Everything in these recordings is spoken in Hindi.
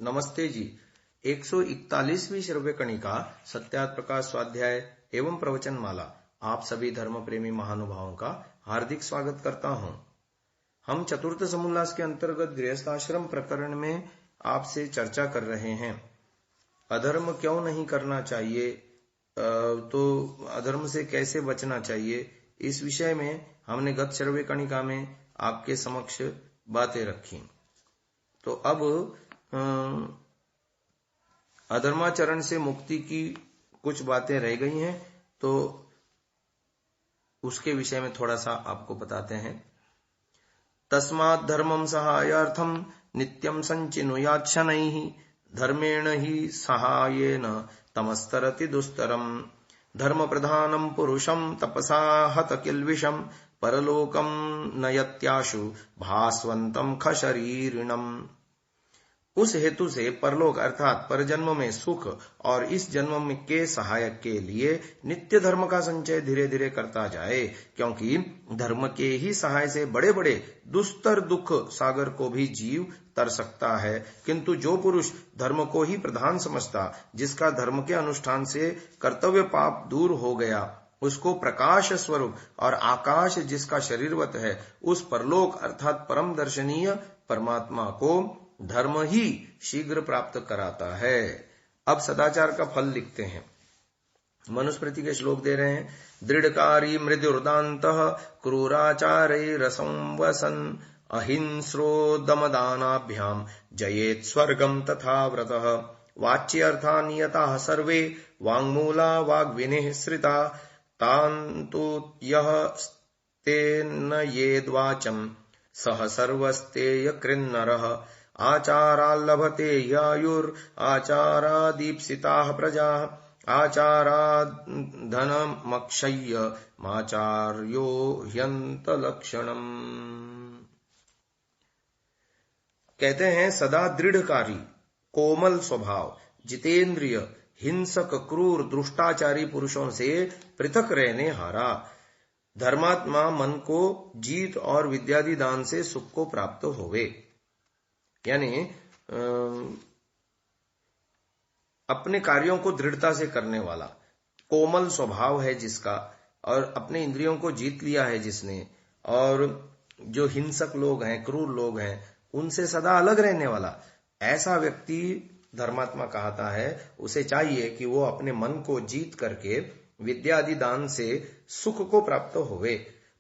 नमस्ते जी। 141वीं श्रव्य कणिका सत्यार्थ प्रकाश स्वाध्याय एवं प्रवचन माला आप सभी धर्म प्रेमी महानुभावों का हार्दिक स्वागत करता हूं। हम चतुर्थ समोल्लास के अंतर्गत गृहस्थाश्रम प्रकरण में आपसे चर्चा कर रहे हैं। अधर्म क्यों नहीं करना चाहिए, तो अधर्म से कैसे बचना चाहिए, इस विषय में हमने गत श्रव्य कणिका में आपके समक्ष बातें रखी। तो अब अधर्माचरण से मुक्ति की कुछ बातें रह गई हैं, तो उसके विषय में थोड़ा सा आपको बताते हैं। तस्मात् धर्मं सहायार्थं नित्यं संचिनुयात् शनैः धर्मेण ही सहायेन तमस्तरति दुस्तरम् धर्म प्रधानं पुरुषं तपसा हत किल्बिषं परलोकं नयत्याशु भास्वन्तं खशरीरिणम्। उस हेतु से परलोक अर्थात परजन्म में सुख और इस जन्म में के सहायक के लिए नित्य धर्म का संचय धीरे धीरे करता जाए, क्योंकि धर्म के ही सहाय से बड़े बड़े दुस्तर दुख सागर को भी जीव तर सकता है। किंतु जो पुरुष धर्म को ही प्रधान समझता, जिसका धर्म के अनुष्ठान से कर्तव्य पाप दूर हो गया, उसको प्रकाश स्वरूप और आकाश जिसका शरीरवत है, उस परलोक अर्थात परम दर्शनीय परमात्मा को धर्म ही शीघ्र प्राप्त कराता है। अब सदाचार का फल लिखते हैं। मनुस्मृति के श्लोक दे रहे हैं। दृढ़कारी मृदुर्दांत क्रूराचारे रसंवसन अहिंस्रो दमदानाभ्याम जयेत स्वर्गम तथा व्रतः वाच्यर्था नियताः सर्वे वाङ्मूला वाग्विनिःसृता तान्तु यः तेन येद्वाचम् सह सर्वस्तेय कृन्नरः आचाराल्लभते यायुर आचारादीप्सिताः प्रजाः आचाराधनमक्षय्य माचार्यो ह्यंत लक्षणम्। कहते हैं सदा दृढ़कारी, कोमल स्वभाव, जितेंद्रिय, हिंसक, क्रूर, दुष्टाचारी पुरुषों से पृथक रहने हारा धर्मात्मा मन को जीत और विद्यादि दान से सुख को प्राप्त होवे। यानी अपने कार्यों को दृढ़ता से करने वाला, कोमल स्वभाव है जिसका, और अपने इंद्रियों को जीत लिया है जिसने, और जो हिंसक लोग हैं, क्रूर लोग हैं, उनसे सदा अलग रहने वाला, ऐसा व्यक्ति धर्मात्मा कहता है। उसे चाहिए कि वो अपने मन को जीत करके विद्यादि दान से सुख को प्राप्त होवे,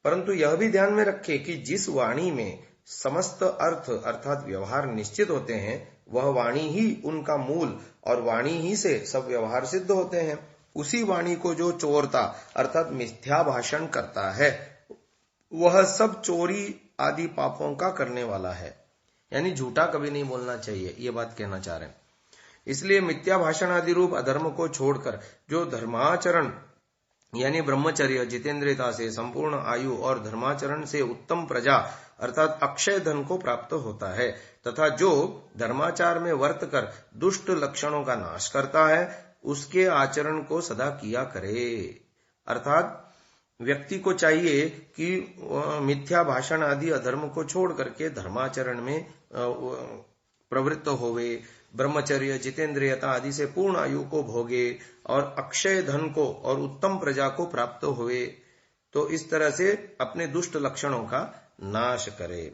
परंतु यह भी ध्यान में रखे कि जिस वाणी में समस्त अर्थ अर्थात व्यवहार निश्चित होते हैं, वह वाणी ही उनका मूल और वाणी ही से सब व्यवहार सिद्ध होते हैं। उसी वाणी को जो चोरता अर्थात मिथ्या भाषण करता है, वह सब चोरी आदि पापों का करने वाला है। यानी झूठा कभी नहीं बोलना चाहिए, ये बात कहना चाह रहे हैं। इसलिए मिथ्या भाषण आदि रूप अधर्म को छोड़कर जो धर्माचरण यानी ब्रह्मचर्य, जितेंद्रियता से संपूर्ण आयु और धर्माचरण से उत्तम प्रजा अर्थात अक्षय धन को प्राप्त होता है, तथा जो धर्माचार में वर्त कर दुष्ट लक्षणों का नाश करता है, उसके आचरण को सदा किया करे। अर्थात व्यक्ति को चाहिए कि मिथ्या भाषण आदि अधर्म को छोड़ करके धर्माचरण में प्रवृत्त होवे, ब्रह्मचर्य, जितेंद्रियता आदि से पूर्ण आयु को भोगे और अक्षय धन को और उत्तम प्रजा को प्राप्त हुए। तो इस तरह से अपने दुष्ट लक्षणों का नाश करे।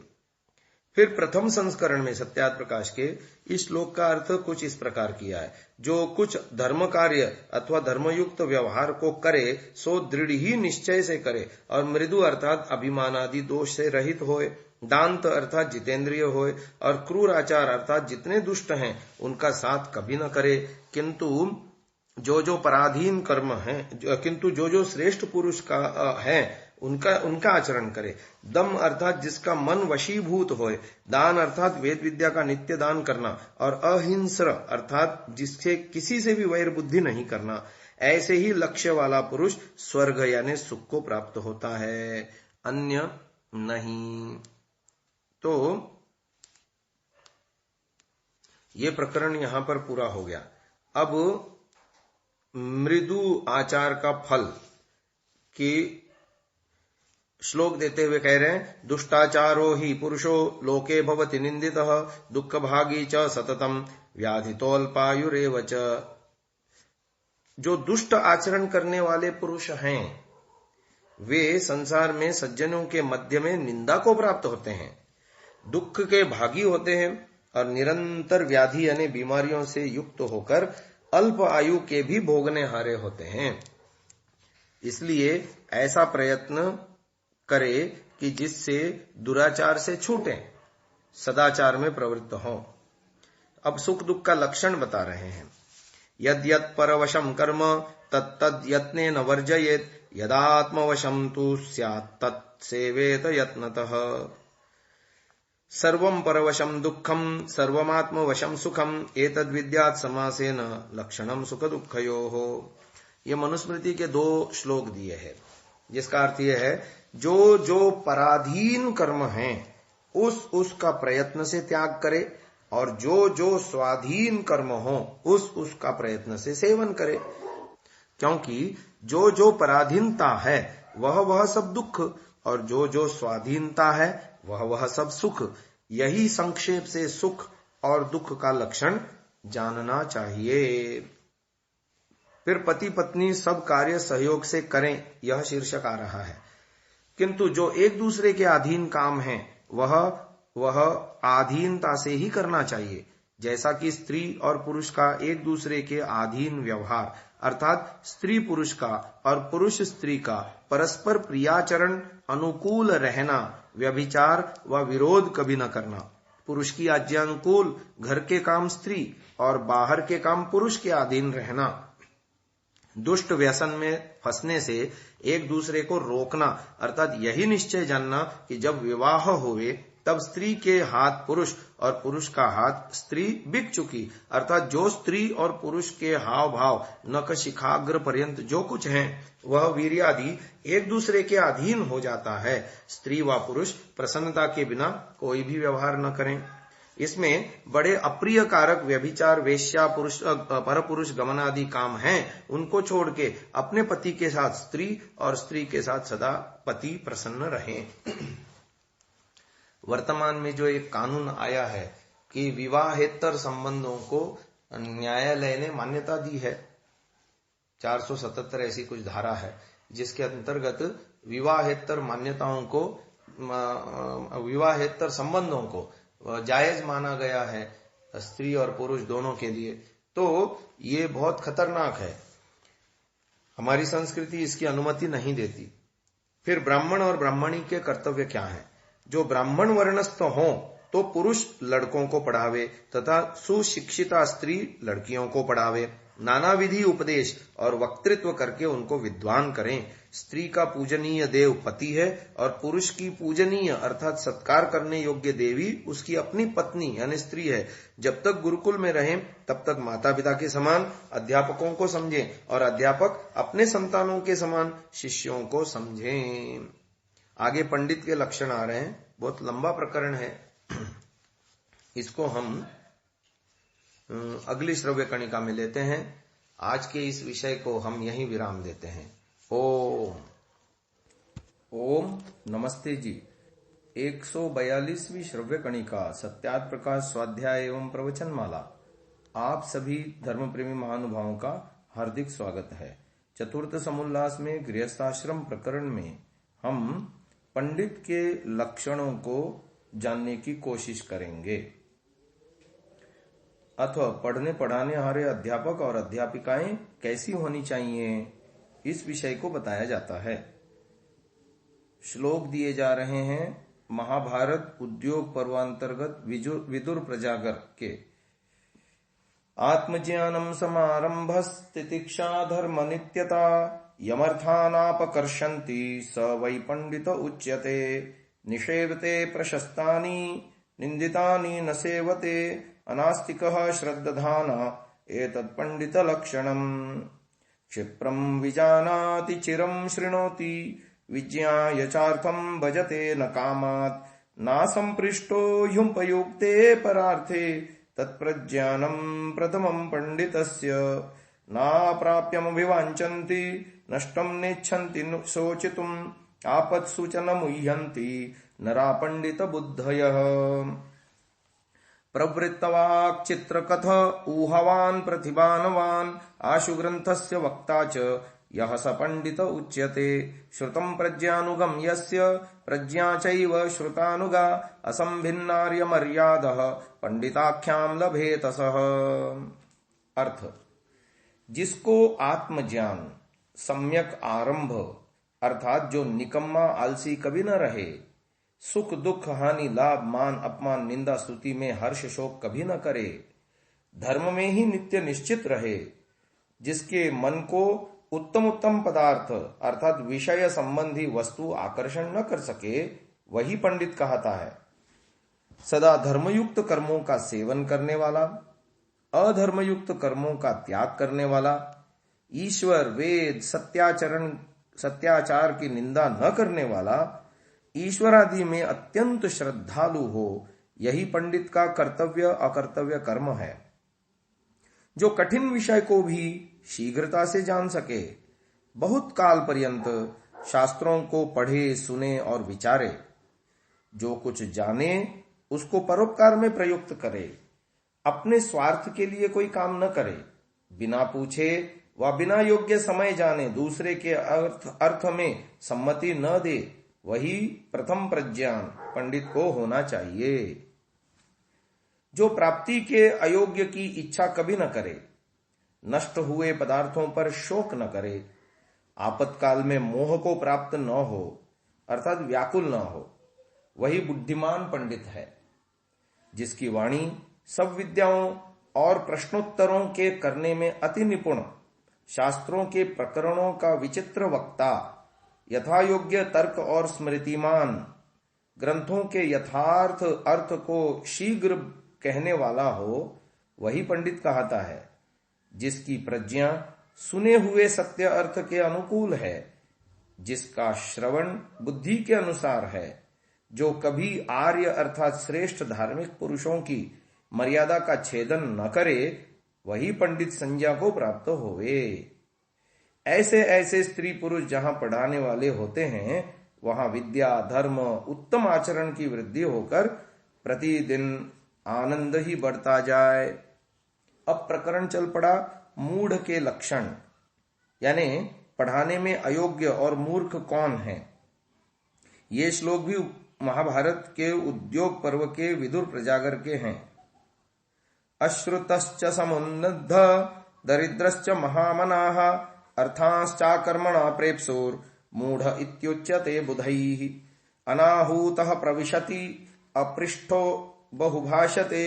फिर प्रथम संस्करण में सत्यार्थ प्रकाश के इस श्लोक का अर्थ कुछ इस प्रकार किया है। जो कुछ धर्म कार्य अथवा धर्मयुक्त व्यवहार को करे, सो दृढ़ ही निश्चय से करे और मृदु अर्थात अभिमानादि दोष से रहित होए, दांत अर्थात जितेंद्रिय होए और क्रूर आचार अर्थात जितने दुष्ट हैं उनका साथ कभी न करे, किंतु जो पराधीन कर्म है, किंतु जो श्रेष्ठ पुरुष का है उनका आचरण करे। दम अर्थात जिसका मन वशीभूत होए, दान अर्थात वेद विद्या का नित्य दान करना, और अहिंस्र अर्थात जिससे किसी से भी वैर बुद्धि नहीं करना, ऐसे ही लक्ष्य वाला पुरुष स्वर्ग यानी सुख को प्राप्त होता है, अन्य नहीं। तो ये प्रकरण यहां पर पूरा हो गया। अब मृदु आचार का फल कि श्लोक देते हुए कह रहे हैं, दुष्टाचारो ही पुरुषो लोके भवति निंदितः दुख भागी च सततम व्याधितोल्पायुरेव च। जो दुष्ट आचरण करने वाले पुरुष हैं वे संसार में सज्जनों के मध्य में निंदा को प्राप्त होते हैं, दुख के भागी होते हैं और निरंतर व्याधि यानी बीमारियों से युक्त होकर अल्प आयु के भी भोगने हारे होते हैं। इसलिए ऐसा प्रयत्न करे कि जिससे दुराचार से छूटें, सदाचार में प्रवृत्त हों। अब सुख दुख का लक्षण बता रहे हैं। यद्यत् परवशम कर्म तत्तद यत्नेन वर्जयेत् यदात्मवशम तु स्यात् तत्सेवेत यत्नतः। सर्वं परवशम दुःखम सर्वमात्मवशम सुखम एतद् विद्यात् समासेन लक्षणम सुख दुःखयोः। ये मनुस्मृति के 2 श्लोक दिए हैं, जिसका अर्थ यह है जो जो पराधीन कर्म है उसका प्रयत्न से त्याग करे और जो जो स्वाधीन कर्म हो उसका प्रयत्न से सेवन करे। क्योंकि जो जो पराधीनता है वह सब दुख और जो जो स्वाधीनता है वह सब सुख। यही संक्षेप से सुख और दुख का लक्षण जानना चाहिए। फिर पति पत्नी सब कार्य सहयोग से करें, यह शीर्षक आ रहा है। किंतु जो एक दूसरे के अधीन काम है वह आधीनता से ही करना चाहिए। जैसा कि स्त्री और पुरुष का एक दूसरे के अधीन व्यवहार अर्थात स्त्री पुरुष का और पुरुष स्त्री का परस्पर प्रियाचरण अनुकूल रहना, व्यभिचार व विरोध कभी न करना, पुरुष की आज्ञानुकूल घर के काम स्त्री और बाहर के काम पुरुष के अधीन रहना, दुष्ट व्यसन में फंसने से एक दूसरे को रोकना अर्थात यही निश्चय जानना कि जब विवाह हुए तब स्त्री के हाथ पुरुष और पुरुष का हाथ स्त्री बिक चुकी अर्थात जो स्त्री और पुरुष के हाव भाव नख शिखाग्र पर्यंत जो कुछ है वह वीर्यादि एक दूसरे के अधीन हो जाता है। स्त्री व पुरुष प्रसन्नता के बिना कोई भी व्यवहार न करें। इसमें बड़े अप्रिय कारक व्यभिचार, वेश्या, पुरुष पर पुरुष गमनादि काम हैं, उनको छोड़ के अपने पति के साथ स्त्री और स्त्री के साथ सदा पति प्रसन्न रहें। वर्तमान में जो एक कानून आया है कि विवाहेतर संबंधों को न्यायालय ने मान्यता दी है, 477 ऐसी कुछ धारा है जिसके अंतर्गत विवाहेतर मान्यताओं को, विवाहेतर संबंधों को जायज माना गया है स्त्री और पुरुष दोनों के लिए। तो ये बहुत खतरनाक है, हमारी संस्कृति इसकी अनुमति नहीं देती। फिर ब्राह्मण और ब्राह्मणी के कर्तव्य क्या है? जो ब्राह्मण वर्णस्थ हो तो पुरुष लड़कों को पढ़ावे तथा सुशिक्षिता स्त्री लड़कियों को पढ़ावे, नाना विधि उपदेश और वक्तृत्व करके उनको विद्वान करें। स्त्री का पूजनीय देव पति है और पुरुष की पूजनीय अर्थात सत्कार करने योग्य देवी उसकी अपनी पत्नी यानी स्त्री है। जब तक गुरुकुल में रहें तब तक माता पिता के समान अध्यापकों को समझें और अध्यापक अपने संतानों के समान शिष्यों को समझें। आगे पंडित के लक्षण आ रहे हैं, बहुत लंबा प्रकरण है, इसको हम अगली श्रव्य कणिका में लेते हैं। आज के इस विषय को हम यहीं विराम देते हैं। ओम नमस्ते जी। 142वीं श्रव्य कणिका सत्यार्थ प्रकाश स्वाध्याय एवं प्रवचन माला। आप सभी धर्म प्रेमी महानुभावों का हार्दिक स्वागत है। चतुर्थ समुल्लास में गृहस्थाश्रम प्रकरण में हम पंडित के लक्षणों को जानने की कोशिश करेंगे। अथवा पढ़ने पढ़ाने हारे अध्यापक और अध्यापिकाएं कैसी होनी चाहिए, इस विषय को बताया जाता है। श्लोक दिए जा रहे हैं महाभारत उद्योग पर्वांतर्गत विदुर प्रजागर के। आत्मज्ञानम समारंभस्तितिक्षा धर्म नित्यता यमर्थानापकर्षन्ति स वै पंडित उच्यते। निषेवते प्रशस्तानि निंदितानि न सेवते अनास्तिकः श्रद्धान एतत्पंडित लक्षणम्। क्षिप्रं विजानाति चिरं शृणोति विज्ञाय चार्थं भजते न कामात्। नासंपृष्टो ह्युपयुक्ते परार्थे तत्प्रज्ञानं प्रथमं पंडितस्य। नाप्राप्यमभिवाञ्छन्ति नष्टं नेच्छन्ति शोचितुं आपत्सु च न मुह्यन्ति नरा पंडित बुद्धयः। प्रवृत्तवाक् चित्रकथ ऊहवान् प्रतिभानवान् आशु ग्रन्थस्य वक्ता च यः स पंडित उच्यते। श्रुतं प्रज्ञानुगं यस्य प्रज्ञा चैव श्रुतानुगा असंभिन्नार्य मर्यादः पंडिताख्यां लभेत सः। अर्थ, जिसको आत्मज्ञान सम्यक आरंभ अर्थात जो निकम्मा आलसी कभी न रहे, सुख दुख हानि लाभ मान अपमान निंदा स्तुति में हर्ष शोक कभी न करे, धर्म में ही नित्य निश्चित रहे, जिसके मन को उत्तम उत्तम पदार्थ अर्थात विषय संबंधी वस्तु आकर्षण न कर सके, वही पंडित कहता है। सदा धर्मयुक्त कर्मों का सेवन करने वाला, अधर्मयुक्त कर्मों का त्याग करने वाला, ईश्वर वेद सत्याचार की निंदा न करने वाला, ईश्वर आदि में अत्यंत श्रद्धालु हो, यही पंडित का कर्तव्य अकर्तव्य कर्म है। जो कठिन विषय को भी शीघ्रता से जान सके, बहुत काल पर्यंत शास्त्रों को पढ़े सुने और विचारे, जो कुछ जाने उसको परोपकार में प्रयुक्त करे, अपने स्वार्थ के लिए कोई काम न करे, बिना पूछे व बिना योग्य समय जाने दूसरे के अर्थ में सम्मति न दे, वही प्रथम प्रज्ञान पंडित को होना चाहिए। जो प्राप्ति के अयोग्य की इच्छा कभी न करे, नष्ट हुए पदार्थों पर शोक न करे, आपत्काल में मोह को प्राप्त न हो अर्थात व्याकुल न हो, वही बुद्धिमान पंडित है। जिसकी वाणी सब विद्याओं और प्रश्नोत्तरों के करने में अति निपुण, शास्त्रों के प्रकरणों का विचित्र वक्ता, यथा योग्य तर्क और स्मृतिमान, ग्रंथों के यथार्थ अर्थ को शीघ्र कहने वाला हो, वही पंडित कहता है। जिसकी प्रज्ञा सुने हुए सत्य अर्थ के अनुकूल है, जिसका श्रवण बुद्धि के अनुसार है, जो कभी आर्य अर्थात श्रेष्ठ धार्मिक पुरुषों की मर्यादा का छेदन न करे, वही पंडित संज्ञा को प्राप्त होवे। ऐसे ऐसे स्त्री पुरुष जहां पढ़ाने वाले होते हैं, वहां विद्या धर्म उत्तम आचरण की वृद्धि होकर प्रतिदिन आनंद ही बढ़ता जाए। अब प्रकरण चल पड़ा मूढ़ के लक्षण, यानी पढ़ाने में अयोग्य और मूर्ख कौन है। ये श्लोक भी महाभारत के उद्योग पर्व के विदुर प्रजागर के हैं। अश्रुतश्च समुन्नद्ध दरिद्रश्च महामनाः अर्थांश्चाकर्मणा प्रेप्सुर् मूढ़ इत्युच्यते बुधैः। अनाहूतः प्रविशति अपृष्ठो बहुभाषते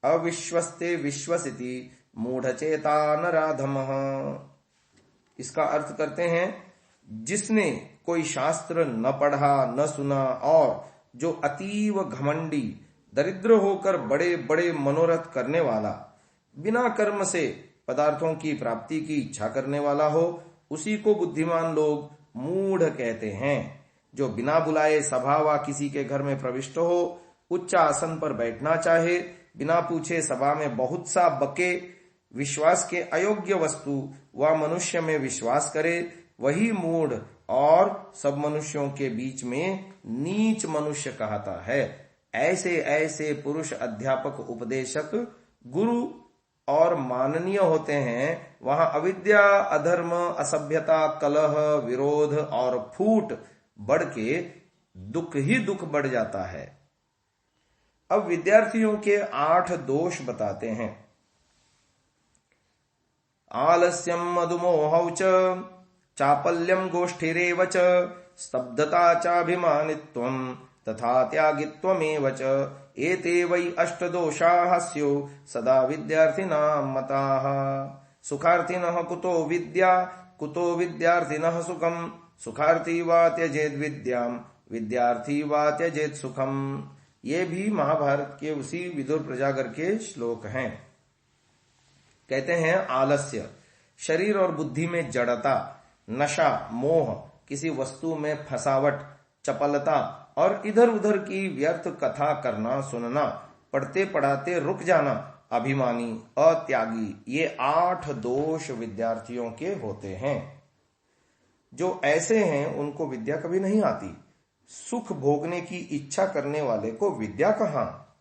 अविश्वस्ते विश्वसिति मूढ़चेता नराधमः। इसका अर्थ करते हैं, जिसने कोई शास्त्र न पढ़ा न सुना और जो अतीव घमंडी दरिद्र होकर बड़े बड़े मनोरथ करने वाला, बिना कर्म से पदार्थों की प्राप्ति की इच्छा करने वाला हो, उसी को बुद्धिमान लोग मूढ़ कहते हैं। जो बिना बुलाए सभा व किसी के घर में प्रविष्ट हो, उच्च आसन पर बैठना चाहे, बिना पूछे सभा में बहुत सा बके, विश्वास के अयोग्य वस्तु व मनुष्य में विश्वास करे, वही मूढ़ और सब मनुष्यों के बीच में नीच मनुष्य कहता है। ऐसे ऐसे पुरुष अध्यापक उपदेशक गुरु और माननीय होते हैं, वहां अविद्या अधर्म असभ्यता कलह विरोध और फूट बढ़ के दुख ही दुख बढ़ जाता है। अब विद्यार्थियों के 8 दोष बताते हैं। आलस्यम मधुमोहौ च चापल्यम गोष्ठिरेव च स्तब्धता चाभिमानित्वम तथा त्यागित्वमेव च एते वै अष्टदोषाः स्युः सदा विद्यार्थिनां मताः। सुखार्थिनः कुतो विद्या कुतो विद्यार्थिनः सुखम् सुखार्थी वा त्यजेद विद्याम् विद्यार्थी वा त्यजेद सुखम्। ये भी महाभारत के उसी विदुर प्रजागर के श्लोक हैं। कहते हैं, आलस्य शरीर और बुद्धि में जड़ता, नशा मोह, किसी वस्तु में फसावट, चपलता और इधर उधर की व्यर्थ कथा करना सुनना, पढ़ते पढ़ाते रुक जाना, अभिमानी अत्यागी, ये 8 दोष विद्यार्थियों के होते हैं। जो ऐसे हैं उनको विद्या कभी नहीं आती। सुख भोगने की इच्छा करने वाले को विद्या कहाँ,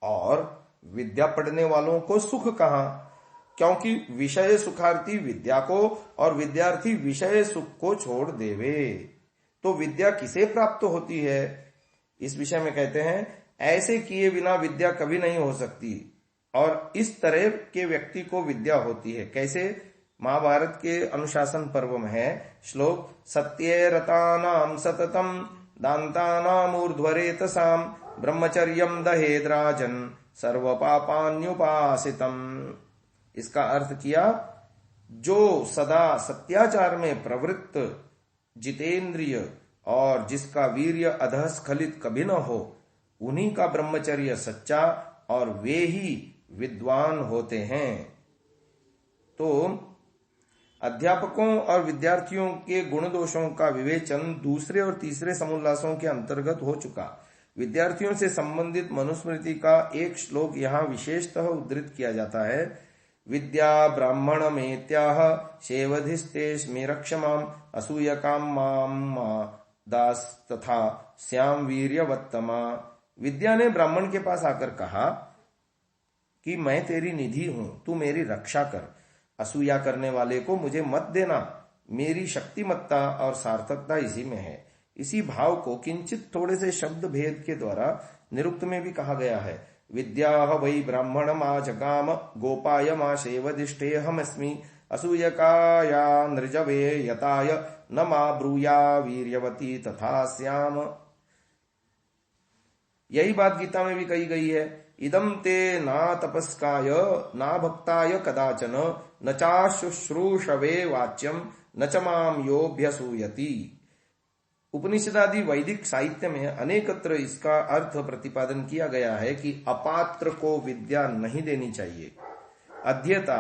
और विद्या पढ़ने वालों को सुख कहाँ? क्योंकि विषय सुखार्थी विद्या को और विद्यार्थी विषय सुख को छोड़ देवे तो विद्या किसे प्राप्त होती है? इस विषय में कहते हैं, ऐसे किए बिना विद्या कभी नहीं हो सकती, और इस तरह के व्यक्ति को विद्या होती है। कैसे? महाभारत के अनुशासन पर्व में है श्लोक, सत्ये रतानाम सततम दान्तानाम ऊर्ध्वरेतसाम ब्रह्मचर्यम दहेद राजन सर्व पापान्युपासितम। इसका अर्थ किया, जो सदा सत्याचार में प्रवृत्त, जितेंद्रिय और जिसका वीर्य अधस्खलित कभी न हो, उन्हीं का ब्रह्मचर्य सच्चा और वे ही विद्वान होते हैं। तो अध्यापकों और विद्यार्थियों के गुण दोषों का विवेचन दूसरे और तीसरे समुल्लासों के अंतर्गत हो चुका। विद्यार्थियों से संबंधित मनुस्मृति का एक श्लोक यहाँ विशेषतः उद्धृत किया जाता है। विद्या ब्राह्मण मेत्याह शेवधिस्तेस्मे रक्षमाम असूयकाम माम दास तथा श्याम वीर्यवत्तमा। विद्या ने ब्राह्मण के पास आकर कहा कि मैं तेरी निधि हूं, तू मेरी रक्षा कर। असूया करने वाले को मुझे मत देना, मेरी शक्तिमत्ता और सार्थकता इसी में है। इसी भाव को किंचित थोड़े से शब्द भेद के द्वारा निरुक्त में भी कहा गया है। विद्या वै ब्राह्मण मा जगाम गोपाय मा शेवधिष्ठे हमस्मि असूयकाया नृजवे यताय न मा ब्रूया वीर्यवती तथा श्याम। यही बात गीता में भी कही गई है। इदम ते ना तपस्काय ना भक्ताय कदाचन न चाशुश्रूषवे वाच्यम न च माम योऽभ्यसूयति। उपनिषदादि वैदिक साहित्य में अनेकत्र इसका अर्थ प्रतिपादन किया गया है कि अपात्र को विद्या नहीं देनी चाहिए। अध्येता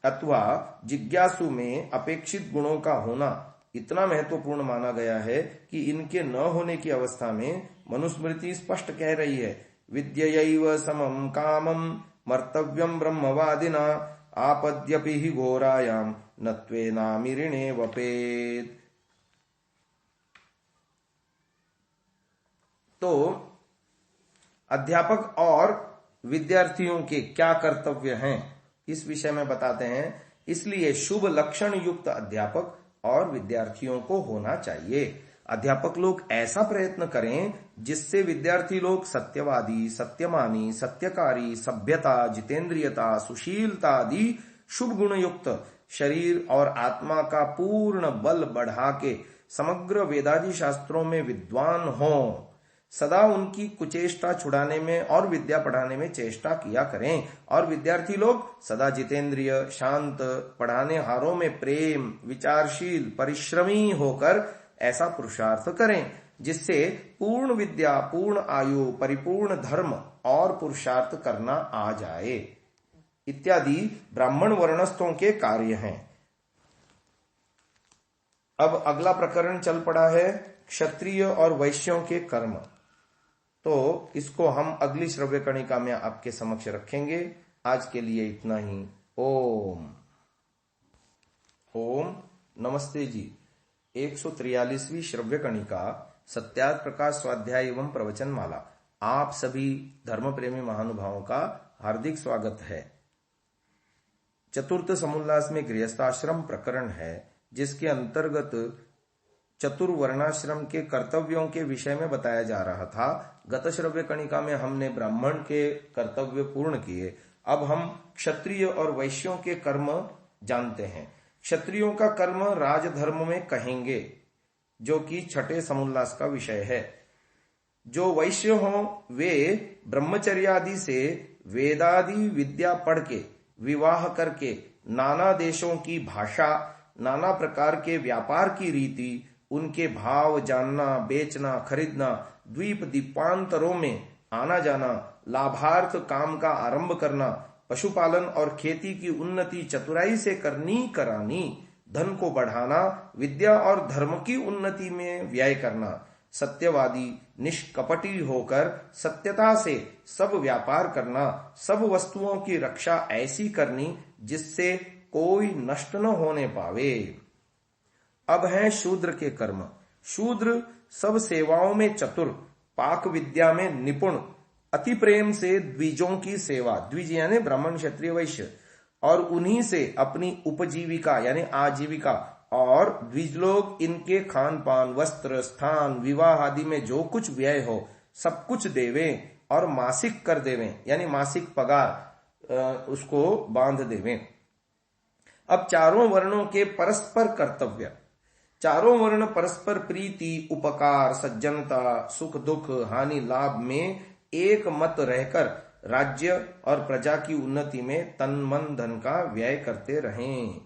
अथवा जिज्ञासु में अपेक्षित गुणों का होना इतना महत्वपूर्ण माना गया है कि इनके न होने की अवस्था में मनुस्मृति स्पष्ट कह रही है, विद्ययैव समम कामम मर्तव्यम ब्रह्मवादिना आपद्यपि हि घोरायाम नत्वेनामिरिणे वपेत। तो अध्यापक और विद्यार्थियों के क्या कर्तव्य हैं इस विषय में बताते हैं। इसलिए शुभ लक्षण युक्त अध्यापक और विद्यार्थियों को होना चाहिए। अध्यापक लोग ऐसा प्रयत्न करें जिससे विद्यार्थी लोग सत्यवादी, सत्यमानी, सत्यकारी, सभ्यता, जितेंद्रियता, सुशीलता आदि शुभ गुण युक्त शरीर और आत्मा का पूर्ण बल बढ़ा के समग्र वेदादि शास्त्रों में विद्वान हों। सदा उनकी कुचेष्टा छुड़ाने में और विद्या पढ़ाने में चेष्टा किया करें, और विद्यार्थी लोग सदा जितेंद्रिय, शांत, पढ़ाने हारों में प्रेम, विचारशील, परिश्रमी होकर ऐसा पुरुषार्थ करें जिससे पूर्ण विद्या, पूर्ण आयु, परिपूर्ण धर्म और पुरुषार्थ करना आ जाए इत्यादि ब्राह्मण वर्णस्थों के कार्य हैं। अब अगला प्रकरण चल पड़ा है क्षत्रिय और वैश्यों के कर्म। तो इसको हम अगली श्रव्य कणिका में आपके समक्ष रखेंगे। आज के लिए इतना ही। ओम ओम नमस्ते जी। 143वीं श्रव्य कणिका सत्यार्थ प्रकाश स्वाध्याय एवं प्रवचन माला। आप सभी धर्म प्रेमी महानुभावों का हार्दिक स्वागत है। चतुर्थ समुल्लास में गृहस्थाश्रम प्रकरण है, जिसके अंतर्गत चतुर्वर्णाश्रम के कर्तव्यों के विषय में बताया जा रहा था। गत श्रव्य कणिका में हमने ब्राह्मण के कर्तव्य पूर्ण किए। अब हम क्षत्रिय और वैश्यों के कर्म जानते हैं। क्षत्रियों का कर्म राजधर्म में कहेंगे, जो कि छठे समुल्लास का विषय है। जो वैश्य हों वे ब्रह्मचर्यादि से वेदादि विद्या पढ़ के, विवाह करके, नाना देशों की भाषा, नाना प्रकार के व्यापार की रीति, उनके भाव जानना, बेचना, खरीदना, द्वीप दीपांतरों में आना जाना, लाभार्थ काम का आरंभ करना, पशुपालन और खेती की उन्नति चतुराई से करनी करानी, धन को बढ़ाना, विद्या और धर्म की उन्नति में व्यय करना, सत्यवादी निष्कपटी होकर सत्यता से सब व्यापार करना, सब वस्तुओं की रक्षा ऐसी करनी जिससे कोई नष्ट न होने पावे। अब हैं शूद्र के कर्म। शूद्र सब सेवाओं में चतुर, पाक विद्या में निपुण, अति प्रेम से द्विजों की सेवा, द्विज यानी ब्राह्मण क्षत्रिय वैश्य, और उन्हीं से अपनी उपजीविका यानी आजीविका, और द्विज लोग इनके खान पान, वस्त्र, स्थान, विवाह आदि में जो कुछ व्यय हो सब कुछ देवें, और मासिक कर देवें यानी मासिक पगार उसको बांध देवें। अब चारों वर्णों के परस्पर कर्तव्य। चारों वर्ण परस्पर प्रीति, उपकार, सज्जनता, सुख दुख, हानि लाभ में एक मत रहकर राज्य और प्रजा की उन्नति में तन मन धन का व्यय करते रहें।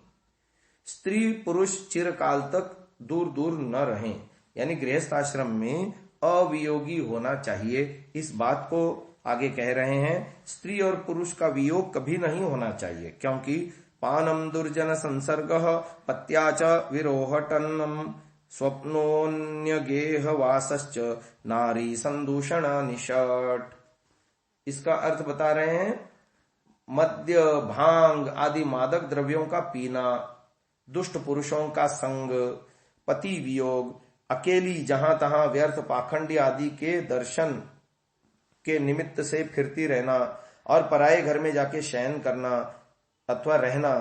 स्त्री पुरुष चिरकाल तक दूर दूर न रहें, यानी गृहस्थ आश्रम में अवियोगी होना चाहिए। इस बात को आगे कह रहे हैं। स्त्री और पुरुष का वियोग कभी नहीं होना चाहिए, क्योंकि पानम दुर्जन संसर्ग पत्या च विरोहटनम स्वप्नोन्य गेह वासश्च नारी संदूषण निषट। इसका अर्थ बता रहे हैं, मद्य, भांग आदि मादक द्रव्यों का पीना, दुष्ट पुरुषों का संग, पति वियोग, अकेली जहां तहां व्यर्थ पाखंडी आदि के दर्शन के निमित्त से फिरती रहना, और पराये घर में जाके शयन करना अथवा रहना,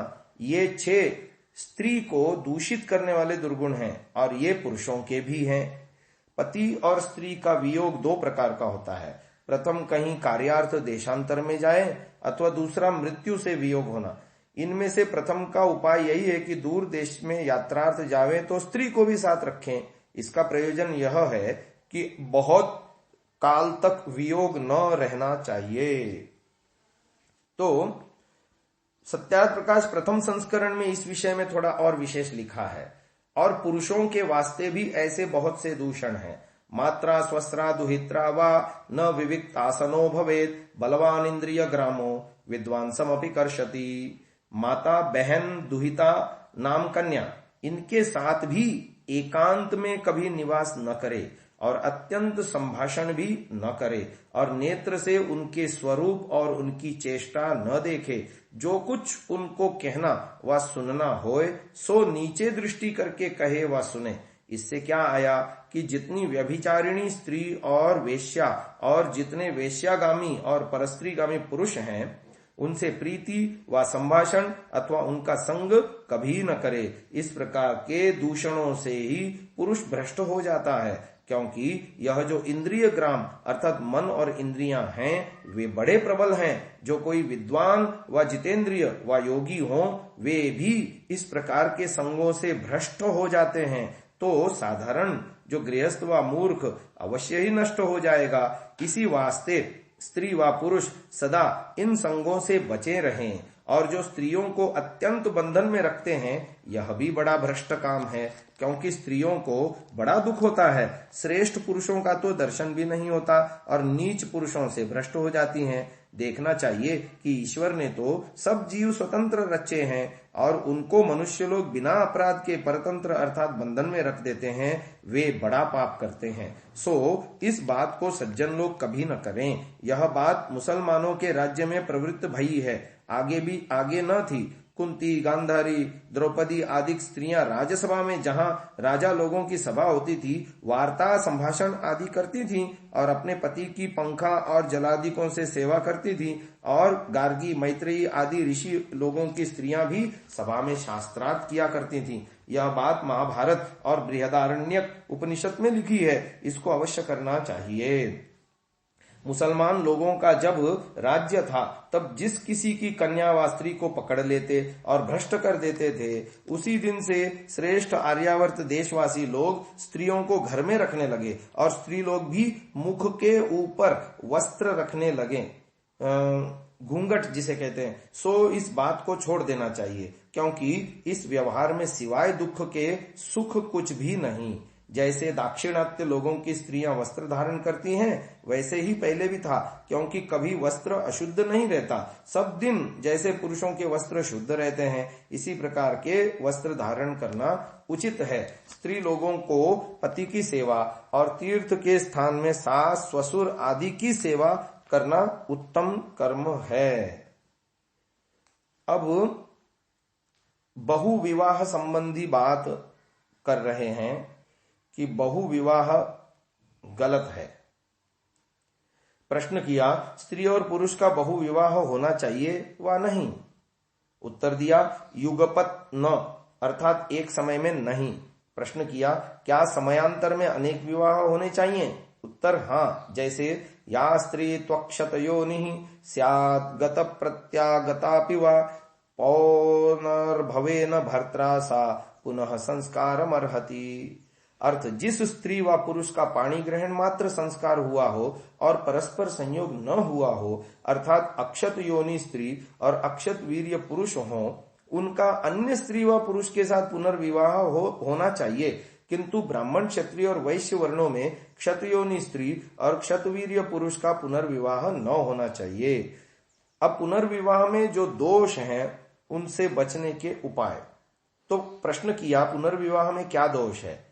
ये 6 स्त्री को दूषित करने वाले दुर्गुण हैं, और ये पुरुषों के भी हैं। पति और स्त्री का वियोग 2 प्रकार का होता है। प्रथम कहीं कार्यार्थ देशांतर में जाए, अथवा दूसरा मृत्यु से वियोग होना। इनमें से प्रथम का उपाय यही है कि दूर देश में यात्रार्थ जावे तो स्त्री को भी साथ रखें। इसका प्रयोजन यह है कि बहुत काल तक वियोग न रहना चाहिए। तो सत्यार्थ प्रकाश प्रथम संस्करण में इस विषय में थोड़ा और विशेष लिखा है। और पुरुषों के वास्ते भी ऐसे बहुत से दूषण हैं। मात्रा स्वस्त्रा दुहित्रा वा न विविक्त आसनो भवेद, बलवान इंद्रिय ग्रामो विद्वान समपि कर्षति। माता, बहन, दुहिता, नाम कन्या, इनके साथ भी एकांत में कभी निवास न करे, और अत्यंत संभाषण भी न करे, और नेत्र से उनके स्वरूप और उनकी चेष्टा न देखे। जो कुछ उनको कहना व सुनना होए सो नीचे दृष्टि करके कहे व सुने। इससे क्या आया कि जितनी व्यभिचारिणी स्त्री और वेश्या, और जितने वेश्यागामी और परस्त्रीगामी पुरुष हैं, उनसे प्रीति व संभाषण अथवा उनका संग कभी न करे। इस प्रकार के दूषणों से ही पुरुष भ्रष्ट हो जाता है, क्योंकि यह जो इंद्रिय ग्राम अर्थात मन और इंद्रियां हैं वे बड़े प्रबल हैं। जो कोई विद्वान व जितेंद्रिय व योगी हो वे भी इस प्रकार के संगों से भ्रष्ट हो जाते हैं। तो साधारण जो गृहस्थ व मूर्ख अवश्य ही नष्ट हो जाएगा। इसी वास्ते स्त्री व पुरुष सदा इन संगों से बचे रहें। और जो स्त्रियों को अत्यंत बंधन में रखते हैं यह भी बड़ा भ्रष्ट काम है, क्योंकि स्त्रियों को बड़ा दुख होता है। श्रेष्ठ पुरुषों का तो दर्शन भी नहीं होता, और नीच पुरुषों से भ्रष्ट हो जाती हैं। देखना चाहिए कि ईश्वर ने तो सब जीव स्वतंत्र रचे हैं, और उनको मनुष्य लोग बिना अपराध के परतंत्र अर्थात बंधन में रख देते हैं। वे बड़ा पाप करते हैं। सो इस बात को सज्जन लोग कभी न करें। यह बात मुसलमानों के राज्य में प्रवृत्त भई है, आगे न थी। कुंती, गांधारी, द्रौपदी आदि स्त्रियां राजसभा में जहां राजा लोगों की सभा होती थी वार्ता संभाषण आदि करती थीं, और अपने पति की पंखा और जलादिकों से सेवा करती थीं। और गार्गी, मैत्रेयी आदि ऋषि लोगों की स्त्रियां भी सभा में शास्त्रार्थ किया करती थीं। यह बात महाभारत और बृहदारण्यक उपनिषद में लिखी है। इसको अवश्य करना चाहिए। मुसलमान लोगों का जब राज्य था तब जिस किसी की कन्या व स्त्री को पकड़ लेते और भ्रष्ट कर देते थे, उसी दिन से श्रेष्ठ आर्यावर्त देशवासी लोग स्त्रियों को घर में रखने लगे, और स्त्री लोग भी मुख के ऊपर वस्त्र रखने लगे, घूंघट जिसे कहते हैं। सो इस बात को छोड़ देना चाहिए, क्योंकि इस व्यवहार में सिवाय दुख के सुख कुछ भी नहीं। जैसे दाक्षिणात्य लोगों की स्त्रियां वस्त्र धारण करती हैं वैसे ही पहले भी था, क्योंकि कभी वस्त्र अशुद्ध नहीं रहता। सब दिन जैसे पुरुषों के वस्त्र शुद्ध रहते हैं, इसी प्रकार के वस्त्र धारण करना उचित है। स्त्री लोगों को पति की सेवा और तीर्थ के स्थान में सास, ससुर आदि की सेवा करना उत्तम कर्म है। अब बहुविवाह संबंधी बात कर रहे हैं कि बहुविवाह गलत है। प्रश्न किया, स्त्री और पुरुष का बहुविवाह होना चाहिए व नहीं? उत्तर दिया, युगपत न, अर्थात एक समय में नहीं। प्रश्न किया, क्या समयांतर में अनेक विवाह होने चाहिए? उत्तर, हाँ, जैसे या स्त्री त्वक्षतयोनिः स्यात् गत प्रत्यागतापि वा पौनर्भवेन भर्त्रा सा पुनः संस्कारमर्हति। अर्थ, जिस स्त्री व पुरुष का पाणी ग्रहण मात्र संस्कार हुआ हो और परस्पर संयोग न हुआ हो, अर्थात अक्षत योनि स्त्री और अक्षत वीर्य पुरुष हो, उनका अन्य स्त्री व पुरुष के साथ पुनर्विवाह होना चाहिए। किंतु ब्राह्मण, क्षत्रिय और वैश्य वर्णों में क्षतयोनि स्त्री और क्षतवीर्य पुरुष का पुनर्विवाह न होना चाहिए। अब पुनर्विवाह में जो दोष हैं उनसे बचने के उपाय। तो प्रश्न किया, पुनर्विवाह में क्या दोष है?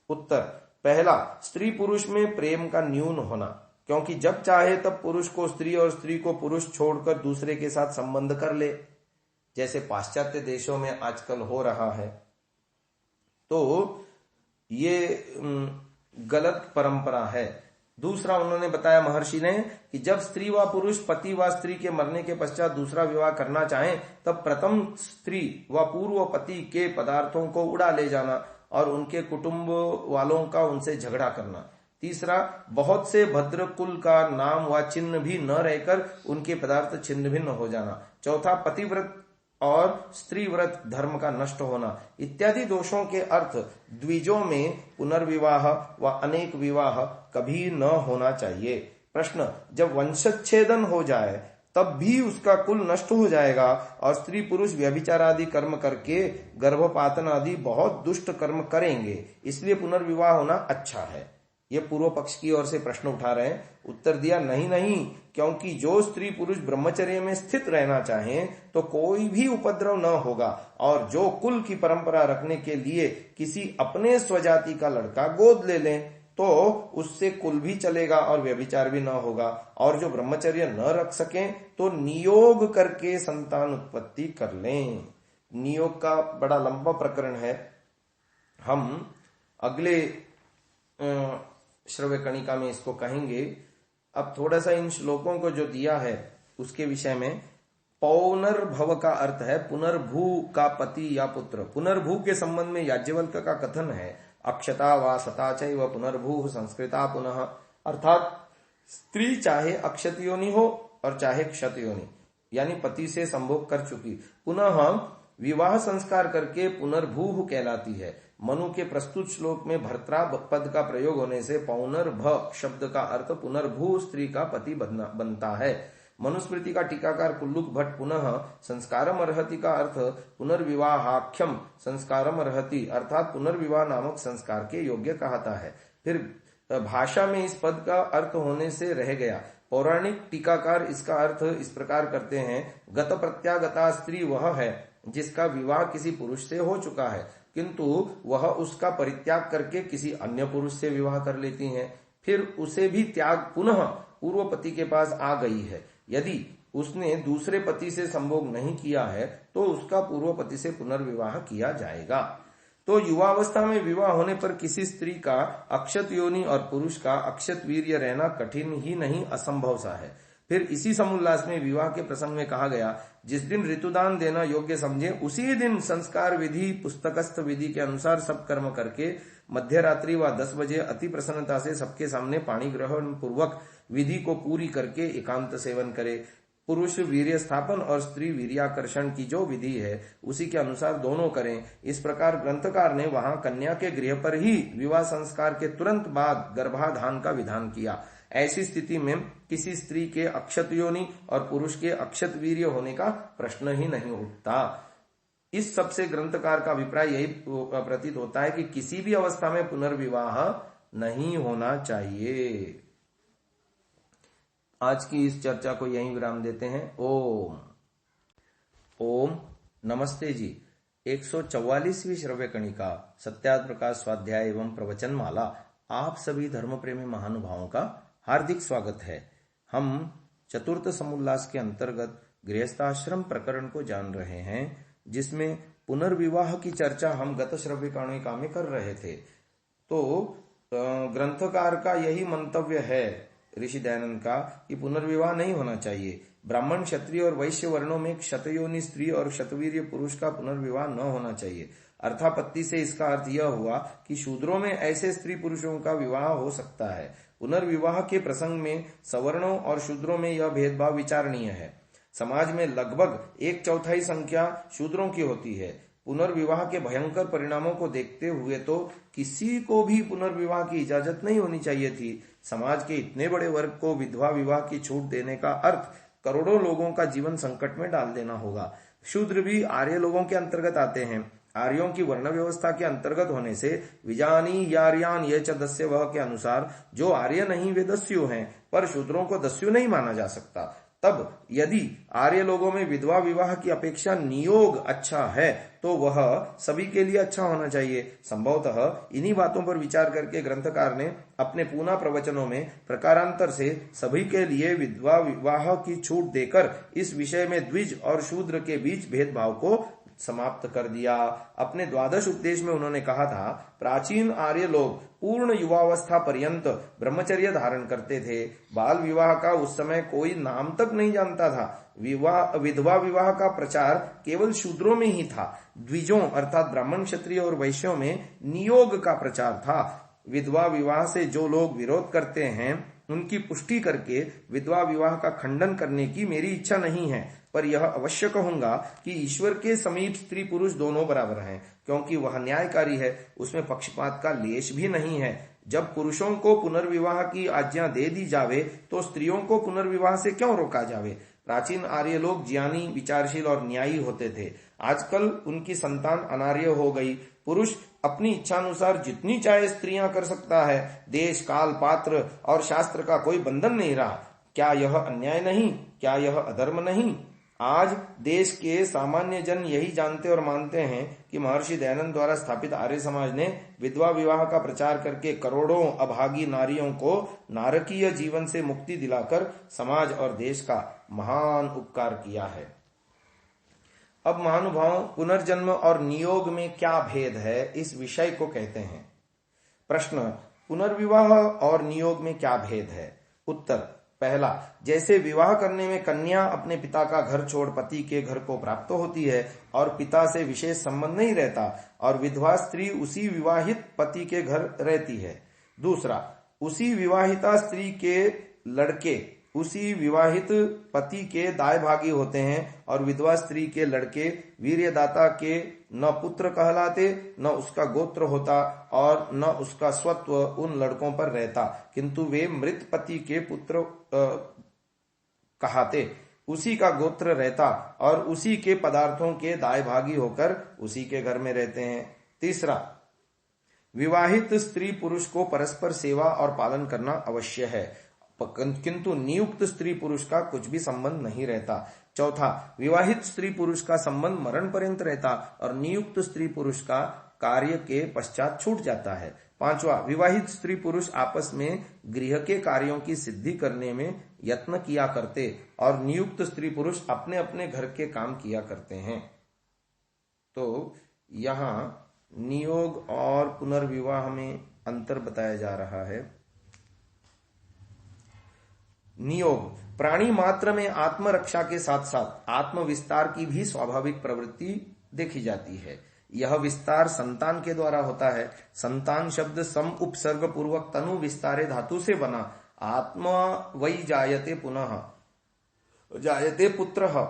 उत्तर, पहला, स्त्री पुरुष में प्रेम का न्यून होना, क्योंकि जब चाहे तब पुरुष को स्त्री और स्त्री को पुरुष छोड़कर दूसरे के साथ संबंध कर ले, जैसे पाश्चात्य देशों में आजकल हो रहा है। तो ये गलत परंपरा है। दूसरा उन्होंने बताया महर्षि ने कि जब स्त्री व पुरुष पति व स्त्री के मरने के पश्चात दूसरा विवाह करना चाहें, तब प्रथम स्त्री व पूर्व पति के पदार्थों को उड़ा ले जाना और उनके कुटुंब वालों का उनसे झगड़ा करना। तीसरा, बहुत से भद्र कुल का नाम व चिन्ह भी न रहकर उनके पदार्थ छिन्न भिन्न हो जाना। चौथा, पतिव्रत और स्त्री व्रत धर्म का नष्ट होना इत्यादि दोषों के अर्थ द्विजों में पुनर्विवाह व अनेक विवाह कभी न होना चाहिए। प्रश्न, जब वंशच्छेदन हो जाए तब भी उसका कुल नष्ट हो जाएगा और स्त्री पुरुष व्यभिचार आदि कर्म करके गर्भपातन आदि बहुत दुष्ट कर्म करेंगे, इसलिए पुनर्विवाह होना अच्छा है। ये पूर्व पक्ष की ओर से प्रश्न उठा रहे हैं। उत्तर दिया, नहीं, क्योंकि जो स्त्री पुरुष ब्रह्मचर्य में स्थित रहना चाहें तो कोई भी उपद्रव न होगा, और जो कुल की परंपरा रखने के लिए किसी अपने स्वजाति का लड़का गोद ले लें तो उससे कुल भी चलेगा और व्यभिचार भी न होगा। और जो ब्रह्मचर्य न रख सकें तो नियोग करके संतान उत्पत्ति कर लें। नियोग का बड़ा लंबा प्रकरण है, हम अगले श्रव्य कणिका में इसको कहेंगे। अब थोड़ा सा इन श्लोकों को जो दिया है उसके विषय में। पौनर्भव का अर्थ है पुनर्भू का पति या पुत्र। पुनर्भू के संबंध में याज्ञवल्क्य का कथन है, अक्षता वा सता चैव पुनर्भू संस्कृता पुनः, अर्थात स्त्री चाहे अक्षत योनि हो और चाहे क्षत योनि, यानी पति से संभोग कर चुकी, पुनः विवाह संस्कार करके पुनर्भू कहलाती है। मनु के प्रस्तुत श्लोक में भर्त्रा पद का प्रयोग होने से पौनर्भ शब्द का अर्थ पुनर्भू स्त्री का पति बनता है। मनुस्मृति का टीकाकार कुल्लुक भट्ट पुनः संस्कारम अर्हति का अर्थ पुनर्विवाहाख्यम संस्कारम अर्हति, अर्थात पुनर्विवाह नामक संस्कार के योग्य कहता है। फिर भाषा में इस पद का अर्थ होने से रह गया। पौराणिक टीकाकार इसका अर्थ इस प्रकार करते हैं, गत प्रत्यागता स्त्री वह है जिसका विवाह किसी पुरुष से हो चुका है, किंतु वह उसका परित्याग करके किसी अन्य पुरुष से विवाह कर लेती हैं, फिर उसे भी त्याग पुनः पूर्व पति के पास आ गई है। यदि उसने दूसरे पति से संभोग नहीं किया है तो उसका पूर्व पति से पुनर्विवाह किया जाएगा। तो युवावस्था में विवाह होने पर किसी स्त्री का अक्षत योनि और पुरुष का अक्षत वीर्य रहना कठिन ही नहीं, असंभव सा है। फिर इसी समुल्लास में विवाह के प्रसंग में कहा गया, जिस दिन ऋतुदान देना योग्य समझे उसी दिन संस्कार विधि पुस्तकस्थ विधि के अनुसार सब कर्म करके मध्य रात्रि व 10 बजे अति प्रसन्नता से सबके सामने पाणी ग्रहण पूर्वक विधि को पूरी करके एकांत सेवन करे। पुरुष वीर्य स्थापन और स्त्री वीर्याकर्षण की जो विधि है उसी के अनुसार दोनों करें। इस प्रकार ग्रंथकार ने वहां कन्या के गृह पर ही विवाह संस्कार के तुरंत बाद गर्भाधान का विधान किया। ऐसी स्थिति में किसी स्त्री के अक्षत योनि और पुरुष के अक्षत वीर्य होने का प्रश्न ही नहीं उठता। इस सबसे ग्रंथकार का अभिप्राय यही प्रतीत होता है कि किसी भी अवस्था में पुनर्विवाह नहीं होना चाहिए। आज की इस चर्चा को यहीं विराम देते हैं। ओम नमस्ते जी। 144वीं श्रव्य कणिका सत्यार्थ प्रकाश स्वाध्याय एवं प्रवचन माला आप सभी धर्म प्रेमी महानुभावों का हार्दिक स्वागत है। हम चतुर्थ समुल्लास के अंतर्गत गृहस्थाश्रम प्रकरण को जान रहे हैं। जिसमें पुनर्विवाह की चर्चा हम गत श्रव्यकाणिका में कर रहे थे। तो ग्रंथकार का यही मंतव्य है ऋषि दयानंद का कि पुनर्विवाह नहीं होना चाहिए। ब्राह्मण, क्षत्रिय और वैश्य वर्णों में क्षतयोनि स्त्री और क्षतवीर्य पुरुष का पुनर्विवाह न होना चाहिए। अर्थापत्ति से इसका अर्थ यह हुआ कि शूद्रों में ऐसे स्त्री पुरुषों का विवाह हो सकता है। पुनर्विवाह के प्रसंग में सवर्णों और शूद्रों में यह भेदभाव विचारणीय है। समाज में लगभग 1/4 संख्या शूद्रों की होती है। पुनर्विवाह के भयंकर परिणामों को देखते हुए तो किसी को भी पुनर्विवाह की इजाजत नहीं होनी चाहिए थी। समाज के इतने बड़े वर्ग को विधवा विवाह की छूट देने का अर्थ करोड़ों लोगों का जीवन संकट में डाल देना होगा। शूद्र भी आर्य लोगों के अंतर्गत आते हैं। आर्यों की वर्ण व्यवस्था के अंतर्गत होने से विजानी यार्यान ये च दस्यु वह के अनुसार जो आर्य नहीं वे दस्यु हैं, पर शूद्रों को दस्यु नहीं माना जा सकता। तब यदि आर्य लोगों में विधवा विवाह की अपेक्षा नियोग अच्छा है तो वह सभी के लिए अच्छा होना चाहिए। संभवतः इन्हीं बातों पर विचार करके ग्रंथकार ने अपने पूना प्रवचनों में प्रकारांतर से सभी के लिए विधवा विवाह की छूट देकर इस विषय में द्विज और शूद्र के बीच भेदभाव को समाप्त कर दिया। अपने द्वादश उपदेश में उन्होंने कहा था, प्राचीन आर्य लोग पूर्ण युवावस्था पर्यंत ब्रह्मचर्य धारण करते थे। बाल विवाह का उस समय कोई नाम तक नहीं जानता था। विधवा विवाह का प्रचार केवल शूद्रों में ही था। द्विजों अर्थात ब्राह्मण, क्षत्रिय और वैश्यों में नियोग का प्रचार था। विधवा विवाह से जो लोग विरोध करते हैं उनकी पुष्टि करके विधवा विवाह का खंडन करने की मेरी इच्छा नहीं है, पर यह अवश्य कहूंगा कि ईश्वर के समीप स्त्री पुरुष दोनों बराबर हैं, क्योंकि वह न्यायकारी है, उसमें पक्षपात का लेश भी नहीं है। जब पुरुषों को पुनर्विवाह की आज्ञा दे दी जावे तो स्त्रियों को पुनर्विवाह से क्यों रोका जावे। प्राचीन आर्य लोग ज्ञानी, विचारशील और न्यायी होते थे। आजकल उनकी संतान अनार्य हो गई। पुरुष अपनी इच्छानुसार जितनी चाहे स्त्रियां कर सकता है। देश, काल, पात्र और शास्त्र का कोई बंधन नहीं रहा। क्या यह अन्याय नहीं? क्या यह अधर्म नहीं? आज देश के सामान्य जन यही जानते और मानते हैं कि महर्षि दयानंद द्वारा स्थापित आर्य समाज ने विधवा विवाह का प्रचार करके करोड़ों अभागी नारियों को नारकीय जीवन से मुक्ति दिलाकर समाज और देश का महान उपकार किया है। अब महानुभाव, पुनर्जन्म और नियोग में क्या भेद है, इस विषय को कहते हैं। प्रश्न, पुनर्विवाह और नियोग में क्या भेद है? उत्तर, पहला, जैसे विवाह करने में कन्या अपने पिता का घर छोड़ पति के घर को प्राप्त होती है और पिता से विशेष संबंध नहीं रहता, और विधवा स्त्री उसी विवाहित पति के घर रहती है। दूसरा, उसी विवाहिता स्त्री के लड़के उसी विवाहित पति के दाय भागी होते हैं और विधवा स्त्री के लड़के वीर्यदाता के न पुत्र कहलाते, न उसका गोत्र होता और न उसका स्वत्व उन लड़कों पर रहता, किंतु वे मृत पति के पुत्र कहाते, उसी का गोत्र रहता और उसी के पदार्थों के दाय भागी होकर उसी के घर में रहते हैं। तीसरा, विवाहित स्त्री पुरुष को परस्पर सेवा और पालन करना अवश्य है, किंतु नियुक्त स्त्री पुरुष का कुछ भी संबंध नहीं रहता। चौथा, विवाहित स्त्री पुरुष का संबंध मरण पर्यंत रहता और नियुक्त स्त्री पुरुष का कार्य के पश्चात छूट जाता है। पांचवा, विवाहित स्त्री पुरुष आपस में गृह के कार्यों की सिद्धि करने में यत्न किया करते और नियुक्त स्त्री पुरुष अपने अपने घर के काम किया करते हैं। तो यहाँ नियोग और पुनर्विवाह में अंतर बताया जा रहा है। नियोग, प्राणी मात्र में आत्मरक्षा के साथ साथ आत्म विस्तार की भी स्वाभाविक प्रवृत्ति देखी जाती है। यह विस्तार संतान के द्वारा होता है। संतान शब्द सम उपसर्ग पूर्वक तनु विस्तारे धातु से बना। आत्मा वही जायते पुनः जायते पुत्रः,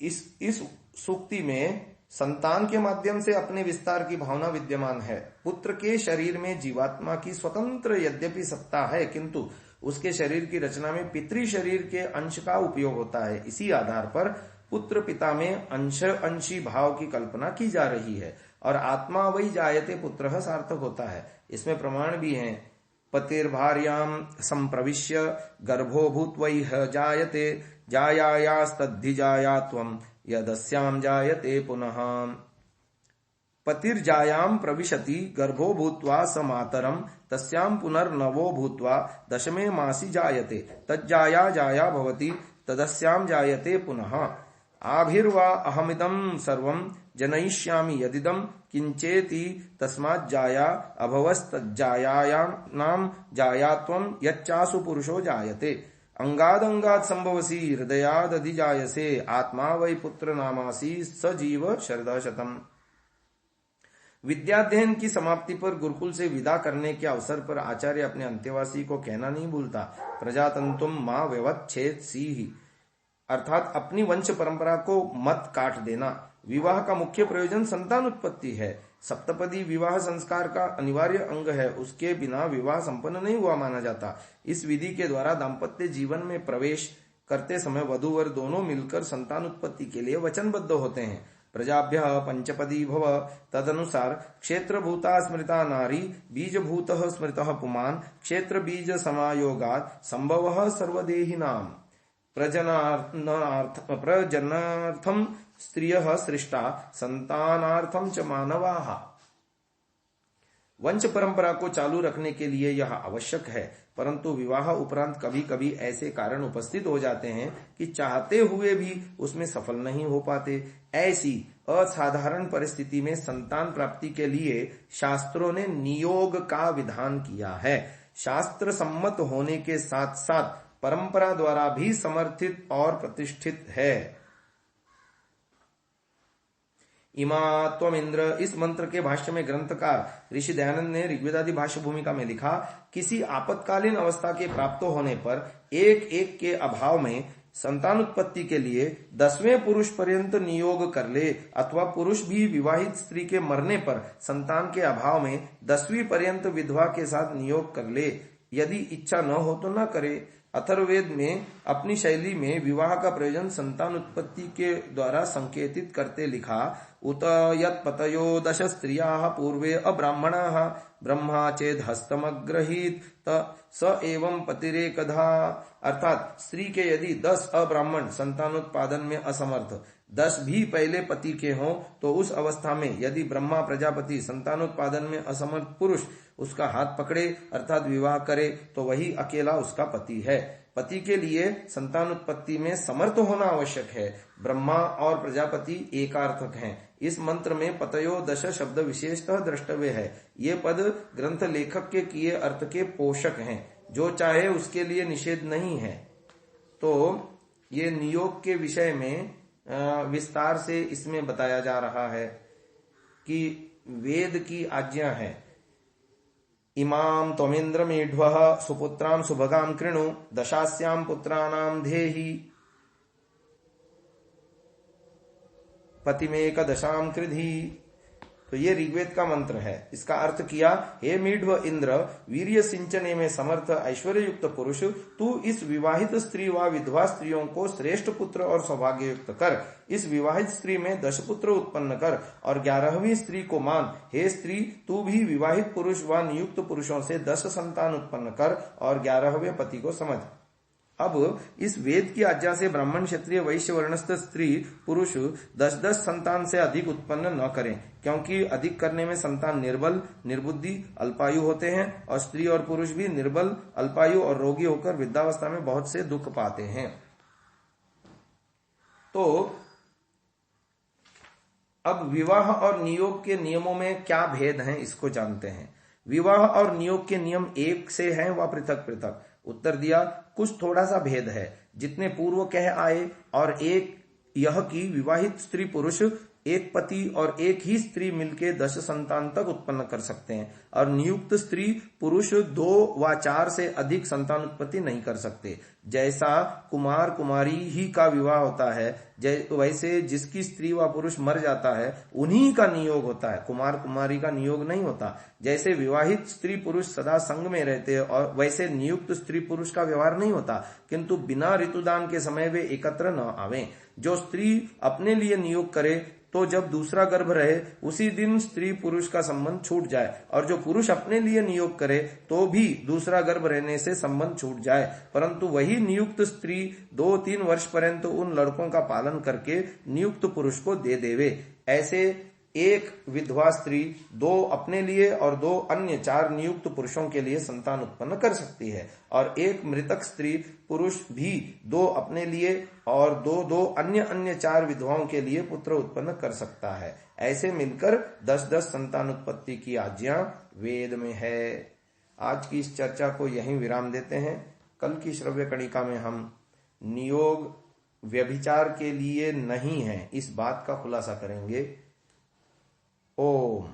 इस सूक्ति में संतान के माध्यम से अपने विस्तार की भावना विद्यमान है। पुत्र के शरीर में जीवात्मा की स्वतंत्र यद्यपि सत्ता है, किंतु उसके शरीर की रचना में पितृ शरीर के अंश का उपयोग होता है। इसी आधार पर पुत्र पिता में अंशी भाव की कल्पना की जा रही है और आत्मा वही जायते पुत्रः सार्थक होता है। इसमें प्रमाण भी हैं। पतिर्भार्याम संप्रविश्य गर्भो भूत्वैह जायते जायायास्तद्धि त्वं यदस्याम जायते पुनः। पतिर्जायाम प्रविशति गर्भो भूत्वा स मातरम तस्याम पुनर्नवो भूत्वा दशमे मासी जायते तज्जाया जाया भवति तदस्याम जायते पुनः। आभिर्वा अहमिदं सर्वं जनयिष्यामि यदिदं किंचेति तस्मात् जाया अभवस्तज्जायायां जायात्वं यच्चासु पुरुषो जायते अंगादंगात् संभवसी हृदयादधिजायसे आत्मा वै पुत्र नामासी स जीव शरद शतम। विद्याध्ययन की समाप्ति पर गुरुकुल से विदा करने के अवसर पर आचार्य अपने अंत्यवासी को कहना नहीं भूलता, प्रजातंतुम मां व्यवच्छेदसीहि, अर्थात अपनी वंश परंपरा को मत काट देना। विवाह का मुख्य प्रयोजन संतान उत्पत्ति है। सप्तपदी विवाह संस्कार का अनिवार्य अंग है, उसके बिना विवाह संपन्न नहीं हुआ माना जाता। इस विधि के द्वारा दाम्पत्य जीवन में प्रवेश करते समय वधू वर दोनों मिलकर संतान उत्पत्ति के लिए वचनबद्ध होते हैं। प्रजाभ्य पंचपदी भव, तदनुसार क्षेत्रभूता स्मृता नारी बीजभूतः स्मृतः पुमान् क्षेत्र बीज समायोगात् संभवः सर्वदेहिनाम् प्रजनार्थम स्त्रियः सृष्टा संतानार्थम च मानवाः। वंश परंपरा को चालू रखने के लिए यह आवश्यक है, परंतु विवाह उपरांत कभी कभी ऐसे कारण उपस्थित हो जाते हैं कि चाहते हुए भी उसमें सफल नहीं हो पाते। ऐसी असाधारण परिस्थिति में संतान प्राप्ति के लिए शास्त्रों ने नियोग का विधान किया है। शास्त्र सम्मत होने के साथ साथ परंपरा द्वारा भी समर्थित और प्रतिष्ठित है। इमा त्वमिंद्र, इस मंत्र के भाष्य में ग्रंथकार ऋषि दयानंद ने ऋग्वेदादि भाष्य भूमिका में लिखा, किसी आपातकालीन अवस्था के प्राप्त होने पर एक एक के अभाव में संतान उत्पत्ति के लिए 10वें पुरुष पर्यंत नियोग कर ले, अथवा पुरुष भी विवाहित स्त्री के मरने पर संतान के अभाव में 10वीं पर्यंत विधवा के साथ नियोग कर ले। यदि इच्छा न हो तो न करे। अथर्ववेद में अपनी शैली में विवाह का प्रयोजन संतान उत्पत्ति के द्वारा संकेतित करते लिखा, उत यत्पतयो 10 स्त्रियाः पूर्वे अब्राह्मणाः ब्रह्मा चेद हस्तमग्रहीत स एवं पतिरेकधा, अर्थात स्त्री के यदि 10 अब्राह्मण संतानोत्पादन में असमर्थ 10 भी पहले पति के हों तो उस अवस्था में यदि ब्रह्मा प्रजापति संतानोत्पादन में असमर्थ पुरुष उसका हाथ पकड़े अर्थात विवाह करे तो वही अकेला उसका पति है। पति के लिए संतान उत्पत्ति में समर्थ होना आवश्यक है। ब्रह्मा और प्रजापति एकार्थक हैं। इस मंत्र में पतयो 10 शब्द विशेषतः द्रष्टव्य है। ये पद ग्रंथ लेखक के किए अर्थ के पोषक हैं, जो चाहे उसके लिए निषेध नहीं है। तो ये नियोग के विषय में विस्तार से इसमें बताया जा रहा है कि वेद की आज्ञा है, इमाम त्वमिंद्र मेढ्वः सुपुत्रां सुभगां कृणु दशास्यां पुत्राणां धेहि पतिमेक दशाम कृधि। तो ये ऋग्वेद का मंत्र है। इसका अर्थ किया, हे मीढ्व इंद्र, वीर्य सिंचने में समर्थ ऐश्वर्य युक्त पुरुष, तू इस विवाहित स्त्री व विधवा स्त्रियों को श्रेष्ठ पुत्र और सौभाग्य युक्त कर। इस विवाहित स्त्री में 10 पुत्र उत्पन्न कर और 11वीं स्त्री को मान। हे स्त्री, तू भी विवाहित पुरुष व नियुक्त पुरुषों से 10 संतान उत्पन्न कर और 11वें पति को समझ। अब इस वेद की आज्ञा से ब्राह्मण क्षत्रिय वैश्य वर्णस्थ स्त्री पुरुष 10-10 संतान से अधिक उत्पन्न न करें, क्योंकि अधिक करने में संतान निर्बल, निर्बुद्धि, अल्पायु होते हैं और स्त्री और पुरुष भी निर्बल, अल्पायु और रोगी होकर वृद्धावस्था में बहुत से दुख पाते हैं। तो अब विवाह और नियोग के नियमों में क्या भेद हैं इसको जानते हैं। विवाह और नियोग के नियम एक से हैं व पृथक पृथक। उत्तर दिया, कुछ थोड़ा सा भेद है। जितने पूर्व कह आए और एक यह कि विवाहित स्त्री पुरुष एक पति और एक ही स्त्री मिलकर 10 संतान तक उत्पन्न कर सकते हैं और नियुक्त स्त्री पुरुष 2 व 4 से अधिक संतान उत्पत्ति नहीं कर सकते। जैसा कुमार कुमारी ही का विवाह होता है, वैसे जिसकी स्त्री व पुरुष मर जाता है उन्हीं का नियोग होता है, कुमार कुमारी का नियोग नहीं होता। जैसे विवाहित स्त्री पुरुष सदा संग में रहते हैं और वैसे नियुक्त स्त्री पुरुष का व्यवहार नहीं होता, किंतु बिना ऋतुदान के समय वे एकत्र न आवे। जो स्त्री अपने लिए नियोग करे तो जब दूसरा गर्भ रहे उसी दिन स्त्री पुरुष का संबंध छूट जाए, और जो पुरुष अपने लिए नियोग करे तो भी दूसरा गर्भ रहने से संबंध छूट जाए, परंतु वही नियुक्त स्त्री 2-3 वर्ष पर्यंत उन लड़कों का पालन करके नियुक्त पुरुष को दे देवे। ऐसे एक विधवा स्त्री 2 अपने लिए और 2 अन्य 4 नियुक्त पुरुषों के लिए संतान उत्पन्न कर सकती है, और एक मृतक स्त्री पुरुष भी 2 अपने लिए और 2 अन्य 4 विधवाओं के लिए पुत्र उत्पन्न कर सकता है। ऐसे मिलकर 10-10 संतान उत्पत्ति की आज्ञा वेद में है। आज की इस चर्चा को यहीं विराम देते हैं। कल की श्रव्य कणिका में हम नियोग व्यभिचार के लिए नहीं है, इस बात का खुलासा करेंगे। ओम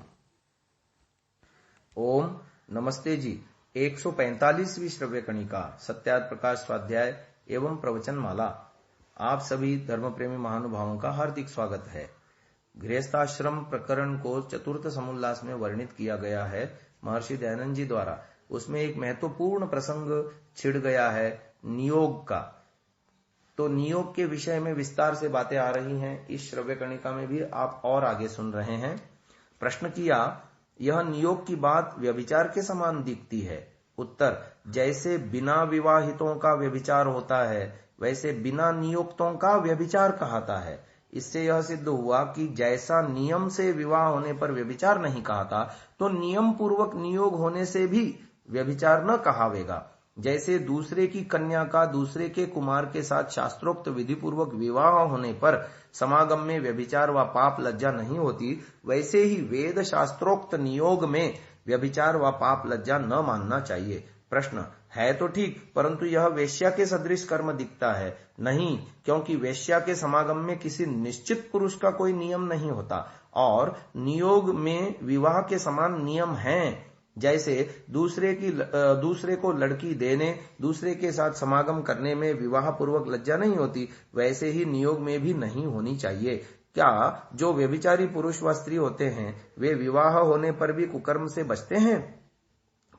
ओम नमस्ते जी। 145वीं श्रव्य कणिका सत्यार्थ प्रकाश स्वाध्याय एवं प्रवचन माला। आप सभी धर्म प्रेमी महानुभावों का हार्दिक स्वागत है। गृहस्थाश्रम प्रकरण को चतुर्थ समुल्लास में वर्णित किया गया है महर्षि दयानंद जी द्वारा। उसमें एक महत्वपूर्ण प्रसंग छिड़ गया है नियोग का। तो नियोग के विषय में विस्तार से बातें आ रही हैं। इस श्रव्य कणिका में भी आप और आगे सुन रहे हैं। प्रश्न किया, यह नियोग की बात व्यभिचार के समान दिखती है। उत्तर, जैसे बिना विवाहितों का व्यभिचार होता है वैसे बिना नियोक्तों का व्यभिचार कहता है। इससे यह सिद्ध हुआ कि जैसा नियम से विवाह होने पर व्यभिचार नहीं कहता, तो नियम पूर्वक नियोग होने से भी व्यभिचार न कहावेगा। जैसे दूसरे की कन्या का दूसरे के कुमार के साथ शास्त्रोक्त विधि पूर्वक विवाह होने पर समागम में व्यभिचार व पाप लज्जा नहीं होती, वैसे ही वेद शास्त्रोक्त नियोग में व्यभिचार व पाप लज्जा न मानना चाहिए। प्रश्न, है तो ठीक, परंतु यह वेश्या के सदृश कर्म दिखता है। नहीं, क्योंकि वेश्या के समागम में किसी निश्चित पुरुष का कोई नियम नहीं होता और नियोग में विवाह के समान नियम हैं। जैसे दूसरे को लड़की देने, दूसरे के साथ समागम करने में विवाह पूर्वक लज्जा नहीं होती, वैसे ही नियोग में भी नहीं होनी चाहिए। क्या जो व्यभिचारी पुरुष व स्त्री होते हैं वे विवाह होने पर भी कुकर्म से बचते हैं?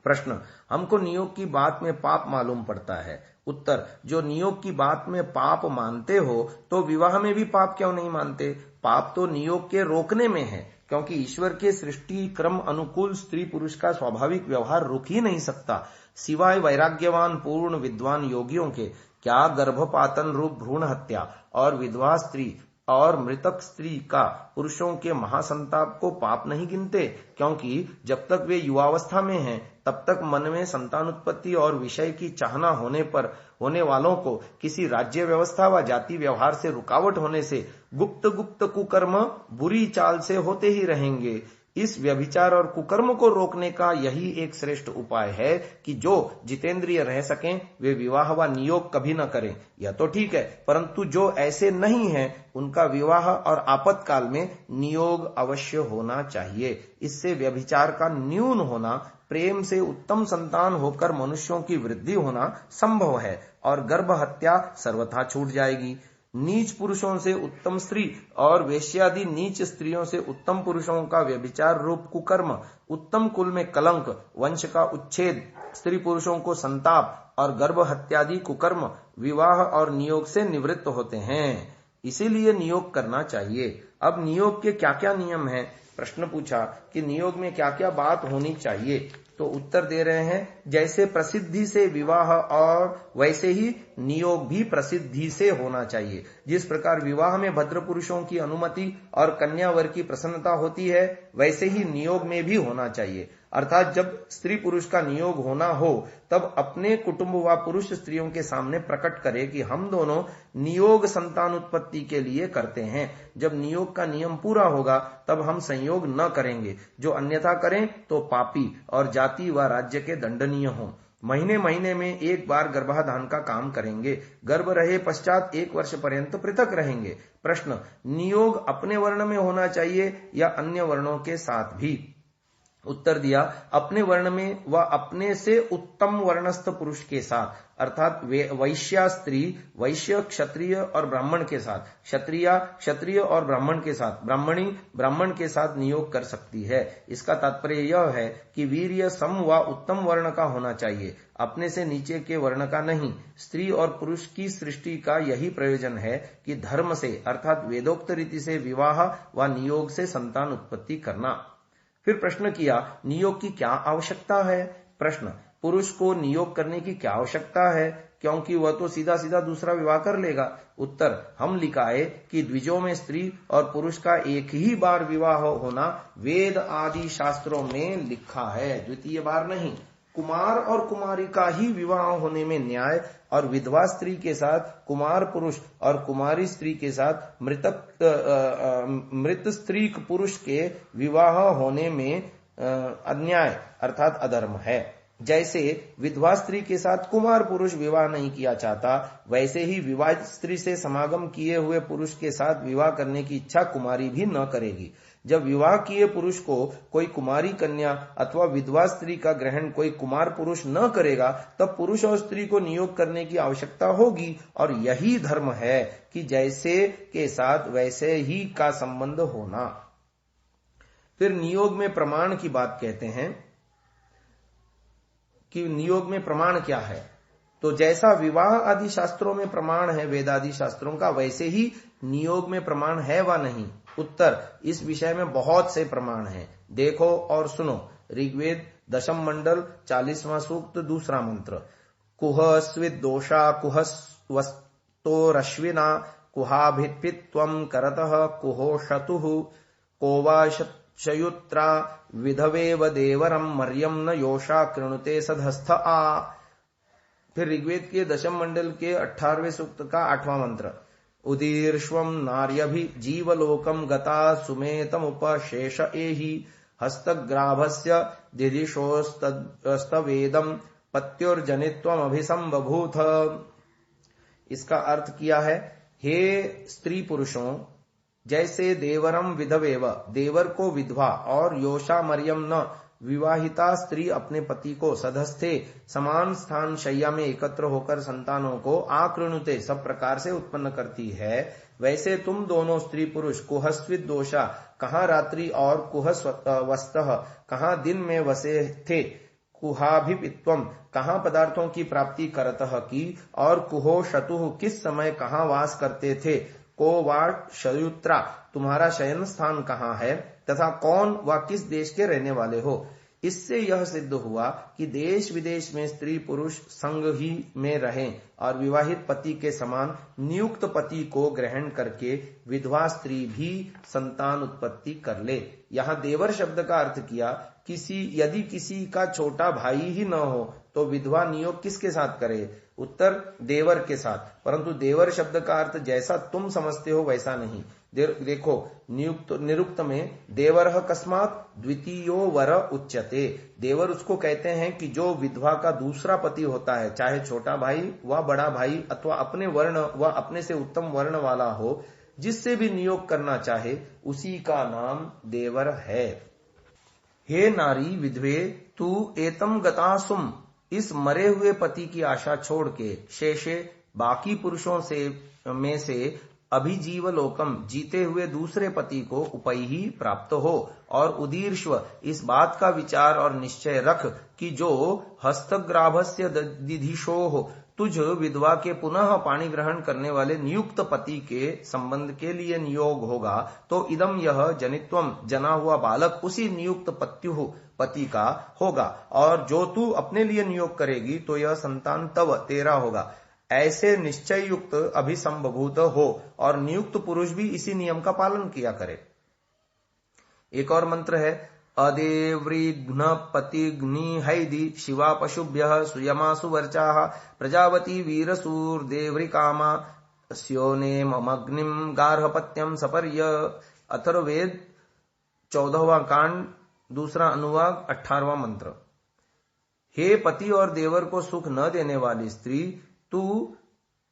प्रश्न, हमको नियोग की बात में पाप मालूम पड़ता है। उत्तर, जो नियोग की बात में पाप मानते हो तो विवाह में भी पाप क्यों नहीं मानते? पाप तो नियोग के रोकने में है, क्योंकि ईश्वर के सृष्टि क्रम अनुकूल स्त्री पुरुष का स्वाभाविक व्यवहार रुक ही नहीं सकता। सिवाय वैराग्यवान पूर्ण विद्वान योगियों के क्या गर्भपातन रूप भ्रूण हत्या और विधवा स्त्री और मृतक स्त्री का पुरुषों के महासंताप को पाप नहीं गिनते? क्योंकि जब तक वे युवावस्था में हैं तब तक मन में संतान उत्पत्ति और विषय की चाहना होने वालों को किसी राज्य व्यवस्था व जाति व्यवहार से रुकावट होने से गुप्त कुकर्म बुरी चाल से होते ही रहेंगे। इस व्यभिचार और कुकर्म को रोकने का यही एक श्रेष्ठ उपाय है कि जो जितेंद्रिय रह सकें वे विवाह व नियोग कभी न करें। यह तो ठीक है, परंतु जो ऐसे नहीं हैं उनका विवाह और आपातकाल में नियोग अवश्य होना चाहिए। इससे व्यभिचार का न्यून होना, प्रेम से उत्तम संतान होकर मनुष्यों की वृद्धि होना संभव है और गर्भ हत्या सर्वथा छूट जाएगी। नीच पुरुषों से उत्तम स्त्री और वेश्यादि नीच स्त्रियों से उत्तम पुरुषों का व्यभिचार रूप कुकर्म, उत्तम कुल में कलंक, वंश का उच्छेद, स्त्री पुरुषों को संताप और गर्भ हत्यादि कुकर्म विवाह और नियोग से निवृत्त होते हैं। इसीलिए नियोग करना चाहिए। अब नियोग के क्या क्या नियम हैं? प्रश्न पूछा कि नियोग में क्या क्या बात होनी चाहिए, तो उत्तर दे रहे हैं, जैसे प्रसिद्धि से विवाह और वैसे ही नियोग भी प्रसिद्धि से होना चाहिए। जिस प्रकार विवाह में भद्र पुरुषों की अनुमति और कन्यावर की प्रसन्नता होती है, वैसे ही नियोग में भी होना चाहिए। अर्थात जब स्त्री पुरुष का नियोग होना हो तब अपने कुटुंब व पुरुष स्त्रियों के सामने प्रकट करे कि हम दोनों नियोग संतान उत्पत्ति के लिए करते हैं। जब नियोग का नियम पूरा होगा तब हम संयोग न करेंगे। जो अन्यथा करें तो पापी और जाति व राज्य के दंडनीय हों। महीने महीने में एक बार गर्भाधान का काम करेंगे। गर्भ रहे पश्चात 1 वर्ष पर्यंत पृथक रहेंगे। प्रश्न, नियोग अपने वर्ण में होना चाहिए या अन्य वर्णों के साथ भी? उत्तर दिया, अपने वर्ण में व अपने से उत्तम वर्णस्थ पुरुष के साथ, अर्थात वैश्या स्त्री वैश्य क्षत्रिय और ब्राह्मण के साथ, क्षत्रिया क्षत्रिय और ब्राह्मण के साथ, ब्राह्मणी ब्राह्मण के साथ नियोग कर सकती है। इसका तात्पर्य यह है कि वीर्य सम व उत्तम वर्ण का होना चाहिए, अपने से नीचे के वर्ण का नहीं। स्त्री और पुरुष की सृष्टि का यही प्रयोजन है कि धर्म से अर्थात वेदोक्त रीति से विवाह व नियोग से संतान उत्पत्ति करना। फिर प्रश्न किया, नियोग की क्या आवश्यकता है? प्रश्न, पुरुष को नियोग करने की क्या आवश्यकता है? क्योंकि वह तो सीधा सीधा दूसरा विवाह कर लेगा। उत्तर, हम लिखाए कि द्विजों में स्त्री और पुरुष का एक ही बार विवाह होना वेद आदि शास्त्रों में लिखा है, द्वितीय बार नहीं। कुमार और कुमारी का ही विवाह होने में न्याय और विधवा स्त्री के साथ कुमार पुरुष और कुमारी स्त्री के साथ मृत स्त्री पुरुष के विवाह होने में अन्याय अर्थात अधर्म है। जैसे विधवा स्त्री के साथ कुमार पुरुष विवाह नहीं किया चाहता, वैसे ही विवाहित स्त्री से समागम किए हुए पुरुष के साथ विवाह करने की इच्छा कुमारी भी न करेगी। जब विवाह किए पुरुष को कोई कुमारी कन्या अथवा विधवा स्त्री का ग्रहण कोई कुमार पुरुष न करेगा, तब पुरुष और स्त्री को नियोग करने की आवश्यकता होगी। और यही धर्म है कि जैसे के साथ वैसे ही का संबंध होना। फिर नियोग में प्रमाण की बात कहते हैं कि नियोग में प्रमाण क्या है। तो जैसा विवाह आदि शास्त्रों में प्रमाण है वेदादि शास्त्रों का, वैसे ही नियोग में प्रमाण है व नहीं। उत्तर, इस विषय में बहुत से प्रमाण हैं। देखो और सुनो। ऋग्वेद दशम मंडल 40वां सूक्त दूसरा मंत्र। कुह स्विद दोषा कुह वस्तोरश्विना कुहाभित्त्वं करतः कुहो शतुः कोवा शयुत्रा विधवेव देवरम मर्यम न योषा कृणुते सधस्थ आ। फिर ऋग्वेद के दशम मंडल के 18वें सूक्त का 8वां मंत्र। उदीर्ष्वम नार्यभि जीवलोकम गता सुमेतमुपशेष एहि हस्तग्राभस्य दिदिशोस्तवेदम पत्युर्जनित्वम अभिसंबभूथ। इसका अर्थ किया है, हे स्त्री पुरुषों, जैसे देवरम विधवेव देवर को विधवा और योषा मरियम न विवाहिता स्त्री अपने पति को सधस्थे समान स्थान शैया में एकत्र होकर संतानों को आकृणुते सब प्रकार से उत्पन्न करती है, वैसे तुम दोनों स्त्री पुरुष कुहस्विद दोषा कहाँ रात्रि और कुहस्वस्तः कहाँ दिन में वसे थे, कुहाभित्वम कहाँ पदार्थों की प्राप्ति करतः की, और कुहो शतुः किस समय कहाँ वास करते थे, को वा शयुत्रा तुम्हारा शयन स्थान कहाँ है, तथा कौन व किस देश के रहने वाले हो। इससे यह सिद्ध हुआ कि देश विदेश में स्त्री पुरुष संग ही में रहें और विवाहित पति के समान नियुक्त पति को ग्रहण करके विधवा स्त्री भी संतान उत्पत्ति कर ले। यहाँ देवर शब्द का अर्थ किया, यदि किसी का छोटा भाई ही न हो तो विधवा नियोग किसके साथ करे। उत्तर, देवर के साथ। परंतु देवर शब्द का अर्थ जैसा तुम समझते हो वैसा नहीं। देखो, निरुक्त में देवरः कस्मात् द्वितीयो वर उच्यते। देवर उसको कहते हैं कि जो विधवा का दूसरा पति होता है, चाहे छोटा भाई व बड़ा भाई अथवा अपने वर्ण व अपने से उत्तम वर्ण वाला हो, जिससे भी नियोग करना चाहे उसी का नाम देवर है। हे नारी विधवे, तू एतम गतासुम इस मरे हुए पति की आशा छोड़ के शेषे बाकी पुरुषों में से अभिजीवलोकम जीते हुए दूसरे पति को उपैहि प्राप्त हो, और उदीर्ष्व इस बात का विचार और निश्चय रख कि जो हस्तग्राभस्य दिधिशोः तुझ विधवा के पुनः पाणी ग्रहण करने वाले नियुक्त पति के संबंध के लिए नियोग होगा, तो इदम यह जनित्वम जना हुआ बालक उसी नियुक्त पति का होगा, और जो तू अपने लिए नियोग करेगी तो यह संतान तव तेरा होगा। ऐसे निश्चय युक्त अभिसंभूत हो, और नियुक्त पुरुष भी इसी नियम का पालन किया करे। एक और मंत्र है, अदेव्रिघ्न पतिघ्नि हैदि शिवा पशुभ्यः सुयमासु वर्चाः प्रजावती वीरसूर्देव्रिकामा स्योनेमग्निम गार्हपत्यम सपर्य। अथर्ववेद 14वां कांड दूसरा अनुवाद 18वां मंत्र। हे पति और देवर को सुख न देने वाली स्त्री, तू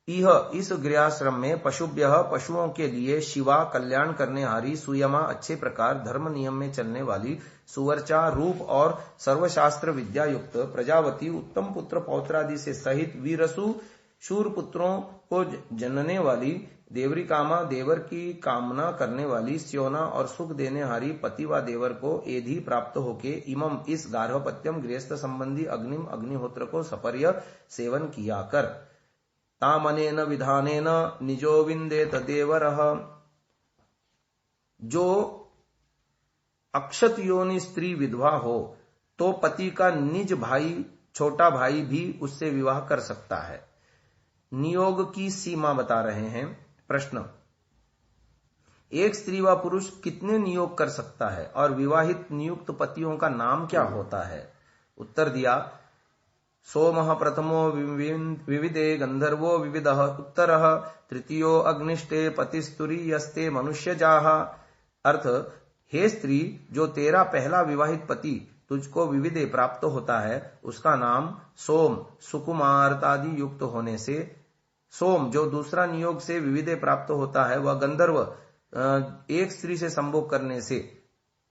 यह इस गृहाश्रम में पशुभ्यः पशुओं के लिए शिवा कल्याण करने हारी सुयमा अच्छे प्रकार धर्म नियम में चलने वाली सुवर्चा रूप और सर्वशास्त्र विद्या युक्त प्रजावती उत्तम पुत्र पौत्रादि से सहित वीरसु शूर पुत्रों को जनने वाली देवरिकामा देवर की कामना करने वाली स्योना और सुख देने हारी पति व देवर को एधि प्राप्त होके इमम इस गार्हपत्यम गृहस्थ संबंधी अग्निम अग्निहोत्र को सपर्य सेवन किया कर। तामनेन विधानेन निजो विंदेत देवरः। जो अक्षत योनि स्त्री विधवा हो तो पति का निज भाई छोटा भाई भी उससे विवाह कर सकता है। नियोग की सीमा बता रहे हैं। प्रश्न, एक स्त्री व पुरुष कितने नियोग कर सकता है और विवाहित नियुक्त पतियों का नाम क्या होता है? उत्तर दिया, सोमः प्रथमो विविदे गंधर्वो विविदः उत्तरः तृतीयो अग्निष्टे पतिस्तुरीयस्ते मनुष्यजाः। अर्थ, हे स्त्री, जो तेरा पहला विवाहित पति तुझको विविदे प्राप्त होता है उसका नाम सोम सुकुमारतादि युक्त होने से, सोम जो दूसरा नियोग से विविदे प्राप्त होता है वह गंधर्व एक स्त्री से संभोग करने से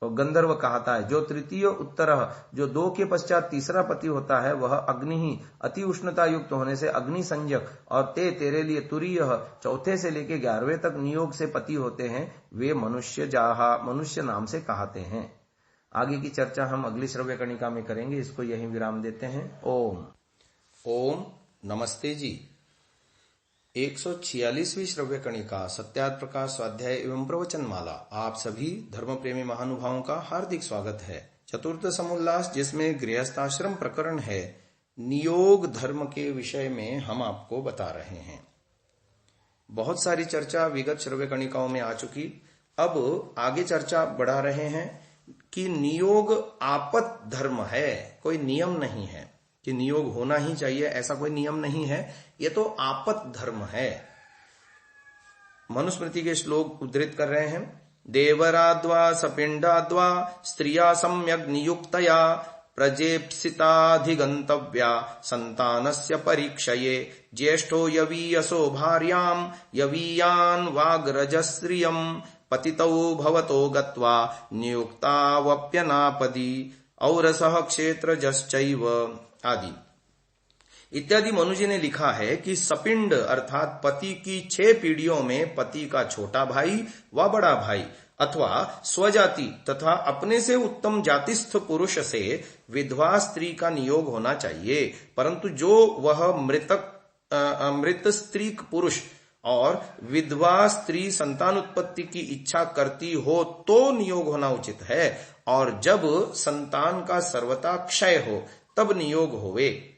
गंधर्व कहता है। जो तृतीय उत्तरः जो 2 के पश्चात तीसरा पति होता है वह अग्नि ही अति उष्णता युक्त होने से अग्नि संजक, और तेरे लिए तुरीय चौथे से लेके 11वें तक नियोग से पति होते हैं वे मनुष्य जाहा मनुष्य नाम से कहते हैं। आगे की चर्चा हम अगली श्रव्य कणिका में करेंगे। इसको यहीं विराम देते हैं। ओम। ओम नमस्ते जी। 146वीं श्रव्य कणिका सत्यार्थ प्रकाश स्वाध्याय एवं प्रवचन माला। आप सभी धर्म प्रेमी महानुभावों का हार्दिक स्वागत है। चतुर्थ समुल्लास, जिसमें गृहस्थाश्रम प्रकरण है, नियोग धर्म के विषय में हम आपको बता रहे हैं। बहुत सारी चर्चा विगत श्रव्य कणिकाओं में आ चुकी। अब आगे चर्चा बढ़ा रहे हैं कि नियोग आपत धर्म है, कोई नियम नहीं है कि नियोग होना ही चाहिए, ऐसा कोई नियम नहीं है। ये तो आपत धर्म है। मनुस्मृति के श्लोक उद्धृत कर रहे हैं। देवराद्वा सपिंडाद्वा स्त्रिया सम्यग् नियुक्तया प्रजेप्सिताधिगंतव्या संतानस्य परीक्षये ज्येष्ठो यवीयसो भार्याम् यवीयान् वाग्रजस्त्रियम् पतितौ भवतो गत्वा नियुक्तावप्यनापदी औरसः क्षेत्रजश्चैव आदि इत्यादि। मनुजी ने लिखा है कि सपिंड अर्थात पति की 6 पीढ़ियों में पति का छोटा भाई व बड़ा भाई अथवा स्वजाति तथा अपने से उत्तम जातिस्थ पुरुष से विधवा स्त्री का नियोग होना चाहिए, परंतु जो वह मृत स्त्री पुरुष और विधवा स्त्री संतान उत्पत्ति की इच्छा करती हो तो नियोग होना उचित है, और जब संतान का सर्वथा क्षय हो तब नियोग होवे।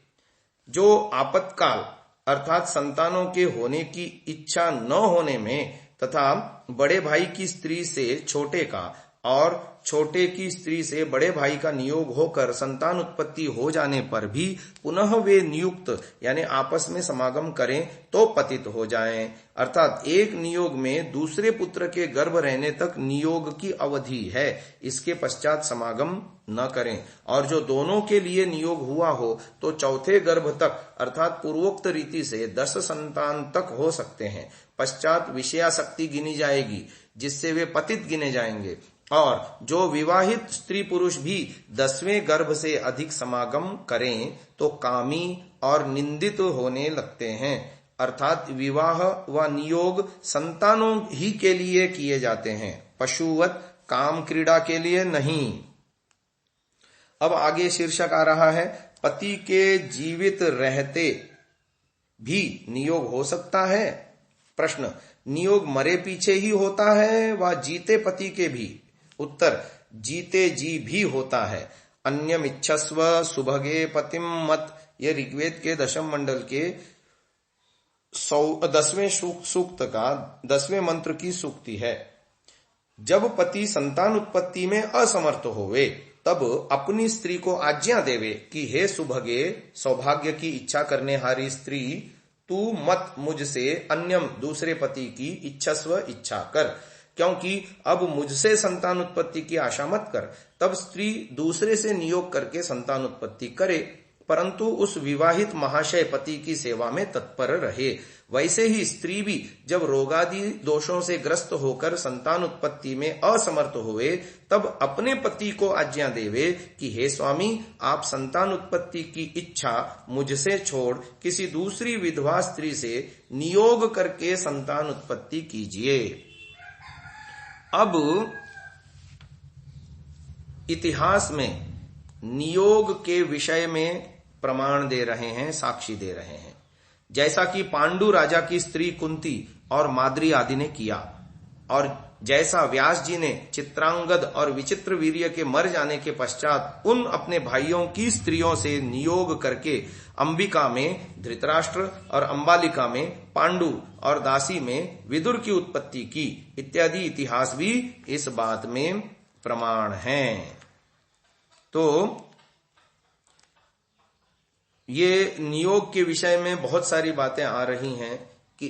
जो आपत्काल अर्थात संतानों के होने की इच्छा न होने में तथा बड़े भाई की स्त्री से छोटे का और छोटे की स्त्री से बड़े भाई का नियोग होकर संतान उत्पत्ति हो जाने पर भी पुनः वे नियुक्त यानी आपस में समागम करें तो पतित हो जाएं। अर्थात एक नियोग में दूसरे पुत्र के गर्भ रहने तक नियोग की अवधि है, इसके पश्चात समागम न करें। और जो दोनों के लिए नियोग हुआ हो तो चौथे गर्भ तक अर्थात पूर्वोक्त रीति से 10 संतान तक हो सकते हैं। पश्चात विषयाशक्ति गिनी जाएगी जिससे वे पतित गिने जाएंगे, और जो विवाहित स्त्री पुरुष भी 10वें गर्भ से अधिक समागम करें तो कामी और निंदित होने लगते हैं। अर्थात विवाह व नियोग संतानों ही के लिए किए जाते हैं, पशुवत काम क्रीड़ा के लिए नहीं। अब आगे शीर्षक आ रहा है, पति के जीवित रहते भी नियोग हो सकता है। प्रश्न, नियोग मरे पीछे ही होता है व जीते पति के भी? उत्तर, जीते जी भी होता है। अन्यमिच्छस्व सुभगे पतिम मत, यह ऋग्वेद के 10वें मंडल के 10वें सूक्त का 10वें मंत्र की सूक्ति है। जब पति संतान उत्पत्ति में असमर्थ होवे तब अपनी स्त्री को आज्ञा देवे कि हे सुभगे, सौभाग्य की इच्छा करने हारी स्त्री, तू मत मुझसे अन्यम दूसरे पति की इच्छस्व इच्छा कर, क्योंकि अब मुझसे संतान उत्पत्ति की आशा मत कर। तब स्त्री दूसरे से नियोग करके संतान उत्पत्ति करे, परंतु उस विवाहित महाशय पति की सेवा में तत्पर रहे। वैसे ही स्त्री भी जब रोगादि दोषों से ग्रस्त होकर संतान उत्पत्ति में असमर्थ हुए तब अपने पति को आज्ञा देवे कि हे स्वामी, आप संतान उत्पत्ति की इच्छा मुझसे छोड़ किसी दूसरी विधवा स्त्री से नियोग करके संतान उत्पत्ति कीजिए। अब इतिहास में नियोग के विषय में प्रमाण दे रहे हैं, साक्षी दे रहे हैं, जैसा कि पांडु राजा की स्त्री कुंती और माद्री आदि ने किया, और जैसा व्यास जी ने चित्रांगद और विचित्र वीर्य के मर जाने के पश्चात उन अपने भाइयों की स्त्रियों से नियोग करके अंबिका में धृतराष्ट्र और अंबालिका में पांडु और दासी में विदुर की उत्पत्ति की इत्यादि इतिहास भी इस बात में प्रमाण हैं। तो ये नियोग के विषय में बहुत सारी बातें आ रही हैं कि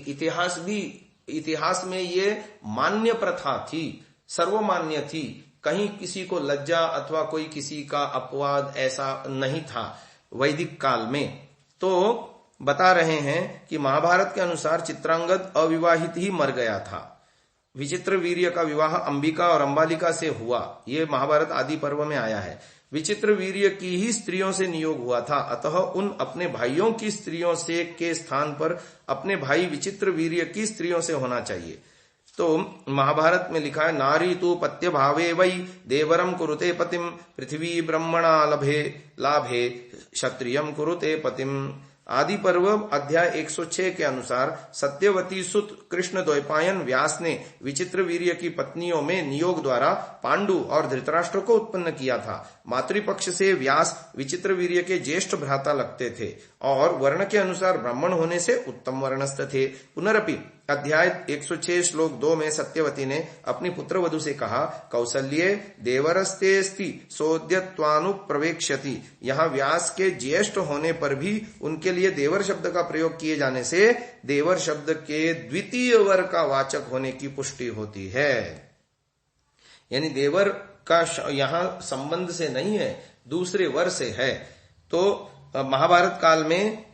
इतिहास में ये मान्य प्रथा थी, सर्वमान्य थी, कहीं किसी को लज्जा अथवा कोई किसी का अपवाद ऐसा नहीं था वैदिक काल में। तो बता रहे हैं कि महाभारत के अनुसार चित्रांगद अविवाहित ही मर गया था। विचित्र वीर्य का विवाह अंबिका और अंबालिका से हुआ, ये महाभारत आदि पर्व में आया है। विचित्र वीर्य की ही स्त्रियों से नियोग हुआ था, अतः उन अपने भाइयों की स्त्रियों से के स्थान पर अपने भाई विचित्र वीर्य की स्त्रियों से होना चाहिए। तो महाभारत में लिखा है, नारी तु पत्य भावे वै देवरम कुरुते पतिम पृथ्वी ब्रह्मणा लाभे क्षत्रियम कुरुते पतिम। आदि पर्व अध्याय 106 के अनुसार सत्यवती सुत कृष्ण द्वैपायन व्यास ने विचित्र वीर्य की पत्नियों में नियोग द्वारा पांडु और धृतराष्ट्र को उत्पन्न किया था। मातृपक्ष से व्यास विचित्र वीर्य के ज्येष्ठ भ्राता लगते थे और वर्ण के अनुसार ब्राह्मण होने से उत्तम वर्णस्थ थे। पुनरपि अध्याय 106 श्लोक 2 में सत्यवती ने अपनी पुत्रवधु से कहा, कौसल्ये देवरस्तेस्ति सोद्यत्वानुप्रवेक्ष्यति। यहाँ व्यास के ज्येष्ठ होने पर भी उनके लिए देवर शब्द का प्रयोग किए जाने से देवर शब्द के द्वितीय वर का वाचक होने की पुष्टि होती है। यानी देवर का यहाँ संबंध से नहीं है, दूसरे वर से है। तो महाभारत काल में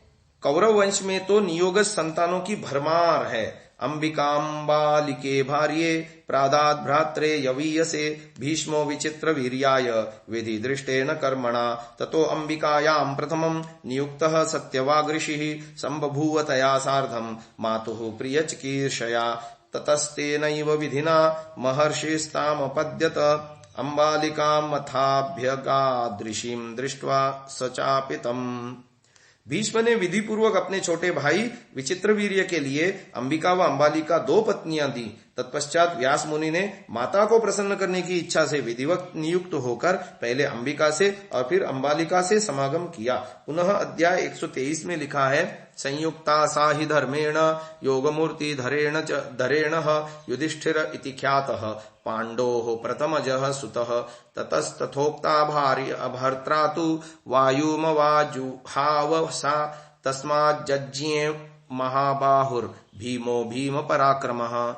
कौरव वंश में तो नियोगज संतानों की भरमार है। अंबिकाम्बालिके भार्ये प्रादाद भ्रात्रे यवीयसे भीष्मो विचित्र वीर्याय विधि दृष्टेन कर्मणा ततो अंबिकायां प्रथमं नियुक्तः सत्यवाग ऋषिः संबभूव तया सार्धं मातुः प्रियचिकीर्षया ततस्तेनैव विधिना महर्षिस्तामपद्यत अंबालिकामथाभ्यगादृशीं दृष्ट्वा सचापितम्। भीष्म ने विधि पूर्वक अपने छोटे भाई विचित्र वीर्य के लिए अंबिका व अंबालिका 2 पत्नियां दी। तत्पश्चात व्यास मुनि ने माता को प्रसन्न करने की इच्छा से विधिवत नियुक्त होकर पहले अंबिका से और फिर अंबालिका से समागम किया। पुनः अध्याय 123 में लिखा है, संयुक्ता सा हि धर्मेण योगमूर्ति धरेण युधिष्ठिर इति ख्यातः पांडोः प्रथमजः सुतः ततस्तथोक्ता भर्त्रा तु वायुमवाजुहाव सा तस्माज्जज्ञे महाबाहुर्भीमो भीम पराक्रमः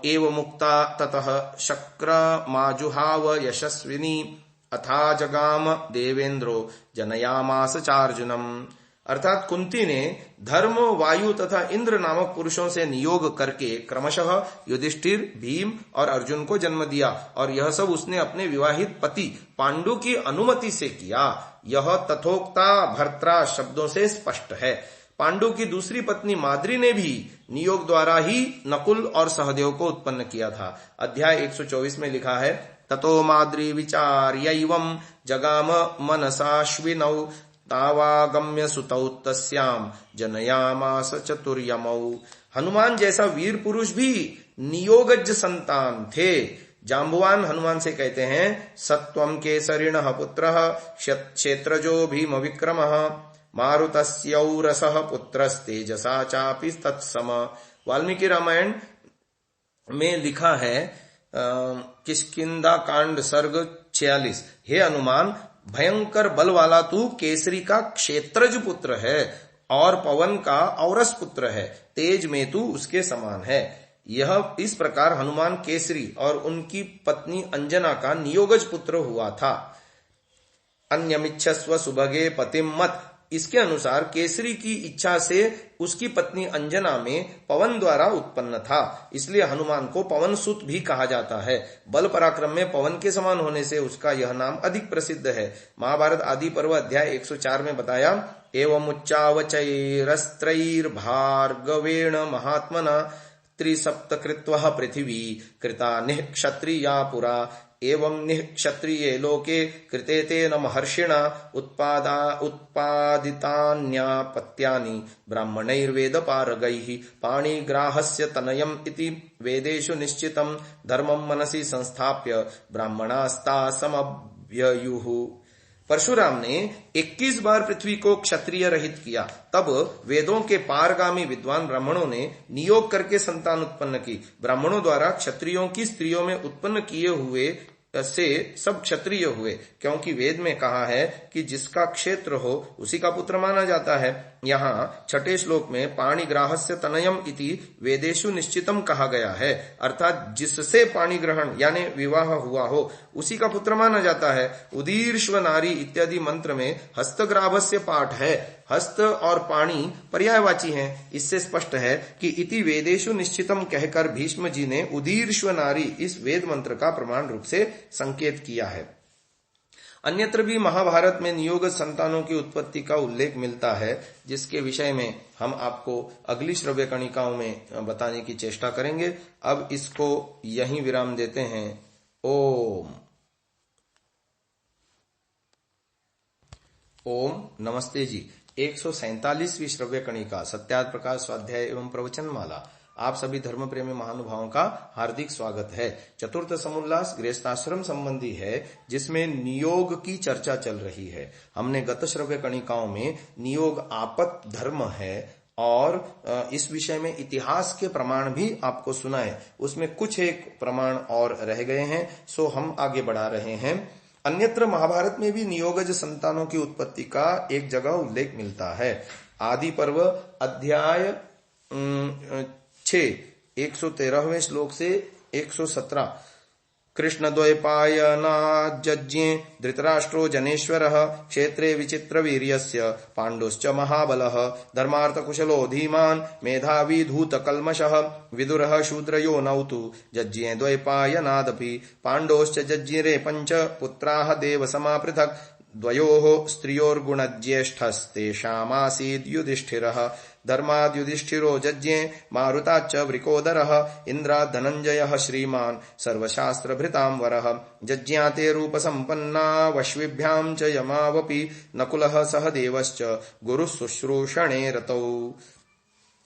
एव मुक्ता ततः शक्रमाजुहाव यशस्विनी अथा जगाम देवेंद्रो जनयामास चार्जुनम। अर्थात कुंती ने धर्म, वायु तथा इंद्र नामक पुरुषों से नियोग करके क्रमशः युधिष्ठिर, भीम और अर्जुन को जन्म दिया और यह सब उसने अपने विवाहित पति पांडु की अनुमति से किया। यह तथोक्ता भर्त्रा शब्दों से स्पष्ट है। पांडु की दूसरी पत्नी माद्री ने भी नियोग द्वारा ही नकुल और सहदेव को उत्पन्न किया था। अध्याय 124 में लिखा है, ततो माद्री विचार्यैवं जगाम मनसाश्विनौ तावागम्य सुतौ तस्याम जनयामास चतुर्यमौ। हनुमान जैसा वीर पुरुष भी नियोगज संतान थे। जाम्बुवान हनुमान से कहते हैं, सत्वं केसरिणः पुत्रः क्षेत्रजो भीम विक्रमः मारुतस्यौरसः पुत्रस्तेजसा चापि तत्सम। वाल्मीकि रामायण में लिखा है, किष्किंधा कांड सर्ग 46, हे हनुमान, भयंकर बल वाला तू केसरी का क्षेत्रज पुत्र है और पवन का औरस पुत्र है, तेज में तू उसके समान है। यह इस प्रकार हनुमान केसरी और उनकी पत्नी अंजना का नियोगज पुत्र हुआ था। अन्यमिच्छस्व सुभगे पतिम मत। इसके अनुसार केसरी की इच्छा से उसकी पत्नी अंजना में पवन द्वारा उत्पन्न था, इसलिए हनुमान को पवन सुत भी कहा जाता है। बल पराक्रम में पवन के समान होने से उसका यह नाम अधिक प्रसिद्ध है। महाभारत आदि पर्व अध्याय 104 में बताया, एवं उच्चावचैरस्त्रैर्भार्गवेण महात्मना त्रिसप्तकृत्वः पृथिवी कृता निःक्षत्रिया पुरा एवं निःक्षत्रिये लोके कृते तेन महर्षिणा उत्पादितान्यापत्यानि ब्राह्मणैर्वेदपारगैः पाणिग्राहस्य तनयम् इति वेदेषु निश्चितं धर्मं मनसि संस्थाप्य ब्राह्मणास्ता समव्ययुः। परशुराम ने 21 बार पृथ्वी को क्षत्रिय रहित किया। तब वेदों के पारगामी विद्वान ब्राह्मणों ने नियोग करके संतान उत्पन्न की। ब्राह्मणों द्वारा क्षत्रियों की स्त्रियों में उत्पन्न किए हुए से सब क्षत्रिय हुए, क्योंकि वेद में कहा है कि जिसका क्षेत्र हो उसी का पुत्र माना जाता है। यहाँ छठे श्लोक में पाणिग्राहस्य तनयम इति वेदेषु निश्चितम कहा गया है, अर्थात जिससे पाणी ग्रहण यानी विवाह हुआ हो उसी का पुत्र माना जाता है। उदीर्ष्व नारी इत्यादि मंत्र में हस्तग्राभस्य पाठ है। हस्त और पाणी पर्यायवाची हैं। इससे स्पष्ट है कि इति वेदेषु निश्चितम कहकर भीष्म जी ने उदीर्ष्व नारी इस वेद मंत्र का प्रमाण रूप से संकेत किया है। अन्यत्र भी महाभारत में नियोग संतानों की उत्पत्ति का उल्लेख मिलता है, जिसके विषय में हम आपको अगली श्रव्य कणिकाओं में बताने की चेष्टा करेंगे। अब इसको यहीं विराम देते हैं। ओम नमस्ते जी। 147वीं श्रव्य कणिका सत्यार्थ प्रकाश स्वाध्याय एवं प्रवचन माला। आप सभी धर्म प्रेमी महानुभावों का हार्दिक स्वागत है। चतुर्थ समुल्लास गृहस्थाश्रम संबंधी है, जिसमें नियोग की चर्चा चल रही है। हमने गत श्रव्य कणिकाओं में नियोग आपत धर्म है और इस विषय में इतिहास के प्रमाण भी आपको सुनाए। उसमें कुछ एक प्रमाण और रह गए हैं, सो हम आगे बढ़ा रहे हैं। अन्यत्र महाभारत में भी नियोगज संतानों की उत्पत्ति का एक जगह उल्लेख मिलता है। आदि पर्व अध्याय 6 113वें श्लोक से 117। कृष्णद्वैपायनाज्ज्ञे धृतराष्ट्रो जनेश्वरः क्षेत्रे विचित्रवीर्यस्य पाण्डुश्च महाबलः धर्मार्थकुशलो धीमान् मेधावी धूतकल्मषः विदुरः शूद्रयो नौतु जज्ञे द्वैपायनादपि पाण्डोश्च जज्ञिरे पञ्च पुत्राः देवसमा पृथक् द्वयोः स्त्रियोर्गुणज्येष्ठस्तेषामासीद् युधिष्ठिरः धर्माद्युधिष्ठिरो जज्ञे मारुताच्च वृकोदरः इन्द्रात् धनञ्जयः श्रीमान् सर्वशास्त्रभृतां वरः जज्ञाते रूपसम्पन्नावश्विभ्यां च यमावपि नकुलः सहदेवश्च गुरुः शुश्रूषणे रतौ।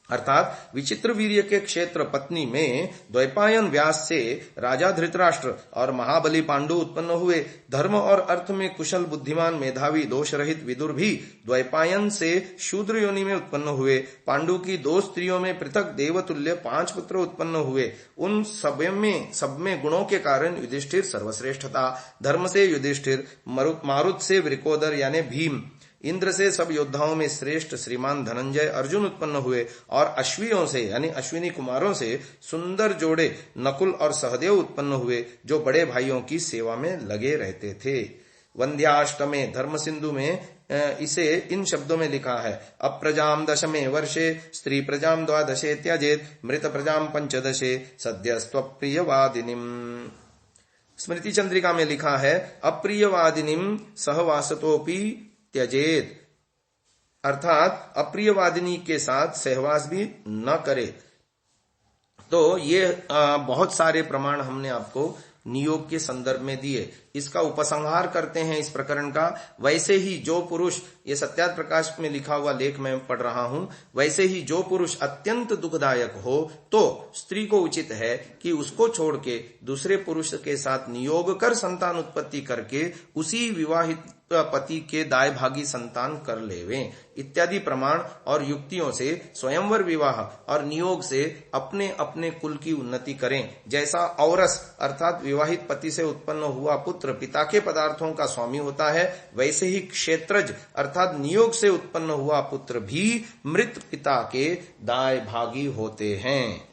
अर्थात विचित्र वीर्य के क्षेत्र पत्नी में द्वैपायन व्यास से राजा धृतराष्ट्र और महाबली पांडु उत्पन्न हुए। धर्म और अर्थ में कुशल बुद्धिमान मेधावी दोष रहित विदुर भी द्वैपायन से शूद्र योनि में उत्पन्न हुए। पांडु की 2 स्त्रियों में पृथक देवतुल्य 5 पुत्र उत्पन्न हुए। उन सब में गुणों के कारण युधिष्ठिर सर्वश्रेष्ठ था। धर्म से युधिष्ठिर, मारुत से वृकोदर यानी भीम, इंद्र से सब योद्धाओं में श्रेष्ठ श्रीमान धनंजय अर्जुन उत्पन्न हुए और अश्वियों से यानी अश्विनी कुमारों से सुंदर जोड़े नकुल और सहदेव उत्पन्न हुए, जो बड़े भाइयों की सेवा में लगे रहते थे। वंध्याष्टमे धर्म सिंधु में इसे इन शब्दों में लिखा है, अप्रजाम दशमे वर्षे स्त्री प्रजाम द्वादशे त्यजेत मृत प्रजाम पंचदशे सद्यस्त्वप्रियवादिनीम। स्मृति चंद्रिका में लिखा है, अप्रियवादिनीम सहवासतोपि त्यजेत, अर्थात अप्रियवादिनी के साथ सहवास भी न करे। तो ये बहुत सारे प्रमाण हमने आपको नियोग के संदर्भ में दिए। इसका उपसंहार करते हैं इस प्रकरण का। वैसे ही जो पुरुष, ये सत्यार्थ प्रकाश में लिखा हुआ लेख मैं पढ़ रहा हूं, वैसे ही जो पुरुष अत्यंत दुखदायक हो तो स्त्री को उचित है कि उसको छोड़ के दूसरे पुरुष के साथ नियोग कर संतान उत्पत्ति करके उसी विवाहित पति के दाय भागी संतान कर लेवें। इत्यादि प्रमाण और युक्तियों से स्वयंवर विवाह और नियोग से अपने अपने कुल की उन्नति करें। जैसा औरस अर्थात विवाहित पति से उत्पन्न हुआ पुत्र पिता के पदार्थों का स्वामी होता है, वैसे ही क्षेत्रज अर्थात नियोग से उत्पन्न हुआ पुत्र भी मृत पिता के दाय भागी होते हैं।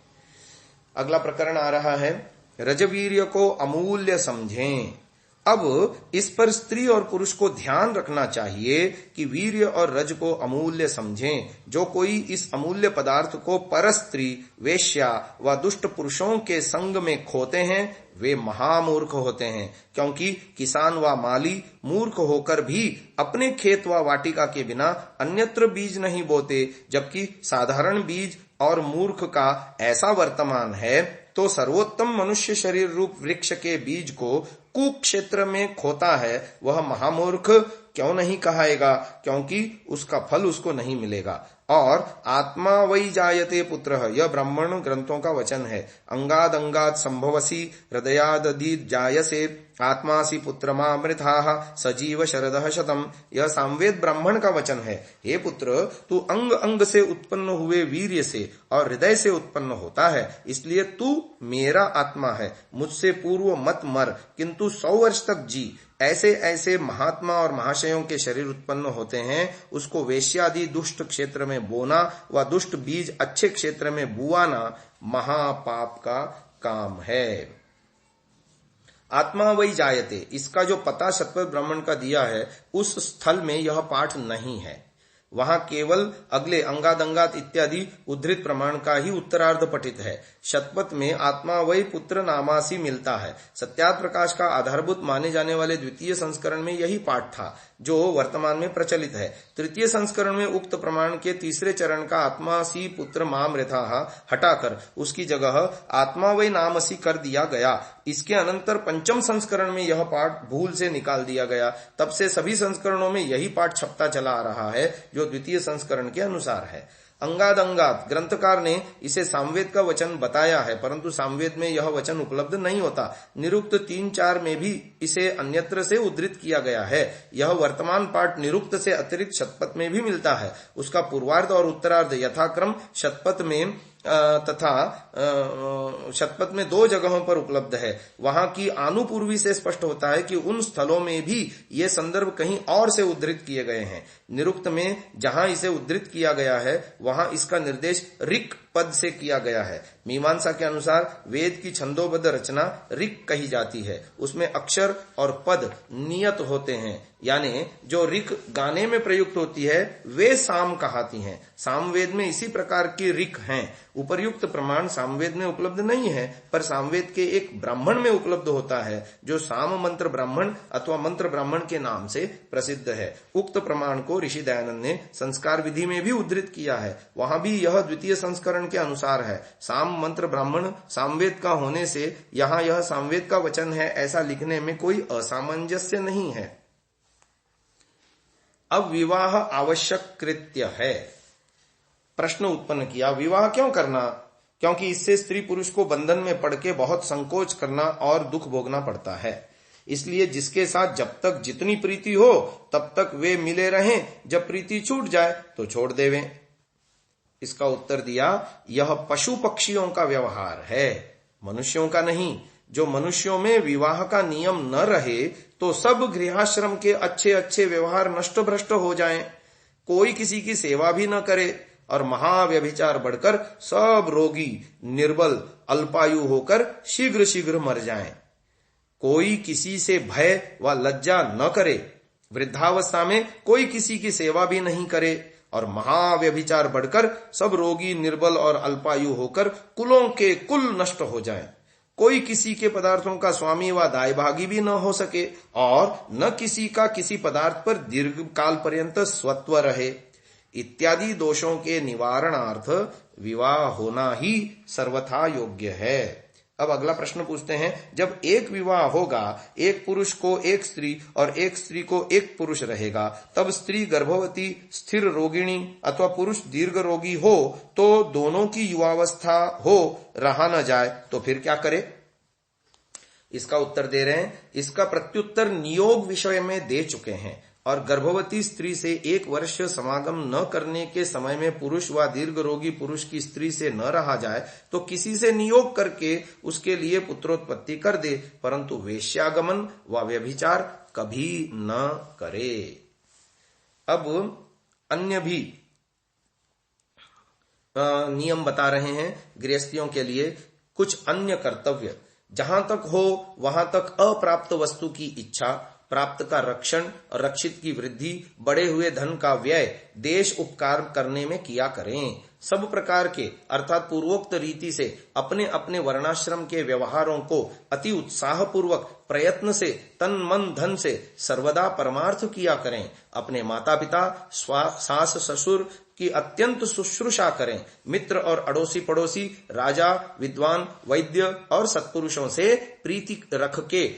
अगला प्रकरण आ रहा है, रजवीर्य को अमूल्य समझें। अब इस पर स्त्री और पुरुष को ध्यान रखना चाहिए कि वीर्य और रज को अमूल्य समझें। जो कोई इस अमूल्य पदार्थ को परस्त्री, वेश्या व दुष्ट पुरुषों के संग में खोते हैं वे महामूर्ख होते हैं, क्योंकि किसान व माली मूर्ख होकर भी अपने खेत व वाटिका के बिना अन्यत्र बीज नहीं बोते, जबकि साधारण बीज और मूर्ख का ऐसा वर्तमान है, तो सर्वोत्तम मनुष्य शरीर रूप वृक्ष के बीज को कुक्षेत्र में खोता है वह महामूर्ख क्यों नहीं कहाएगा, क्योंकि उसका फल उसको नहीं मिलेगा। और आत्मा वै जायते पुत्रः, यह ब्राह्मण ग्रंथों का वचन है। अंगाद अंगाद संभवसी हृदयादि जायसे आत्मासी पुत्रमामृताः सजीव शरदः शतम, यह सामवेद ब्राह्मण का वचन है। हे पुत्र, तू अंग अंग से उत्पन्न हुए वीर्य से और हृदय से उत्पन्न होता है, इसलिए तू मेरा आत्मा है। मुझसे पूर्व मत मर, किंतु 100 वर्ष तक जी। ऐसे ऐसे महात्मा और महाशयों के शरीर उत्पन्न होते हैं, उसको वेश्यादि दुष्ट क्षेत्र में बोना व दुष्ट बीज अच्छे क्षेत्र में बुआना महापाप का काम है। आत्मा वही जायते, इसका जो पता शतपथ ब्राह्मण का दिया है उस स्थल में यह पाठ नहीं है। वहां केवल अगले अंगाद अंगात इत्यादि उद्धृत प्रमाण का ही उत्तरार्ध पठित है। शतपथ में आत्मा वही पुत्र नामासी मिलता है। सत्यार्थ प्रकाश का आधारभूत माने जाने वाले द्वितीय संस्करण में यही पाठ था जो वर्तमान में प्रचलित है। तृतीय संस्करण में उक्त प्रमाण के तीसरे चरण का आत्मासी पुत्र मामृथा हटाकर उसकी जगह आत्मा वही नामसी कर दिया गया। इसके अनंतर पंचम संस्करण में यह पाठ भूल से निकाल दिया गया। तब से सभी संस्करणों में यही पाठ छपता चला आ रहा है जो द्वितीय संस्करण के अनुसार है। अंगाद अंगात ग्रंथकार ने इसे सामवेद का वचन बताया है, परंतु सामवेद में यह वचन उपलब्ध नहीं होता। निरुक्त 3-4 में भी इसे अन्यत्र से उद्धृत किया गया है। यह वर्तमान पाठ निरुक्त से अतिरिक्त शतपथ में भी मिलता है। उसका पूर्वार्ध और उत्तरार्ध यथाक्रम शतपथ में तथा शतपथ में 2 जगहों पर उपलब्ध है। वहां की आनुपूर्वी से स्पष्ट होता है कि उन स्थलों में भी ये संदर्भ कहीं और से उद्धृत किए गए हैं। निरुक्त में जहां इसे उद्धृत किया गया है वहां इसका निर्देश ऋक् पद से किया गया है। मीमांसा के अनुसार वेद की छंदोबद्ध रचना ऋक् कही जाती है। उसमें अक्षर और पद नियत होते हैं, यानी जो ऋक् गाने में प्रयुक्त होती है वे साम कहती हैं। सामवेद में इसी प्रकार की ऋक् हैं। उपर्युक्त प्रमाण सामवेद में उपलब्ध नहीं है, पर सामवेद के एक ब्राह्मण में उपलब्ध होता है जो साम मंत्र ब्राह्मण अथवा मंत्र ब्राह्मण के नाम से प्रसिद्ध है। उक्त प्रमाण को ऋषि दयानंद ने संस्कार विधि में भी उद्धृत किया है। वहां भी यह द्वितीय संस्करण के अनुसार है। साम मंत्र ब्राह्मण सामवेद का होने से यहां यह सामवेद का वचन है ऐसा लिखने में कोई असामंजस्य नहीं है। अब विवाह आवश्यक कृत्य है। प्रश्न उत्पन्न किया, विवाह क्यों करना? क्योंकि इससे स्त्री पुरुष को बंधन में पड़ के बहुत संकोच करना और दुख भोगना पड़ता है। इसलिए जिसके साथ जब तक जितनी प्रीति हो तब तक वे मिले रहें, जब प्रीति छूट जाए तो छोड़ देवें। इसका उत्तर दिया, यह पशु पक्षियों का व्यवहार है, मनुष्यों का नहीं। जो मनुष्यों में विवाह का नियम न रहे तो सब गृहाश्रम के अच्छे अच्छे व्यवहार नष्ट भ्रष्ट हो जाएं। कोई किसी की सेवा भी न करे और महाव्यभिचार बढ़कर सब रोगी निर्बल अल्पायु होकर शीघ्र शीघ्र मर जाएं। कोई किसी से भय व लज्जा न करे, वृद्धावस्था में कोई किसी की सेवा भी नहीं करे और महाव्यभिचार बढ़कर सब रोगी निर्बल और अल्पायु होकर कुलों के कुल नष्ट हो जाएं। कोई किसी के पदार्थों का स्वामी व दायभागी भी न हो सके और न किसी का किसी पदार्थ पर दीर्घ काल पर्यंत स्वत्व रहे। इत्यादि दोषों के निवारणार्थ विवाह होना ही सर्वथा योग्य है। अब अगला प्रश्न पूछते हैं, जब एक विवाह होगा, एक पुरुष को एक स्त्री और एक स्त्री को एक पुरुष रहेगा, तब स्त्री गर्भवती स्थिर रोगिणी अथवा पुरुष दीर्घ रोगी हो तो दोनों की युवावस्था हो रहा न जाए तो फिर क्या करे? इसका उत्तर दे रहे हैं। इसका प्रत्युत्तर नियोग विषय में दे चुके हैं। और गर्भवती स्त्री से 1 वर्ष समागम न करने के समय में पुरुष व दीर्घ रोगी पुरुष की स्त्री से न रहा जाए तो किसी से नियोग करके उसके लिए पुत्रोत्पत्ति कर दे, परंतु वेश्यागमन व व्यभिचार कभी न करे। अब अन्य भी नियम बता रहे हैं गृहस्थियों के लिए। कुछ अन्य कर्तव्य, जहां तक हो वहां तक अप्राप्त वस्तु की इच्छा प्राप्त का रक्षण और रक्षित की वृद्धि, बढ़े हुए धन का व्यय देश उपकार करने में किया करें। सब प्रकार के अर्थात पूर्वोक्त रीति से अपने अपने वर्णाश्रम के व्यवहारों को अति उत्साह पूर्वक प्रयत्न से तन मन धन से सर्वदा परमार्थ किया करें। अपने माता पिता, सास ससुर की अत्यंत शुश्रूषा करें। मित्र और अड़ोसी पड़ोसी, राजा, विद्वान, वैद्य और सत्पुरुषों से प्रीति रख के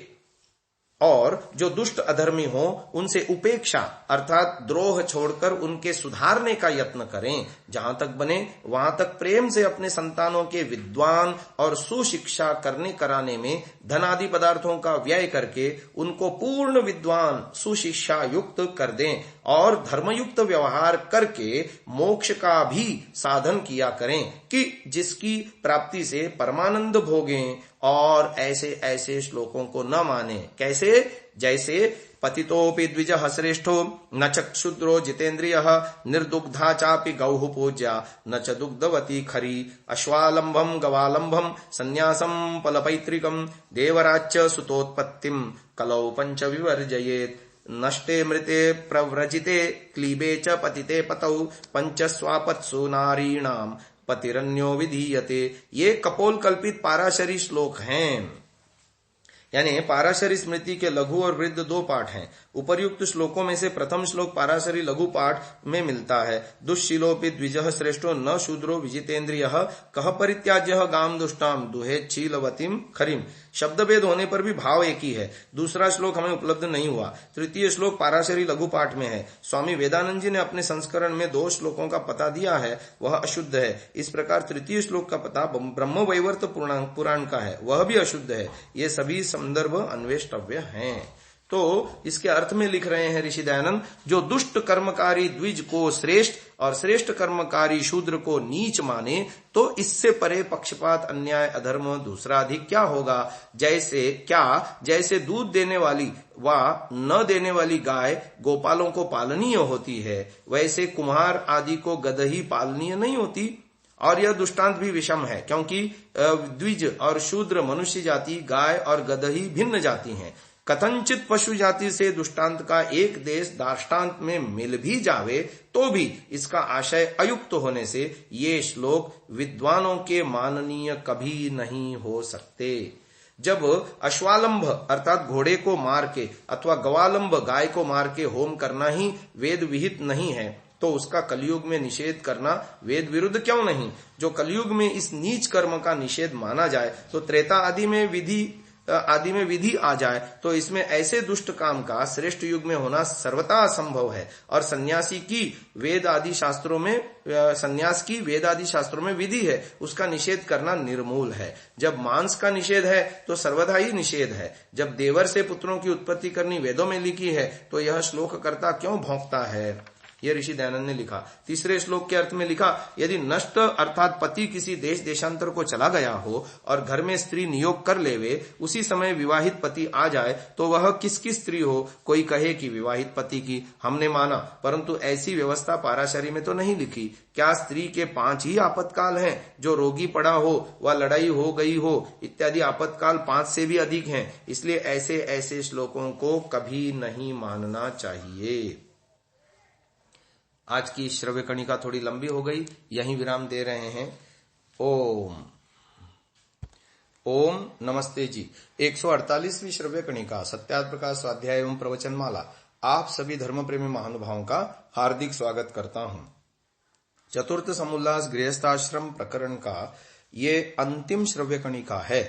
और जो दुष्ट अधर्मी हो उनसे उपेक्षा अर्थात द्रोह छोड़कर उनके सुधारने का यत्न करें। जहां तक बने वहां तक प्रेम से अपने संतानों के विद्वान और सुशिक्षा करने कराने में धनादि पदार्थों का व्यय करके उनको पूर्ण विद्वान सुशिक्षा युक्त कर दें और धर्मयुक्त व्यवहार करके मोक्ष का भी साधन किया करें कि जिसकी प्राप्ति से परमानंद भोगें। और ऐसे ऐसे श्लोकों को न माने। कैसे? जैसे पतितोपि द्विजः श्रेष्ठो न च क्षुद्रो जितेन्द्रियः निर्दुग्धा चापि गौः पूज्या न च दुग्धवती खरी अश्वालंभम गवालंभम संन्यासम फलपैतृकम देवराच्च सुतोत्पत्तिम कलौ पंच विवर्जयेत् नष्टे मृते प्रव्रजिते क्लीबे च पतिते पतौ पंचस्वापत्सु नारीणाम पतिरन्यो विधीयते। ये कपोल कल्पित पाराशरी श्लोक हैं। यानी पाराशरी स्मृति के लघु और वृद्ध दो पाठ हैं। उपर्युक्त श्लोकों में से प्रथम श्लोक पाराशरी लघु पाठ में मिलता है। दुष्शीलोपि द्विजः श्रेष्ठो न शूद्रो विजितेन्द्रियः कह परित्याज्यः गाम दुष्टाम दुहेच्छीलवतीम खरीम। शब्द भेद होने पर भी भाव एक ही है। दूसरा श्लोक हमें उपलब्ध नहीं हुआ। तृतीय श्लोक पाराशरी लघु पाठ में है। स्वामी वेदानंद जी ने अपने संस्करण में 2 श्लोकों का पता दिया है, वह अशुद्ध है। इस प्रकार तृतीय श्लोक का पता ब्रह्म वैवर्त पुराण का है, वह भी अशुद्ध है। ये सभी संदर्भ अन्वेष्टव्य हैं। तो इसके अर्थ में लिख रहे हैं ऋषि दयानंद, जो दुष्ट कर्मकारी द्विज को श्रेष्ठ और श्रेष्ठ कर्मकारी शूद्र को नीच माने तो इससे परे पक्षपात, अन्याय, अधर्म दूसरा अधिक क्या होगा। जैसे दूध देने वाली व न देने वाली गाय गोपालों को पालनीय होती है, वैसे कुम्हार आदि को गदही पालनीय नहीं होती। और यह दृष्टांत भी विषम है, क्योंकि द्विज और शूद्र मनुष्य जाति, गाय और गदही भिन्न जाति हैं। कथनचित पशु जाति से दृष्टांत का एक देश दार्ष्टान्त में मिल भी जावे तो भी इसका आशय अयुक्त होने से ये श्लोक विद्वानों के माननीय कभी नहीं हो सकते। जब अश्वालंभ अर्थात घोड़े को मार के अथवा गवालंभ गाय को मार के होम करना ही वेद विहित नहीं है, तो उसका कलयुग में निषेध करना वेद विरुद्ध क्यों नहीं। जो कलयुग में इस नीच कर्म का निषेध माना जाए तो त्रेता आदि में विधि आ जाए तो इसमें ऐसे दुष्ट काम का श्रेष्ठ युग में होना सर्वथा असंभव है। और सन्यास की वेद आदि शास्त्रों में विधि है, उसका निषेध करना निर्मूल है। जब मांस का निषेध है तो सर्वथा ही निषेध है। जब देवर से पुत्रों की उत्पत्ति करनी वेदों में लिखी है तो यह श्लोक कर्ता क्यों भौंकता है। ये ऋषि दयानंद ने लिखा। तीसरे श्लोक के अर्थ में लिखा, यदि नष्ट अर्थात पति किसी देश देशांतर को चला गया हो और घर में स्त्री नियोग कर लेवे, उसी समय विवाहित पति आ जाए तो वह किसकी स्त्री हो। कोई कहे कि विवाहित पति की, हमने माना, परंतु ऐसी व्यवस्था पाराशरी में तो नहीं लिखी। क्या स्त्री के 5 ही आपातकाल हैं, जो रोगी पड़ा हो व लड़ाई हो गई हो इत्यादि आपातकाल 5 से भी अधिक हैं। इसलिए ऐसे ऐसे श्लोकों को कभी नहीं मानना चाहिए। आज की श्रव्य कणिका थोड़ी लंबी हो गई, यहीं विराम दे रहे हैं। ओम नमस्ते जी। 148वीं श्रव्य कणिका सत्यार्थ प्रकाश स्वाध्याय एवं प्रवचन माला आप सभी धर्म प्रेमी महानुभावों का हार्दिक स्वागत करता हूं। चतुर्थ समुल्लास गृहस्थाश्रम प्रकरण का ये अंतिम श्रव्य कणिका है।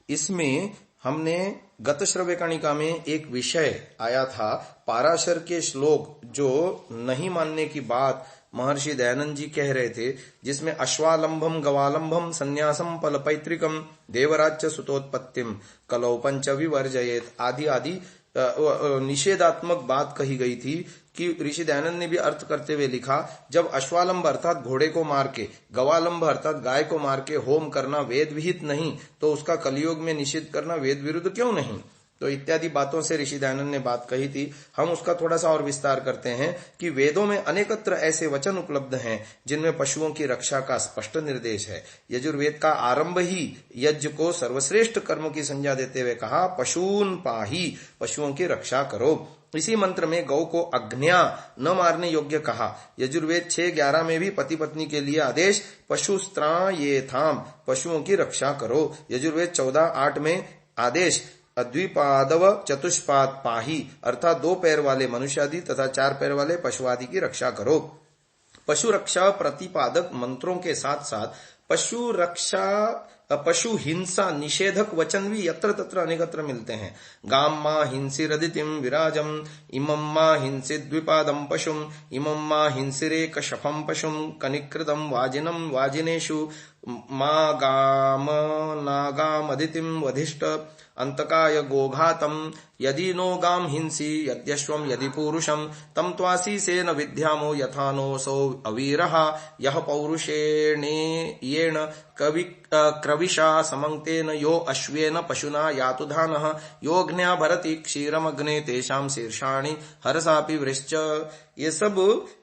इसमें हमने गत श्रव्य कणिका में एक विषय आया था, पाराशर के श्लोक जो नहीं मानने की बात महर्षि दयानंद जी कह रहे थे, जिसमें अश्वालंभम गवालंभम संन्यासम फलपैतृकम देवराच्य सुतोत्पत्तिम कलौ पंच विवर्जयेत आदि आदि निषेधात्मक बात कही गई थी कि ऋषि दयानंद ने भी अर्थ करते हुए लिखा, जब अश्वालंब अर्थात घोड़े को मार के, गवालंब अर्थात गाय को मार के होम करना वेद विहित नहीं तो उसका कलयुग में निषेध करना वेद विरुद्ध क्यों नहीं। तो इत्यादि बातों से ऋषि दयानंद ने बात कही थी। हम उसका थोड़ा सा और विस्तार करते हैं कि वेदों में अनेकत्र ऐसे वचन उपलब्ध हैं जिनमें पशुओं की रक्षा का स्पष्ट निर्देश है। यजुर्वेद का आरंभ ही यज्ञ को सर्वश्रेष्ठ कर्म की संज्ञा देते हुए कहा, पशून पाही, पशुओं की रक्षा करो। इसी मंत्र में गौ को अग्न्या न मारने योग्य कहा। यजुर्वेद 6:11 में भी पति पत्नी के लिए आदेश, पशुस्त्रायेथाम, पशुओं की रक्षा करो। यजुर्वेद 14:8 में आदेश, अद्विपादव चतुष्पाद पाही, अर्थात 2 पैर वाले मनुष्यादि तथा 4 पैर वाले पशुआदि की रक्षा करो। पशु रक्षा प्रतिपादक मंत्रों के साथ साथ पशु हिंसा निषेधक वचन भी यत्र तत्र अनेकत्र मिलते हैं। गाम मा हिंसिरदितिम विराजम, इमं मा हिंसिद्विपादं पशुम, इमं मा हिंसिरेक शफं पशुम, कनिकृतं वाजिनं वाजिनेषु, मा गाम नागाम अदितिम वधिष्ठ, अंतकाय गोघातम, यदि नो गाम हिंसी यद्यश्वम यदि पुरुषम, तम त्वासी से न विद्यामो यथा नो सो अवीरः, यह पौरुषेणे येन क्रविशा समंक्तेन यो अश्वेन पशुना यातु धानः, योग्न्या भरति क्षीरमग्ने तेषां शीर्षाणि हरसापि वृश्च। ये सब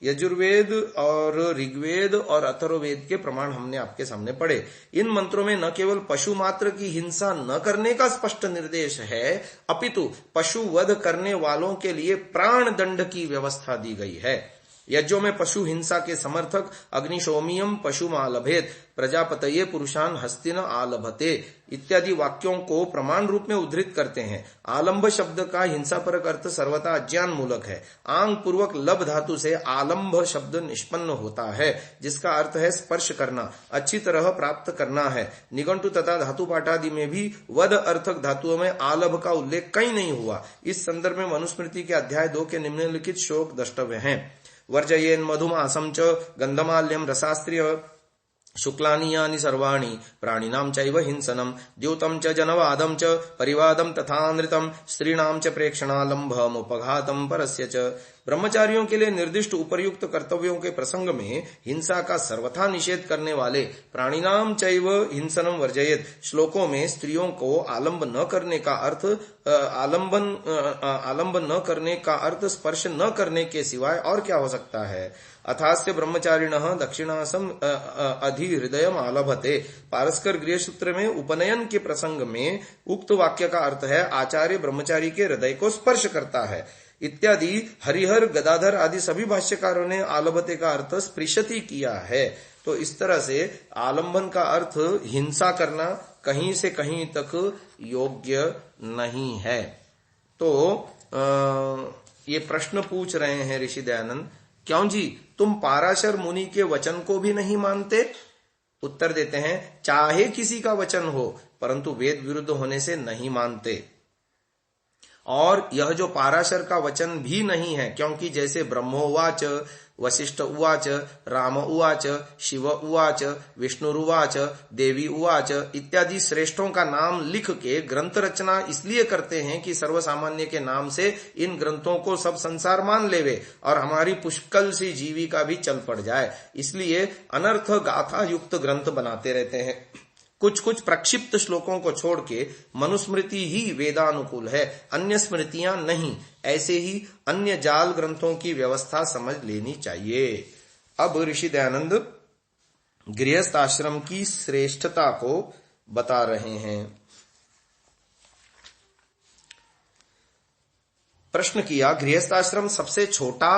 यजुर्वेद और ऋग्वेद और अथर्ववेद के प्रमाण हमने आपके सामने पढ़े। इन मंत्रों में न केवल पशु मात्र की हिंसा न करने का स्पष्ट निर्देश है, अपितु पशु वध करने वालों के लिए प्राण दंड की व्यवस्था दी गई है। यज्ञों में पशु हिंसा के समर्थक अग्निशोमियम पशुमालभेत, प्रजापतये पुरुषान हस्तिन आलभते इत्यादि वाक्यों को प्रमाण रूप में उद्धृत करते हैं। आलंभ शब्द का हिंसापरक अर्थ सर्वथा अज्ञान मूलक है। आंग पूर्वक लब धातु से आलंभ शब्द निष्पन्न होता है, जिसका अर्थ है स्पर्श करना, अच्छी तरह प्राप्त करना है। निघंटु तथा धातु पाठादि में भी वध अर्थक धातुओं में आलभ का उल्लेख कहीं नहीं हुआ। इस संदर्भ में मनुस्मृति के अध्याय 2 के निम्नलिखित श्लोक द्रष्टव्य हैं। वर्जयेन मधुमासं च गंधमाल्यम रसास्त्रिय, शुक्लानि यानि सर्वाणि प्राणिनां चैव हिंसनम्, द्यूतं च जनवादं च परिवादं तथा नृतं, स्त्रीणां च प्रेक्षणालंभम् उपघातं परस्य च। ब्रह्मचारियों के लिए निर्दिष्ट उपर्युक्त कर्तव्यों के प्रसंग में हिंसा का सर्वथा निषेध करने वाले प्राणिनां चैव हिंसनम वर्जयेत श्लोकों में स्त्रियों को आलंब न करने का अर्थ आलंब न करने का अर्थ स्पर्श न करने के सिवाय और क्या हो सकता है। अथास्य ब्रह्मचारिणः दक्षिणासम अधिहृदयम आलभते, पारस्कर गृह सूत्र में उपनयन के प्रसंग में उक्त वाक्य का अर्थ है आचार्य ब्रह्मचारी के हृदय को स्पर्श करता है इत्यादि। हरिहर गदाधर आदि सभी भाष्यकारों ने आलभते का अर्थ स्पृशति किया है। तो इस तरह से आलंबन का अर्थ हिंसा करना कहीं से कहीं तक योग्य नहीं है। तो ये प्रश्न पूछ रहे हैं ऋषि दयानंद, क्यों जी तुम पाराशर मुनि के वचन को भी नहीं मानते? उत्तर देते हैं, चाहे किसी का वचन हो परंतु वेद विरुद्ध होने से नहीं मानते। और यह जो पाराशर का वचन भी नहीं है, क्योंकि जैसे ब्रह्मोवाच, वशिष्ठ उवाच, राम उवाच, शिव उवाच, विष्णुरुवाच, देवी उवाच इत्यादि श्रेष्ठों का नाम लिख के ग्रंथ रचना इसलिए करते हैं कि सर्वसामान्य के नाम से इन ग्रंथों को सब संसार मान लेवे और हमारी पुष्कल सी जीविका भी चल पड़ जाए। इसलिए अनर्थ गाथा युक्त ग्रंथ बनाते रहते हैं। कुछ कुछ प्रक्षिप्त श्लोकों को छोड़ के मनुस्मृति ही वेदानुकूल है, अन्य स्मृतियां नहीं। ऐसे ही अन्य जाल ग्रंथों की व्यवस्था समझ लेनी चाहिए। अब ऋषि दयानंद गृहस्थ आश्रम की श्रेष्ठता को बता रहे हैं। प्रश्न किया, गृहस्थ आश्रम सबसे छोटा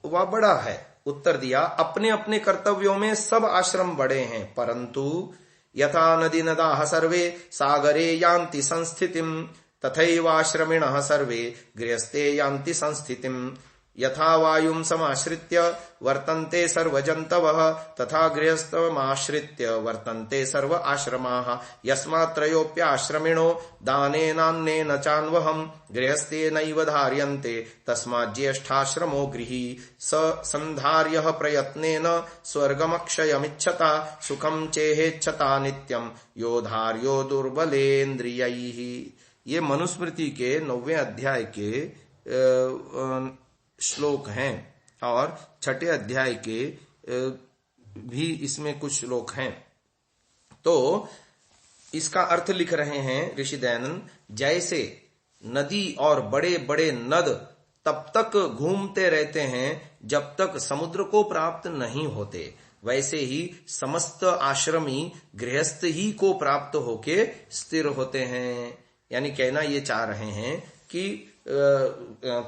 व बड़ा है? उत्तर दिया, अपने अपने कर्तव्यों में सब आश्रम बड़े हैं, परंतु यथा नदी नदाः सर्वे सागरे यान्ति संस्थितिम्, तथैवाश्रमिणः सर्वे गृहस्थे यान्ति संस्थितिम्। यथा वायुं समाश्रित्य वर्तन्ते सर्वजन्तवः, तथा गृहस्थमाश्रित्य वर्तन्ते सर्व आश्रमाः। यस्मात्त्रयोप्याश्रमिणो दानेनान्नेन चान्वहम्, गृहस्थेनैव धार्यन्ते तस्मात् ज्येष्ठाश्रमो गृही। स सन्धार्यः प्रयत्नेन स्वर्गमक्षयमिच्छता, सुखं चेहेच्छता नित्यं यो धार्यो दुर्बलेन्द्रियैः। ये मनुस्मृति के 9वें अध्याय के श्लोक हैं और 6ठे अध्याय के भी इसमें कुछ श्लोक हैं। तो इसका अर्थ लिख रहे हैं ऋषि दयानंद, जैसे नदी और बड़े बड़े नद तब तक घूमते रहते हैं जब तक समुद्र को प्राप्त नहीं होते, वैसे ही समस्त आश्रमी गृहस्थ ही को प्राप्त होके स्थिर होते हैं। यानी कहना ये चाह रहे हैं कि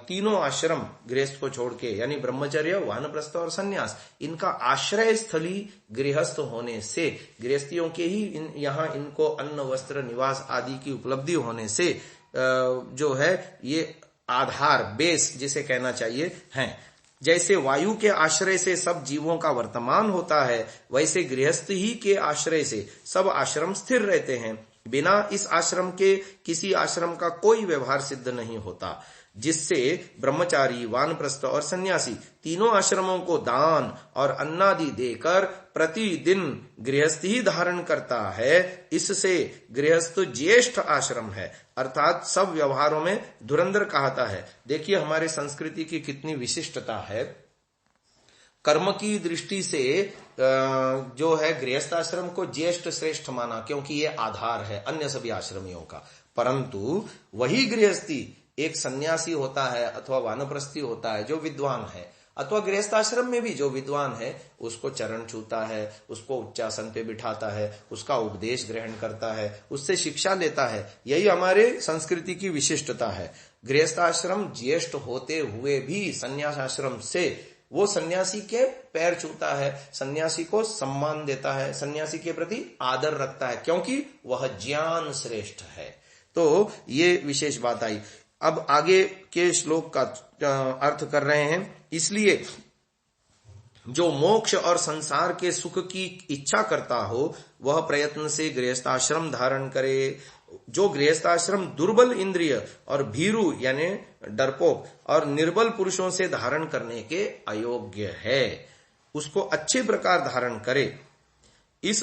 तीनों आश्रम गृहस्थ को छोड़ के, यानी ब्रह्मचर्य, वानप्रस्थ और सन्यास, इनका आश्रय स्थली गृहस्थ होने से, गृहस्थियों के ही यहाँ इनको अन्न वस्त्र निवास आदि की उपलब्धि होने से जो है ये आधार, बेस जिसे कहना चाहिए हैं। जैसे वायु के आश्रय से सब जीवों का वर्तमान होता है, वैसे गृहस्थ ही के आश्रय से सब आश्रम स्थिर रहते हैं। बिना इस आश्रम के किसी आश्रम का कोई व्यवहार सिद्ध नहीं होता, जिससे ब्रह्मचारी, वानप्रस्थ और सन्यासी तीनों आश्रमों को दान और अन्नादि देकर प्रतिदिन गृहस्थ ही धारण करता है। इससे गृहस्थ ज्येष्ठ आश्रम है, अर्थात सब व्यवहारों में धुरंधर कहता है। देखिए हमारे संस्कृति की कितनी विशिष्टता है। कर्म की दृष्टि से जो है गृहस्थ आश्रम को ज्येष्ठ श्रेष्ठ माना, क्योंकि ये आधार है अन्य सभी आश्रमियों का। परंतु वही गृहस्थी एक सन्यासी होता है अथवा वानप्रस्थी होता है जो विद्वान है, अथवा गृहस्थ आश्रम में भी जो विद्वान है उसको चरण छूता है, उसको उच्चासन पे बिठाता है, उसका उपदेश ग्रहण करता है, उससे शिक्षा लेता है। यही हमारे संस्कृति की विशिष्टता है। गृहस्थ आश्रम ज्येष्ठ होते हुए भी सन्यास आश्रम से वो सन्यासी के पैर छूता है, सन्यासी को सम्मान देता है, सन्यासी के प्रति आदर रखता है, क्योंकि वह ज्ञान श्रेष्ठ है। तो ये विशेष बात आई। अब आगे के श्लोक का अर्थ कर रहे हैं। इसलिए जो मोक्ष और संसार के सुख की इच्छा करता हो वह प्रयत्न से गृहस्थाश्रम धारण करे। जो गृहस्थाश्रम दुर्बल इंद्रिय और भीरु यानी डरपोक और निर्बल पुरुषों से धारण करने के अयोग्य है, उसको अच्छे प्रकार धारण करे। इस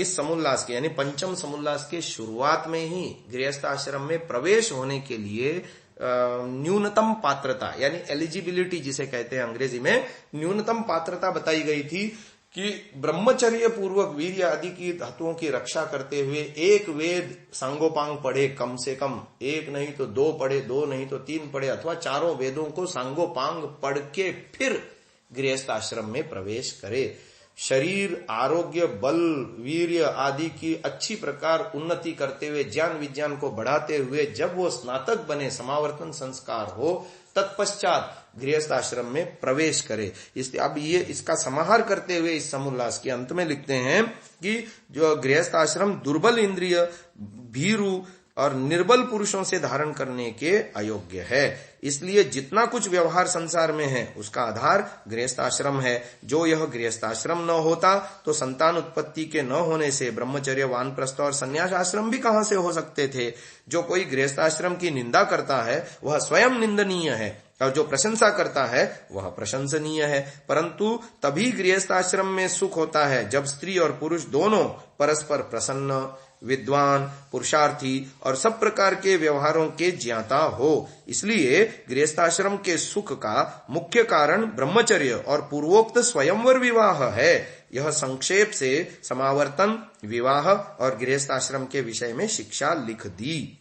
समुल्लास के यानी पंचम समुल्लास के शुरुआत में ही गृहस्थाश्रम में प्रवेश होने के लिए न्यूनतम पात्रता यानी एलिजिबिलिटी जिसे कहते हैं अंग्रेजी में, न्यूनतम पात्रता बताई गई थी कि ब्रह्मचर्य पूर्वक वीर्य आदि की धातुओं की रक्षा करते हुए एक वेद सांगोपांग पढ़े, कम से कम एक नहीं तो दो पढ़े, दो नहीं तो तीन पढ़े, अथवा चारों वेदों को सांगोपांग पढ़ के फिर गृहस्थ आश्रम में प्रवेश करे। शरीर, आरोग्य, बल, वीर्य आदि की अच्छी प्रकार उन्नति करते हुए, ज्ञान विज्ञान को बढ़ाते हुए जब वो स्नातक बने, समावर्तन संस्कार हो, तत्पश्चात गृहस्थ आश्रम में प्रवेश करे। इसलिए अब ये इसका समाहार करते हुए इस समुल्लास के अंत में लिखते हैं कि जो गृहस्थ आश्रम दुर्बल इंद्रिय, भीरु और निर्बल पुरुषों से धारण करने के अयोग्य है। इसलिए जितना कुछ व्यवहार संसार में है उसका आधार गृहस्थाश्रम है। जो यह गृहस्थाश्रम न होता तो संतान उत्पत्ति के न होने से ब्रह्मचर्य, वानप्रस्थ और संन्यास आश्रम भी कहां से हो सकते थे। जो कोई गृहस्थाश्रम की निंदा करता है वह स्वयं निंदनीय है और जो प्रशंसा करता है वह प्रशंसनीय है। परंतु तभी गृहस्थाश्रम में सुख होता है जब स्त्री और पुरुष दोनों परस्पर प्रसन्न, विद्वान, पुरुषार्थी और सब प्रकार के व्यवहारों के ज्ञाता हो। इसलिए गृहस्थाश्रम के सुख का मुख्य कारण ब्रह्मचर्य और पूर्वोक्त स्वयंवर विवाह है। यह संक्षेप से समावर्तन, विवाह और गृहस्थाश्रम के विषय में शिक्षा लिख दी।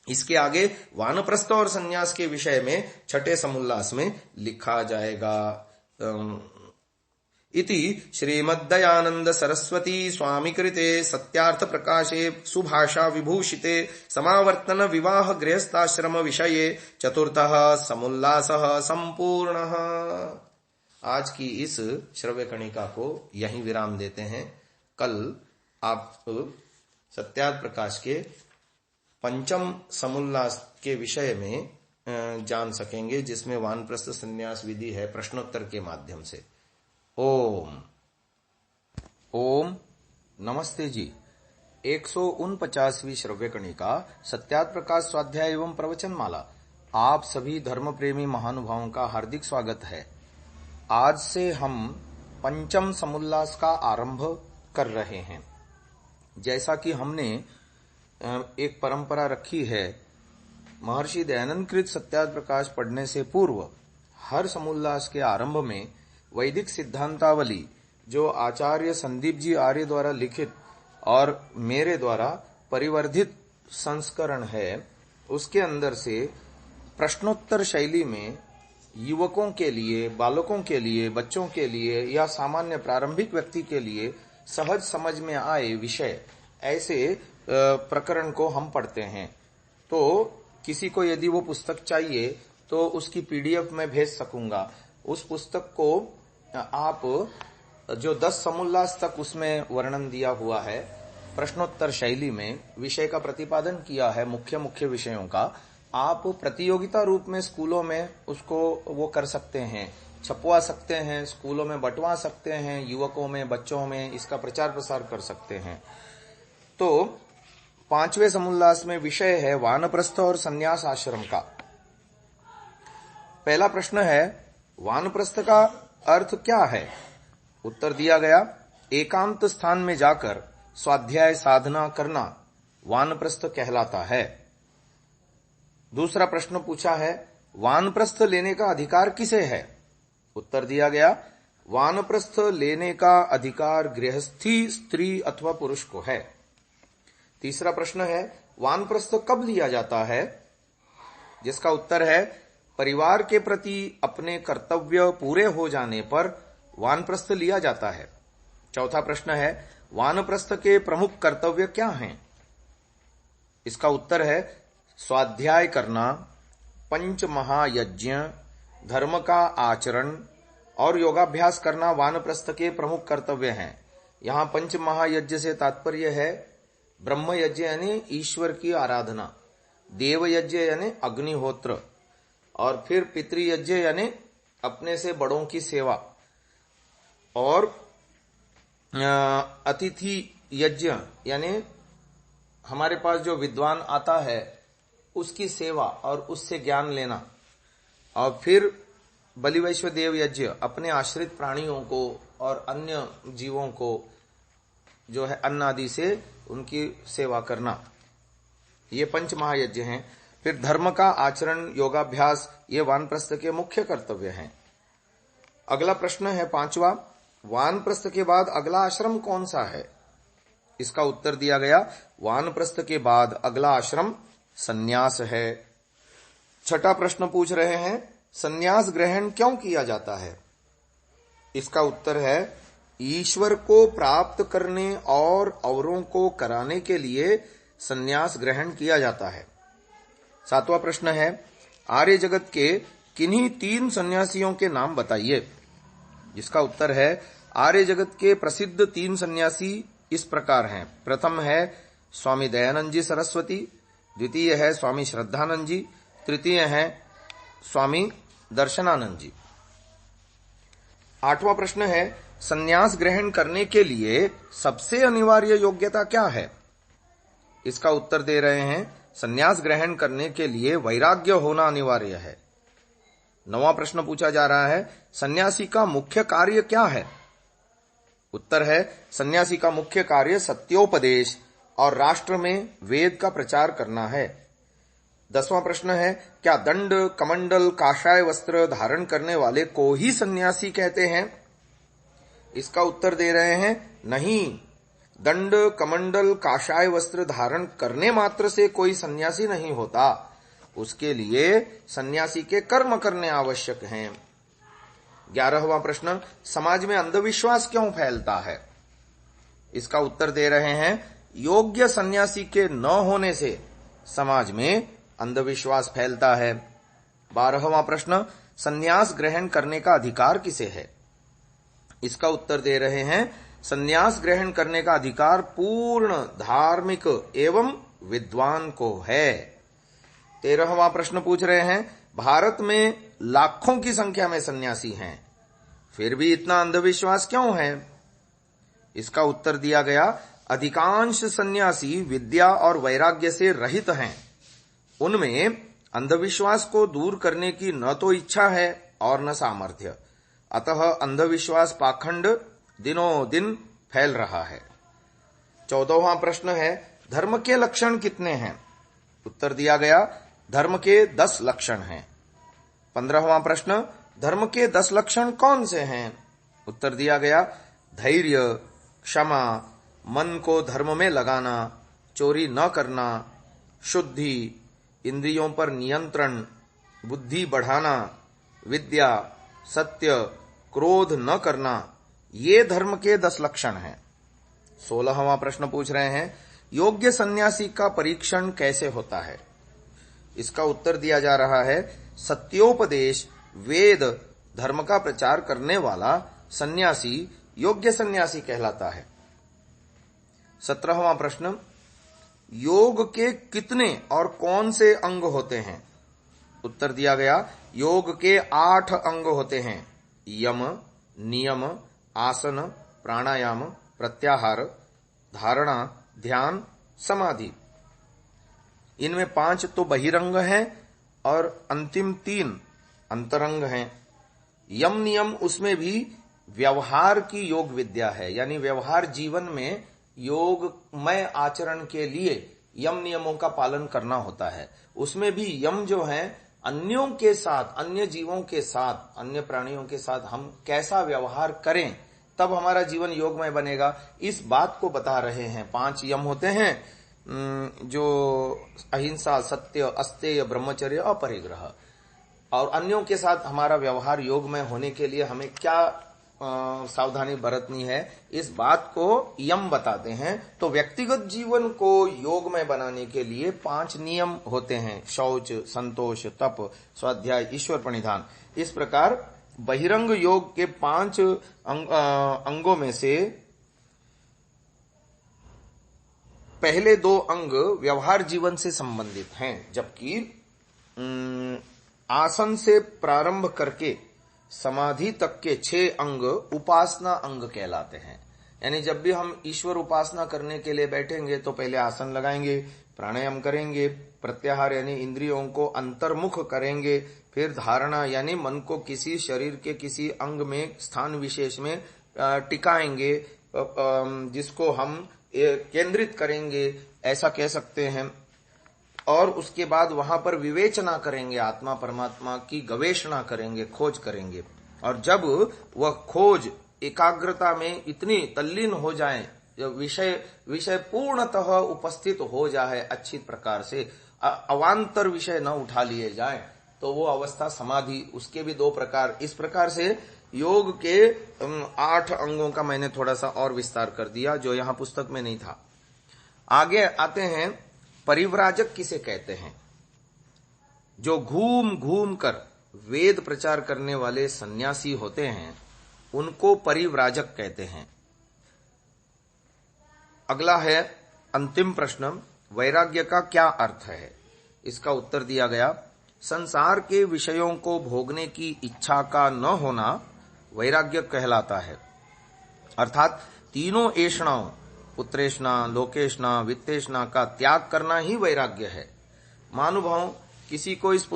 इसके आगे वानप्रस्थ और संन्यास के विषय में छठे समुल्लास में लिखा जाएगा। इति श्रीमद्दयानंद सरस्वती स्वामी कृते सत्यार्थ प्रकाशे सुभाषा विभूषिते समावर्तन विवाह गृहस्थाश्रम विषये चतुर्थः समुल्लासः संपूर्णः। आज की इस श्रव्य कणिका को यहीं विराम देते हैं। कल आप सत्यार्थ प्रकाश के पंचम समुल्लास के विषय में जान सकेंगे, जिसमें वानप्रस्थ संन्यास विधि है प्रश्नोत्तर के माध्यम से। ओम नमस्ते जी। 149वीं श्रव्य कणिका सत्यार्थ प्रकाश स्वाध्याय एवं प्रवचन माला। आप सभी धर्म प्रेमी महानुभावों का हार्दिक स्वागत है। आज से हम पंचम समुल्लास का आरंभ कर रहे हैं। जैसा कि हमने एक परंपरा रखी है, महर्षि दयानंद कृत सत्यार्थ प्रकाश पढ़ने से पूर्व हर समुल्लास के आरंभ में वैदिक सिद्धांतावली, जो आचार्य संदीप जी आर्य द्वारा लिखित और मेरे द्वारा परिवर्धित संस्करण है, उसके अंदर से प्रश्नोत्तर शैली में युवकों के लिए, बालकों के लिए, बच्चों के लिए या सामान्य प्रारंभिक व्यक्ति के लिए सहज समझ में आए विषय, ऐसे प्रकरण को हम पढ़ते हैं। तो किसी को यदि वो पुस्तक चाहिए तो उसकी पीडीएफ में भेज सकूंगा। उस पुस्तक को आप जो 10 समोल्लास तक उसमें वर्णन दिया हुआ है, प्रश्नोत्तर शैली में विषय का प्रतिपादन किया है, मुख्य मुख्य विषयों का, आप प्रतियोगिता रूप में स्कूलों में उसको वो कर सकते हैं, छपवा सकते हैं, स्कूलों में बंटवा सकते हैं, युवकों में, बच्चों में इसका प्रचार प्रसार कर सकते हैं। तो 5वें समोल्लास में विषय है वानप्रस्थ और संन्यास आश्रम का। पहला प्रश्न है, वानप्रस्थ का अर्थ क्या है? उत्तर दिया गया, एकांत स्थान में जाकर स्वाध्याय साधना करना वानप्रस्थ कहलाता है। दूसरा प्रश्न पूछा है, वानप्रस्थ लेने का अधिकार किसे है? उत्तर दिया गया, वानप्रस्थ लेने का अधिकार गृहस्थी स्त्री अथवा पुरुष को है। तीसरा प्रश्न है, वानप्रस्थ कब लिया जाता है? जिसका उत्तर है, परिवार के प्रति अपने कर्तव्य पूरे हो जाने पर वानप्रस्थ लिया जाता है। चौथा प्रश्न है, वानप्रस्थ के प्रमुख कर्तव्य क्या हैं? इसका उत्तर है, स्वाध्याय करना, पंच महायज्ञ, धर्म का आचरण और योगाभ्यास करना वानप्रस्थ के प्रमुख कर्तव्य हैं। यहां पंच महायज्ञ से तात्पर्य है ब्रह्म यज्ञ यानी ईश्वर की आराधना, देव यज्ञ यानी अग्निहोत्र, और फिर पितृयज्ञ यानी अपने से बड़ों की सेवा, और अतिथि यज्ञ यानी हमारे पास जो विद्वान आता है उसकी सेवा और उससे ज्ञान लेना, और फिर बलिवैश्वदेव यज्ञ अपने आश्रित प्राणियों को और अन्य जीवों को जो है अन्न आदि से उनकी सेवा करना। ये पंच महायज्ञ हैं। फिर धर्म का आचरण, योगाभ्यास, ये वानप्रस्थ के मुख्य कर्तव्य हैं। अगला प्रश्न है 5वां, वानप्रस्थ के बाद अगला आश्रम कौन सा है? इसका उत्तर दिया गया, वानप्रस्थ के बाद अगला आश्रम संन्यास है। छठा प्रश्न पूछ रहे हैं, संन्यास ग्रहण क्यों किया जाता है? इसका उत्तर है, ईश्वर को प्राप्त करने और औरों को कराने के लिए संन्यास ग्रहण किया जाता है। 7वां प्रश्न है, आर्य जगत के किन्हीं 3 सन्यासियों के नाम बताइए। जिसका उत्तर है, आर्य जगत के प्रसिद्ध 3 सन्यासी इस प्रकार हैं। प्रथम है स्वामी दयानंद जी सरस्वती, द्वितीय है स्वामी श्रद्धानंद जी, तृतीय है स्वामी दर्शनानंद जी। 8वां प्रश्न है, संन्यास ग्रहण करने के लिए सबसे अनिवार्य योग्यता क्या है? इसका उत्तर दे रहे हैं, संन्यास ग्रहण करने के लिए वैराग्य होना अनिवार्य है। 9वां प्रश्न पूछा जा रहा है, सन्यासी का मुख्य कार्य क्या है? उत्तर है, सन्यासी का मुख्य कार्य सत्योपदेश और राष्ट्र में वेद का प्रचार करना है। 10वां प्रश्न है, क्या दंड, कमंडल, काषाय वस्त्र धारण करने वाले को ही सन्यासी कहते हैं? इसका उत्तर दे रहे हैं, नहीं, दंड, कमंडल, काषाय वस्त्र धारण करने मात्र से कोई सन्यासी नहीं होता, उसके लिए सन्यासी के कर्म करने आवश्यक हैं। 11वां प्रश्न, समाज में अंधविश्वास क्यों फैलता है? इसका उत्तर दे रहे हैं, योग्य सन्यासी के न होने से समाज में अंधविश्वास फैलता है। 12वां प्रश्न, सन्यास ग्रहण करने का अधिकार किसे है? इसका उत्तर दे रहे हैं, सन्यास ग्रहण करने का अधिकार पूर्ण धार्मिक एवं विद्वान को है। 13वां प्रश्न पूछ रहे हैं, भारत में लाखों की संख्या में सन्यासी हैं, फिर भी इतना अंधविश्वास क्यों है? इसका उत्तर दिया गया, अधिकांश सन्यासी विद्या और वैराग्य से रहित हैं। उनमें अंधविश्वास को दूर करने की न तो इच्छा है और न सामर्थ्य, अतः अंधविश्वास पाखंड दिनों दिन फैल रहा है। 14वां प्रश्न है, धर्म के लक्षण कितने हैं? उत्तर दिया गया, धर्म के 10 लक्षण हैं। 15वां प्रश्न, धर्म के 10 लक्षण कौन से हैं? उत्तर दिया गया, धैर्य, क्षमा, मन को धर्म में लगाना, चोरी न करना, शुद्धि, इंद्रियों पर नियंत्रण, बुद्धि बढ़ाना, विद्या, सत्य, क्रोध न करना, ये धर्म के 10 लक्षण हैं। 16वां प्रश्न पूछ रहे हैं, योग्य सन्यासी का परीक्षण कैसे होता है? इसका उत्तर दिया जा रहा है, सत्योपदेश, वेद, धर्म का प्रचार करने वाला सन्यासी योग्य सन्यासी कहलाता है। 17वां प्रश्न, योग के कितने और कौन से अंग होते हैं? उत्तर दिया गया, योग के 8 अंग होते हैं। यम, नियम, आसन, प्राणायाम, प्रत्याहार, धारणा, ध्यान, समाधि। इनमें 5 तो बहिरंग हैं और अंतिम 3 अंतरंग हैं। यम नियम, उसमें भी व्यवहार की योग विद्या है, यानी व्यवहार जीवन में योगमय आचरण के लिए यम नियमों का पालन करना होता है। उसमें भी यम जो है, अन्यों के साथ, अन्य जीवों के साथ, अन्य प्राणियों के साथ हम कैसा व्यवहार करें, तब हमारा जीवन योगमय बनेगा, इस बात को बता रहे हैं। 5 यम होते हैं, जो अहिंसा, सत्य, अस्तेय, ब्रह्मचर्य, अपरिग्रह। और अन्यों के साथ हमारा व्यवहार योगमय होने के लिए हमें क्या सावधानी बरतनी है, इस बात को यम बताते हैं। तो व्यक्तिगत जीवन को योगमय बनाने के लिए 5 नियम होते हैं, शौच, संतोष, तप, स्वाध्याय, ईश्वर प्रणिधान। इस प्रकार बहिरंग योग के 5 अंगों में से पहले 2 अंग व्यवहार जीवन से संबंधित हैं, जबकि आसन से प्रारंभ करके समाधि तक के 6 अंग उपासना अंग कहलाते हैं। यानी जब भी हम ईश्वर उपासना करने के लिए बैठेंगे तो पहले आसन लगाएंगे, प्राणायाम करेंगे, प्रत्याहार यानी इंद्रियों को अंतर्मुख करेंगे, फिर धारणा यानी मन को किसी शरीर के किसी अंग में, स्थान विशेष में टिकाएंगे, जिसको हम केंद्रित करेंगे, ऐसा कह सकते हैं। और उसके बाद वहां पर विवेचना करेंगे, आत्मा परमात्मा की गवेषणा करेंगे, खोज करेंगे। और जब वह खोज एकाग्रता में इतनी तल्लीन हो जाए, विषय पूर्णतः उपस्थित हो जाए, अच्छी प्रकार से अवान्तर विषय न उठा लिए जाए, तो वो अवस्था समाधि। उसके भी 2 प्रकार। इस प्रकार से योग के 8 अंगों का मैंने थोड़ा सा और विस्तार कर दिया, जो यहां पुस्तक में नहीं था। आगे आते हैं, परिव्राजक किसे कहते हैं? जो घूम घूम कर वेद प्रचार करने वाले सन्यासी होते हैं, उनको परिव्राजक कहते हैं। अगला है अंतिम प्रश्न, वैराग्य का क्या अर्थ है? इसका उत्तर दिया गया, संसार के विषयों को भोगने की इच्छा का न होना वैराग्य कहलाता है। अर्थात तीनों ऐषणाओं, पुत्रेष्णा, लोकेष्णा, वित्तेष्णा का त्याग करना ही वैराग्य है। महानुभाव, किसी को इस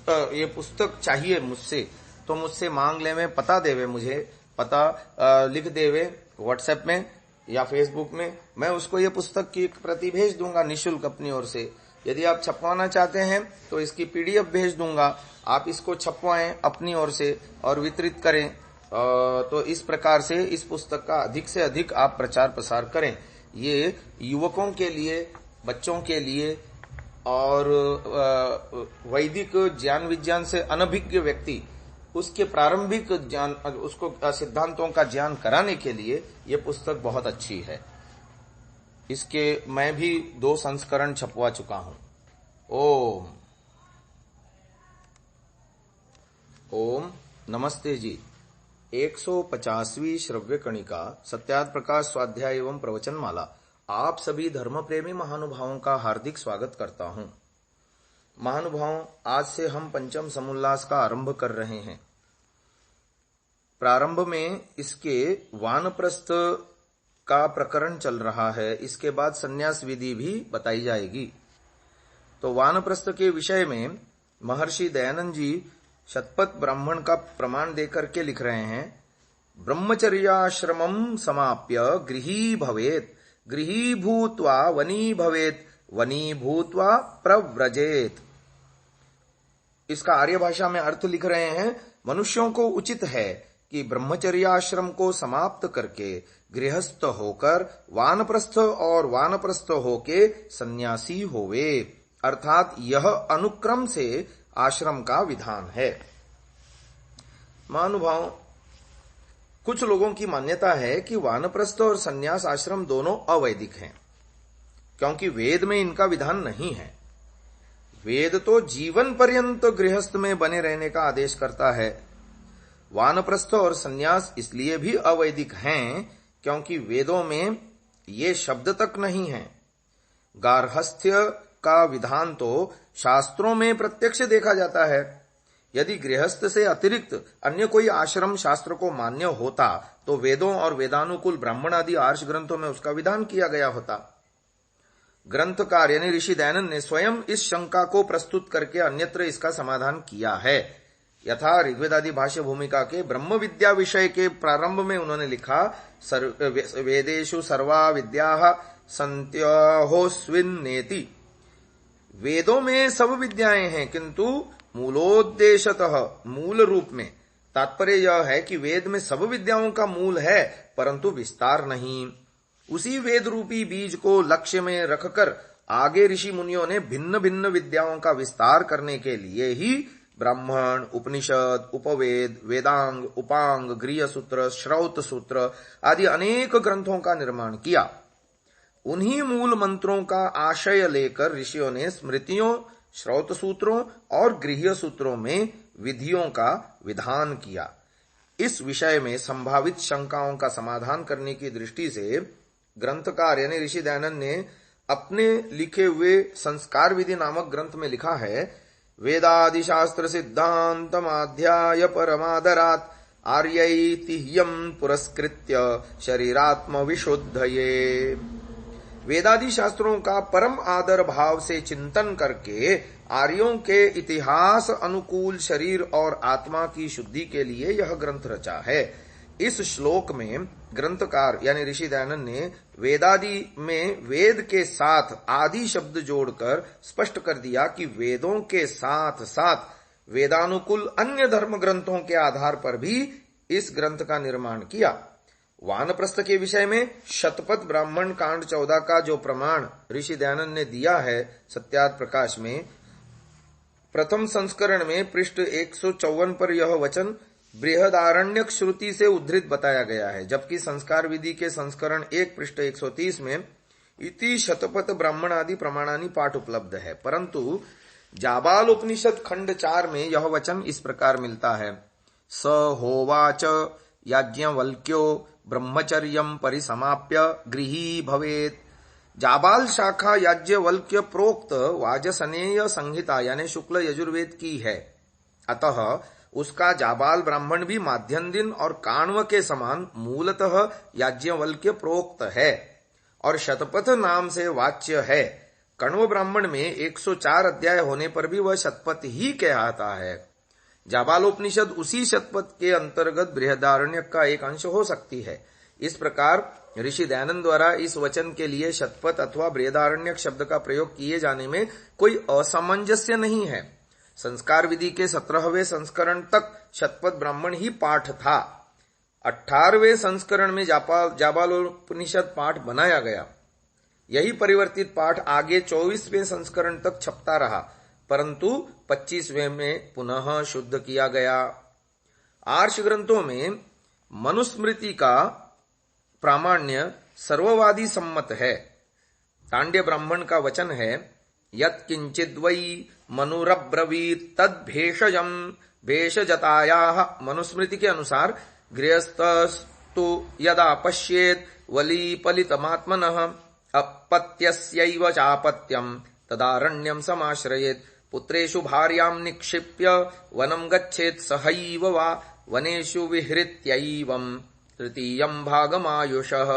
ये पुस्तक चाहिए मुझसे, तो मुझसे मांग ले, में पता देवे, मुझे पता लिख देवे व्हाट्सएप में या फेसबुक में, मैं उसको ये पुस्तक की एक प्रति भेज दूंगा निःशुल्क अपनी ओर से। यदि आप छपवाना चाहते हैं तो इसकी PDF भेज दूंगा, आप इसको छपवाएं अपनी ओर से और वितरित करें। तो इस प्रकार से इस पुस्तक का अधिक से अधिक आप प्रचार प्रसार करें। ये युवकों के लिए, बच्चों के लिए और वैदिक ज्ञान विज्ञान से अनभिज्ञ व्यक्ति उसके प्रारंभिक ज्ञान, उसको सिद्धांतों का ज्ञान कराने के लिए ये पुस्तक बहुत अच्छी है। इसके मैं भी 2 संस्करण छपवा चुका हूं। ओम नमस्ते जी। 150वीं श्रव्य कणिका सत्यार्थ प्रकाश स्वाध्याय एवं प्रवचन माला। आप सभी धर्म प्रेमी महानुभावों का हार्दिक स्वागत करता हूं। महानुभावों, आज से हम पंचम समुल्लास का आरंभ कर रहे हैं। प्रारंभ में इसके वानप्रस्थ का प्रकरण चल रहा है, इसके बाद संन्यास विधि भी बताई जाएगी। तो वानप्रस्थ के विषय में महर्षि दयानंद जी शतपथ ब्राह्मण का प्रमाण देकर के लिख रहे हैं, ब्रह्मचर्याश्रमं समाप्य गृही भवेत्, गृही भूत्वा वनी भवेत्, वनी भूत्वा प्रव्रजेत। इसका आर्य भाषा में अर्थ लिख रहे हैं, मनुष्यों को उचित है कि ब्रह्मचर्याश्रम को समाप्त करके गृहस्थ होकर वानप्रस्थ और वानप्रस्थ होके सन्यासी होवे। अर्थात यह अनुक्रम से आश्रम का विधान है। महानुभाव, कुछ लोगों की मान्यता है कि वानप्रस्थ और संन्यास आश्रम दोनों अवैदिक हैं, क्योंकि वेद में इनका विधान नहीं है। वेद तो जीवन पर्यंत गृहस्थ में बने रहने का आदेश करता है। वानप्रस्थ और संन्यास इसलिए भी अवैदिक हैं क्योंकि वेदों में ये शब्द तक नहीं है। गार्हस्थ्य का विधान तो शास्त्रों में प्रत्यक्ष देखा जाता है। यदि गृहस्थ से अतिरिक्त अन्य कोई आश्रम शास्त्र को मान्य होता तो वेदों और वेदानुकूल ब्राह्मण आदि आर्ष ग्रंथों में उसका विधान किया गया होता। ग्रंथकार यानी ऋषि दयानंद ने स्वयं इस शंका को प्रस्तुत करके अन्यत्र इसका समाधान किया है। यथा ऋग्वेदादि भाष्य भूमिका के ब्रह्म विद्या विषय के प्रारंभ में उन्होंने लिखा, वेदेषु सर्वा विद्याः सन्त्योऽस्मिन्नेति। वेदों में सब विद्याएं हैं, किंतु मूलोद्देशतः, मूल रूप में तात्पर्य यह है कि वेद में सब विद्याओं का मूल है परंतु विस्तार नहीं। उसी वेद रूपी बीज को लक्ष्य में रखकर आगे ऋषि मुनियों ने भिन्न भिन्न विद्याओं का विस्तार करने के लिए ही ब्राह्मण, उपनिषद, उपवेद, वेदांग, उपांग, गृह्य सूत्र, श्रौत सूत्र आदि अनेक ग्रंथों का निर्माण किया। उन्हीं मूल मंत्रों का आशय लेकर ऋषियों ने स्मृतियों, श्रौत सूत्रों और गृह्य सूत्रों में विधियों का विधान किया। इस विषय में संभावित शंकाओं का समाधान करने की दृष्टि से ग्रंथकार यानी ऋषि दयानंद ने अपने लिखे हुए संस्कार विधि नामक ग्रंथ में लिखा है, वेदादि शास्त्र सिद्धांतमाध्याय परमादरात् आर्यैतिह्यं पुरस्कृत्य शरीरात्म विशुद्धये। वेदादि शास्त्रों का परम आदर भाव से चिंतन करके आर्यों के इतिहास अनुकूल शरीर और आत्मा की शुद्धि के लिए यह ग्रंथ रचा है। इस श्लोक में ग्रंथकार यानी ऋषि दयानंद ने वेदादि में वेद के साथ आदि शब्द जोड़कर स्पष्ट कर दिया कि वेदों के साथ साथ वेदानुकूल अन्य धर्म ग्रंथों के आधार पर भी इस ग्रंथ का निर्माण किया। वानप्रस्थ के विषय में शतपथ ब्राह्मण कांड 14 का जो प्रमाण ऋषि दयानंद ने दिया है सत्यार्थ प्रकाश में, प्रथम संस्करण में पृष्ठ 154 पर यह वचन बृहदारण्यक श्रुति से उद्धृत बताया गया है, जबकि संस्कार विधि के संस्करण 1 पृष्ठ 130 में इति शतपथ ब्राह्मण आदि प्रमाणानि पाठ उपलब्ध है। परंतु जाबाल उपनिषद खंड 4 में यह वचन इस प्रकार मिलता है, स होवाच याज्ञवल्क्यो ब्रह्मचर्यं परिसमाप्य गृही भवेत्। जाबाल शाखा याज्ञवल्क्य प्रोक्त वाजसनेय संहिता यानी शुक्ल यजुर्वेद की है, अतः उसका जाबाल ब्राह्मण भी माध्यम दिन और काण्व के समान मूलतः याज्ञवल्क्य प्रोक्त है और शतपथ नाम से वाच्य है। कण्व ब्राह्मण में 104 अध्याय होने पर भी वह शतपथ ही कहलाता है। जाबालोपनिषद उसी शतपथ के अंतर्गत बृहदारण्यक का एक अंश हो सकती है। इस प्रकार ऋषि दयानंद द्वारा इस वचन के लिए शतपथ अथवा बृहदारण्यक शब्द का प्रयोग किए जाने में कोई असामंजस्य नहीं है। संस्कार विधि के 17वें संस्करण तक शतपथ ब्राह्मण ही पाठ था। 18वें संस्करण में जाबालोपनिषद पाठ बनाया गया। यही परिवर्तित पाठ आगे 24वें संस्करण तक छपता रहा, परंतु 25वें में पुनः शुद्ध किया गया। आर्ष ग्रंथों में मनुस्मृति का प्रामाण्य सर्ववादी सम्मत है। तांड्य ब्राह्मण का वचन है, यत् किंचिद् वै मनुरब्रवीत् तद् भेषजं भेषजतायाः। मनुस्मृति के अनुसार गृहस्थस्तु यदा पश्येत् वलीपलितमात्मनः अपत्यस्यैव चापत्यं तदारण्यं समाश्रयेत्। पुत्रेषु भार्यां निक्षिप्य वनं गच्छेत् सहैव वा वनेषु विहृत्यैवं तृतीयं भागमायुषः।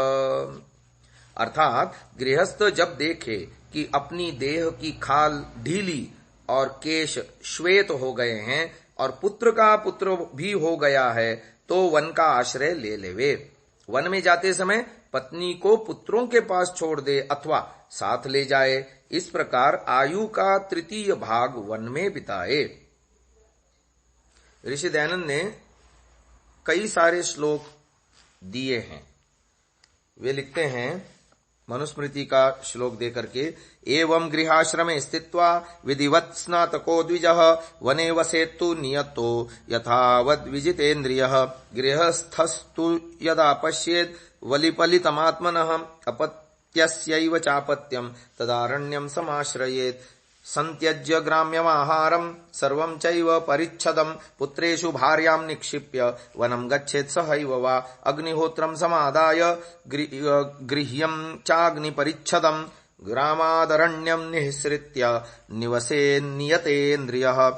अर्थात गृहस्थ जब देखे कि अपनी देह की खाल ढीली और केश श्वेत हो गए हैं और पुत्र का पुत्र भी हो गया है तो वन का आश्रय ले लेवे। वन में जाते समय पत्नी को पुत्रों के पास छोड़ दे अथवा साथ ले जाए। इस प्रकार आयु का तृतीय भाग वन में बिताए। ऋषि दयानंद ने कई सारे श्लोक दिए हैं। वे लिखते हैं, मनुस्मृति का श्लोक दे करके, एवं गृहाश्रमे स्थित्वा विधिवत् स्नातको द्विजः वने वसेत्तु नियतो यथावद् विजितेन्द्रियः गृहस्थस्तु यदा पश्येत् वलिपलितमात्मनः अपत्यस्यैव चापत्यम् तदारण्यम् समाश्रयेत् संत्यज्य ग्राम्यमाहारम् सर्वम् चैव परिच्छदम् पुत्रेषु भार्याम् निक्षिप्य वनम् गच्छेत् सहैव वा अग्निहोत्रम् समादाय गृह्यम् चाग्निपरिच्छदम् ग्रामादरण्यम् निःसृत्य निवसेन्नियतेन्द्रियः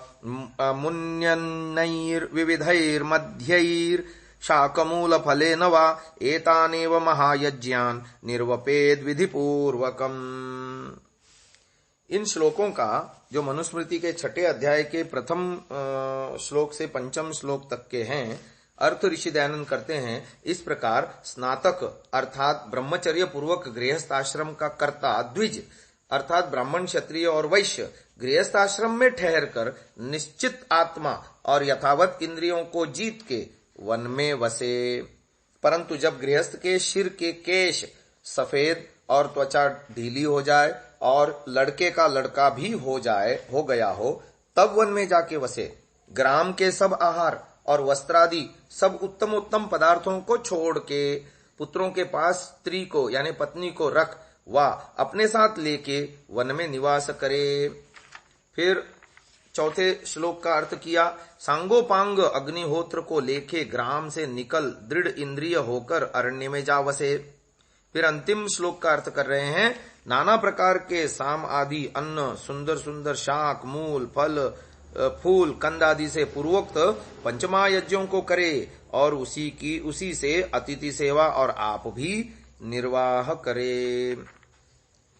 मुन्यन्नैर्विविधैर्मध्यैर्शाकमूलफलेन वा एतानेव महायज्ञान् निर्वपेद् विधिपूर्वकम्। इन श्लोकों का जो मनुस्मृति के 6 अध्याय के प्रथम श्लोक से 5 श्लोक तक के हैं, अर्थ ऋषि दयानंद करते हैं इस प्रकार। स्नातक अर्थात ब्रह्मचर्य पूर्वक गृहस्थाश्रम का कर्ता द्विज अर्थात ब्राह्मण क्षत्रिय और वैश्य गृहस्थाश्रम में ठहर कर निश्चित आत्मा और यथावत इंद्रियों को जीत के वन में वसे, परंतु जब गृहस्थ के सिर के केश सफेद और त्वचा ढीली हो जाए और लड़के का लड़का भी हो गया हो, तब वन में जाके वसे। ग्राम के सब आहार और वस्त्रादि सब उत्तम उत्तम पदार्थों को छोड़ के पुत्रों के पास स्त्री को यानी पत्नी को रख वा अपने साथ लेके वन में निवास करे। फिर चौथे श्लोक का अर्थ किया, सांगोपांग अग्निहोत्र को लेके ग्राम से निकल दृढ़ इंद्रिय होकर अरण्य में जा वसे। फिर अंतिम श्लोक का अर्थ कर रहे हैं, नाना प्रकार के साम आदि अन्न, सुंदर सुंदर शाक, मूल, फल, फूल, कंद आदि से पूर्वोक्त पंचमहायज्ञों को करे और उसी से अतिथि सेवा और आप भी निर्वाह करे।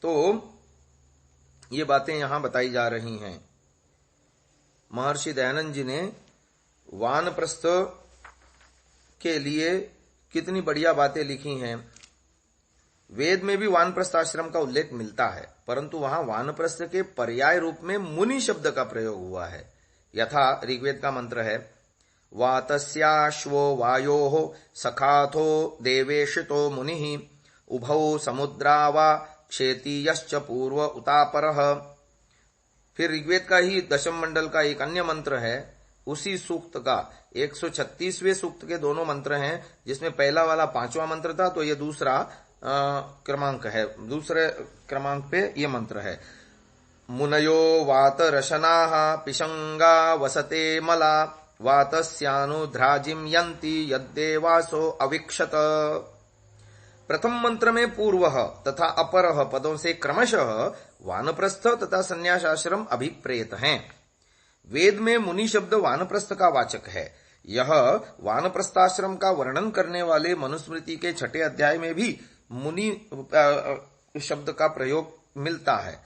तो ये बातें यहां बताई जा रही हैं। महर्षि दयानंद जी ने वानप्रस्थ के लिए कितनी बढ़िया बातें लिखी हैं। वेद में भी वानप्रस्थ आश्रम का उल्लेख मिलता है, परंतु वहां वानप्रस्थ के पर्याय रूप में मुनि शब्द का प्रयोग हुआ है। यथा ऋग्वेद का मंत्र है, वातस्याश्वो वायोः सखाथो देवेशितो मुनिः उभौ समुद्रावा क्षेतीयश्च पूर्व उतापरः। फिर ऋग्वेद का ही दशम मंडल का एक अन्य मंत्र है, उसी सूक्त का 136वें सूक्त के दोनों मंत्र हैं, जिसमें पहला वाला 5वां मंत्र था, तो ये दूसरा क्रमांक है, दूसरे क्रमांक पे ये मंत्र है। मुनयो वात रशनाः पिशंगा वसते मला वातस्यानुध्राजिम यन्ति यद्देवासो अवीक्षत। प्रथम मंत्र में पूर्वः तथा अपरः पदों से क्रमशः वानप्रस्थ तथा संन्यास आश्रम अभिप्रेत हैं। वेद में मुनि शब्द वानप्रस्थ का वाचक है। यह वानप्रस्थाश्रम का वर्णन करने वाले मनुस्मृति के 6 अध्याय में भी मुनि शब्द का प्रयोग मिलता है।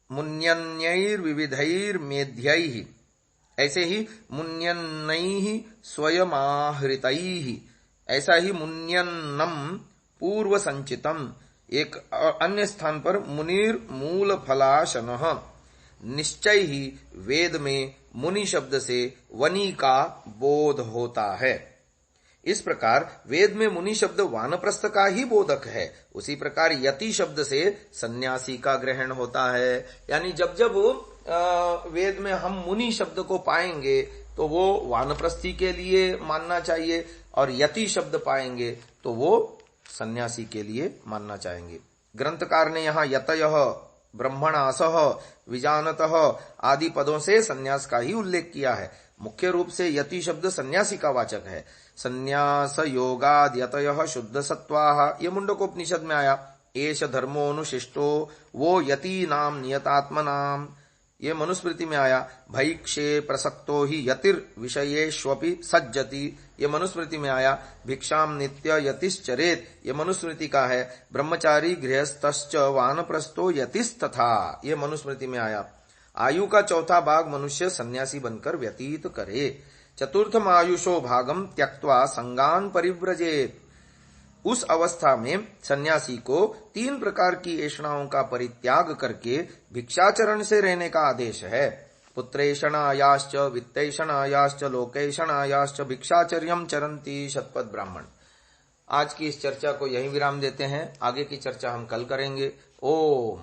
मुन्यन्यैर्विविधैर्मेध्यैः, ऐसे ही मुन्यन्नैः स्वयमाहृतैः, ऐसा ही मुन्यन्नम पूर्व संचितम। एक अन्य स्थान पर मुनिर मूल फलाशनः। निश्चय ही वेद में मुनि शब्द से वनी का बोध होता है। इस प्रकार वेद में मुनि शब्द वानप्रस्थ का ही बोधक है। उसी प्रकार यति शब्द से सन्यासी का ग्रहण होता है। यानी जब जब वेद में हम मुनि शब्द को पाएंगे तो वो वानप्रस्थी के लिए मानना चाहिए, और यति शब्द पाएंगे तो वो सन्यासी के लिए मानना चाहेंगे। ग्रंथकार ने यहाँ यतयः, ब्रह्मणासः, विजानतः आदि पदों से सन्यास का ही उल्लेख किया है। मुख्य रूप से यति शब्द सन्यासी का वाचक है। संन्यास योगाद यतयः शुद्ध सत्वाः, ये मुंडकोपनिषद में आया। एष धर्मोनुशिष्टो वो यति नाम नियतात्मनाम, ये मनुस्मृति में आया। भैक्षे प्रसक्तो ही यतिर विषयेष्वपि सज्जति, ये मनुस्मृति में आया। भिक्षाम नित्य यतिश्चरेत, ये मनुस्मृति का है। ब्रह्मचारी गृहस्थश्च वानप्रस्थो यतिस्तथा, ये मनुस्मृति में आया। आयु का चौथा भाग मनुष्य सन्यासी बनकर व्यतीत करे। चतुर्थम आयुषो भागम त्यक्त्वा संगान परिव्रजेत, उस अवस्था में सन्यासी को 3 प्रकार की ऐषणाओं का परित्याग करके भिक्षाचरण से रहने का आदेश है। पुत्रेषणायाश्च वित्तैषणायाश्च लोकैषणायाश्च भिक्षाचर्यम चरन्ति शतपथ ब्राह्मण। आज की इस चर्चा को यहीं विराम देते हैं। आगे की चर्चा हम कल करेंगे। ओम